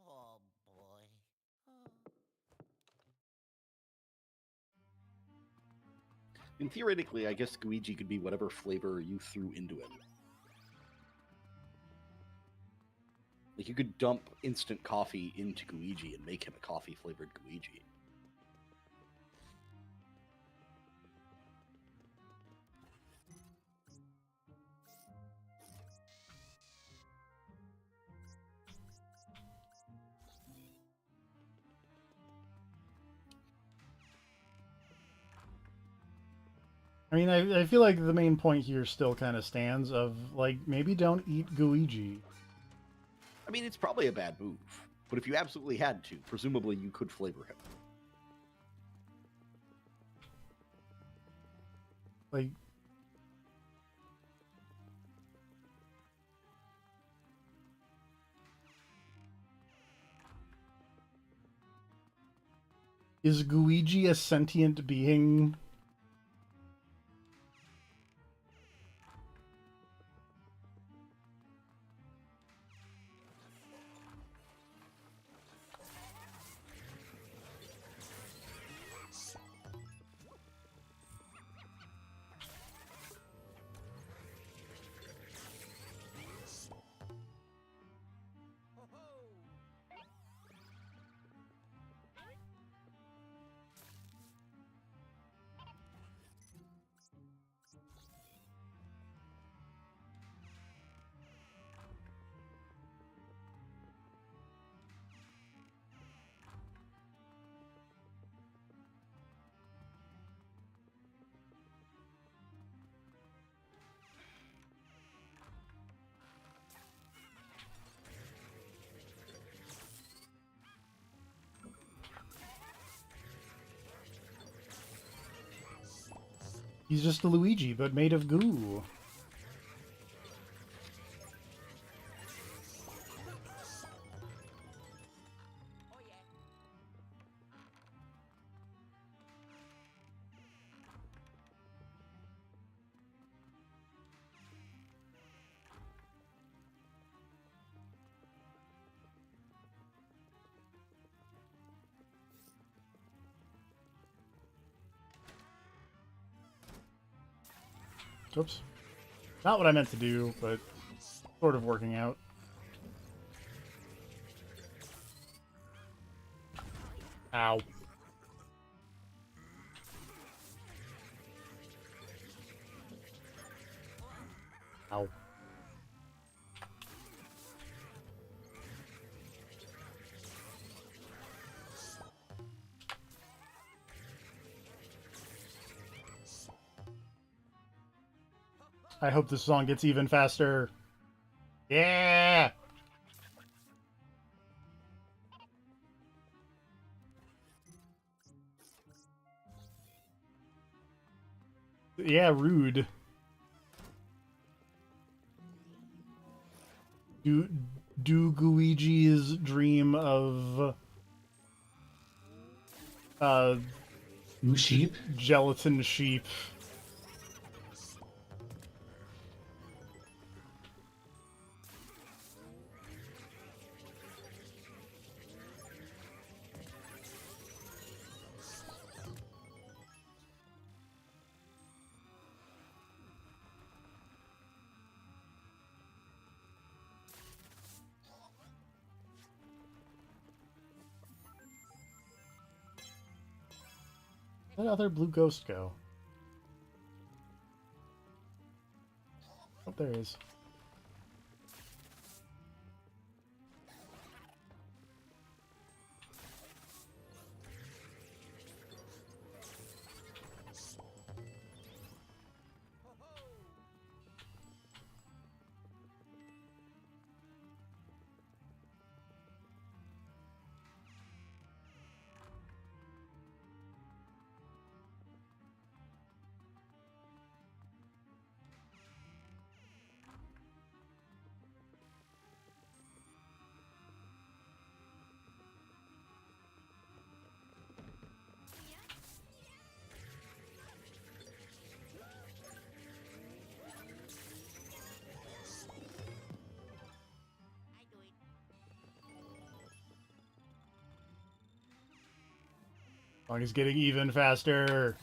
Oh, boy. And theoretically, I guess Luigi could be whatever flavor you threw into him. Like, you could dump instant coffee into Luigi and make him a coffee-flavored Luigi. I mean, I feel like the main point here still kind of stands of, like, maybe don't eat Luigi. I mean, it's probably a bad move, but if you absolutely had to, presumably you could flavor him. Like, is Luigi a sentient being? Ho ho! He's just a Luigi, but made of goo. Oh yeah. Oops. Not what I meant to do, but sort of working out. Ow. Ow. I hope this song gets even faster. Yeah! Yeah, rude. Do Luigi's dream of Ooh, sheep. gelatin sheep. Where did other blue ghost go? Oh, there he is. Ho ho! I do it. Song is getting even faster.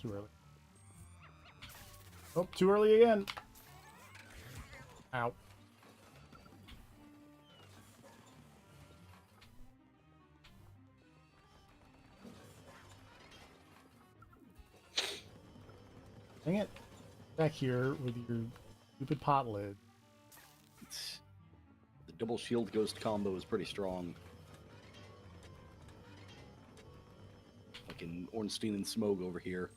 Too early. Oh, too early again. Ow. Dang it. Back here with your stupid pot lid. The double shield ghost combo is pretty strong. Fucking Ornstein and Smoke over here.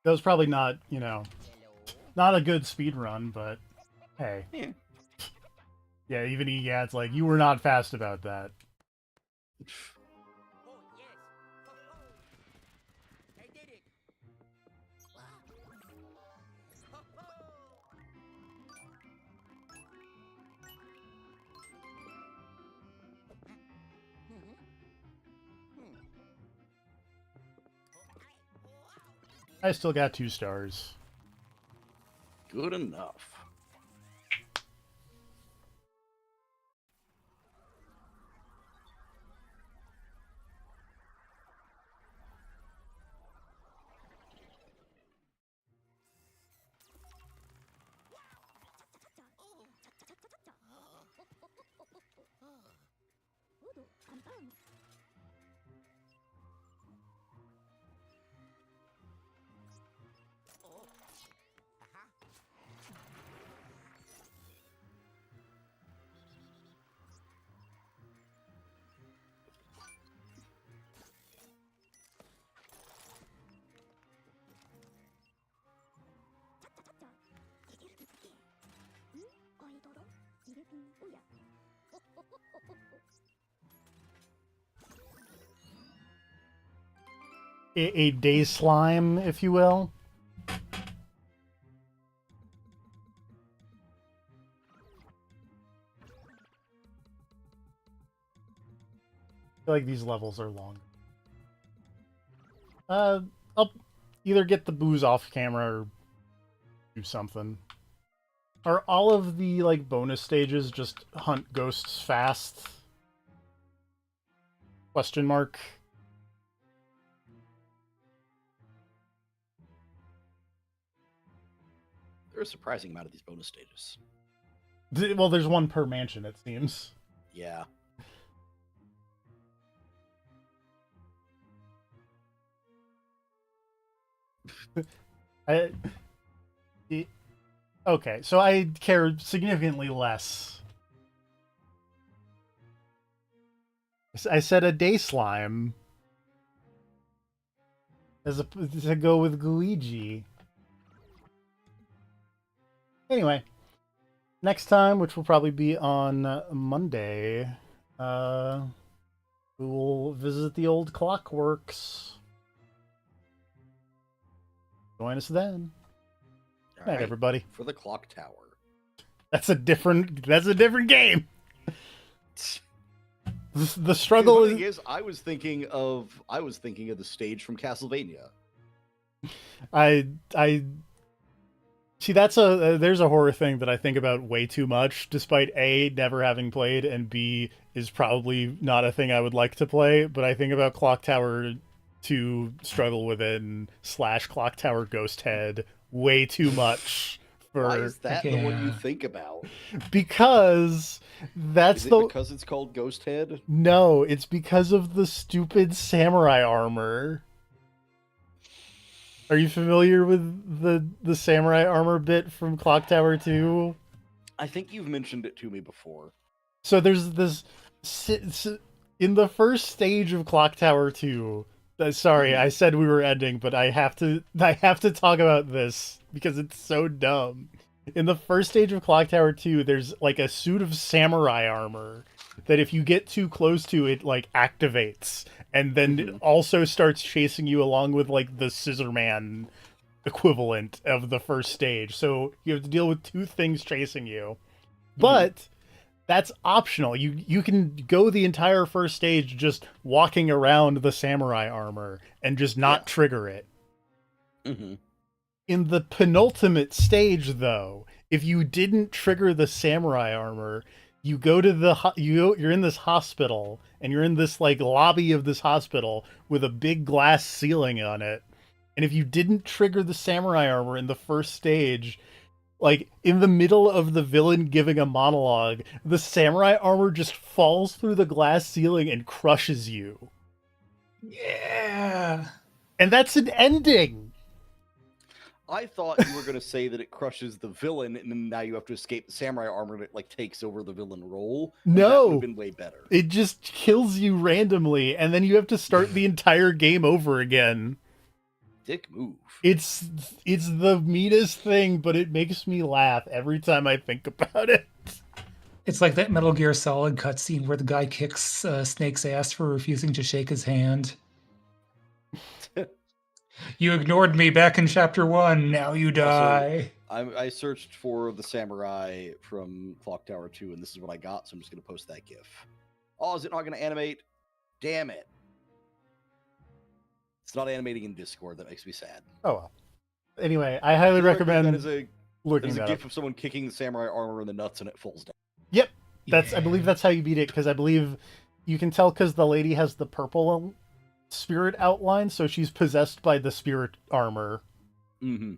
That was probably not, you know, not a good speed run, but hey. Yeah. Yeah, even Egad's like, you were not fast about that. Oh, yes. I did it. I still got 2 stars. Good enough. A day slime, if you will. I feel like these levels are long. I'll either get the booze off camera or do something. Are all of the, like, bonus stages just hunt ghosts fast? Question mark. There's a surprising amount of these bonus stages. Well, there's one per mansion, it seems. Yeah. Okay, so I care significantly less. I said a day slime. To go with Luigi. Anyway, next time, which will probably be on Monday, we will visit the old Clockworks. Join us then. All Night, right, everybody. for the clock tower. That's a different game. The struggle The thing is, I was thinking of the stage from Castlevania. I see, there's a horror thing that I think about way too much, despite A, never having played, and B, is probably not a thing I would like to play, but I think about Clock Tower 2 Struggle Within / Clock Tower Ghost Head way too much. Why is that the one you Yeah. think about? Because that's Is it the... because it's called Ghost Head? No, it's because of the stupid samurai armor. Are you familiar with the samurai armor bit from Clock Tower 2? I think you've mentioned it to me before. So there's this... In the first stage of Clock Tower 2... Sorry, I said we were ending, but I have to talk about this because it's so dumb. In the first stage of Clock Tower 2, there's like a suit of samurai armor that if you get too close to it, like activates, and then it also starts chasing you along with like the Scissor Man equivalent of the first stage. So you have to deal with 2 things chasing you. But that's optional. You can go the entire first stage just walking around the samurai armor and just not trigger it. Mm-hmm. In the penultimate stage, though, if you didn't trigger the samurai armor, you go to you're in this hospital, and you're in this like lobby of this hospital with a big glass ceiling on it. And if you didn't trigger the samurai armor in the first stage, like in the middle of the villain giving a monologue, the samurai armor just falls through the glass ceiling and crushes you. Yeah. And that's an ending. I thought you were going to say that it crushes the villain, and then now you have to escape the samurai armor that like takes over the villain role. No, that would have been way better. It just kills you randomly, and then you have to start the entire game over again. Dick move. It's the meanest thing, but it makes me laugh every time I think about it. It's like that Metal Gear Solid cutscene where the guy kicks Snake's ass for refusing to shake his hand. You ignored me back in chapter 1. Now you die. Also, I searched for the samurai from Clock Tower 2, and this is what I got, so I'm just going to post that GIF. Oh, is it not going to animate? Damn it. It's not animating in Discord. That makes me sad. Oh well. Anyway, I highly recommend that is a looking There's a that GIF up. of someone kicking the samurai armor in the nuts, and it falls down. Yep, I believe that's how you beat it, because I believe you can tell because the lady has the purple spirit outline, so she's possessed by the spirit armor. Mm-hmm.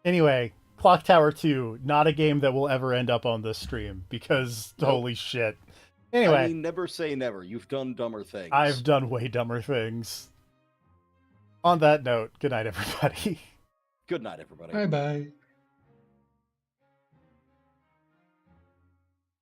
Anyway, Clock Tower 2, not a game that will ever end up on this stream, because holy shit. Anyway. I mean, never say never. You've done dumber things. I've done way dumber things. On that note, good night, everybody. Good night, everybody. Bye-bye.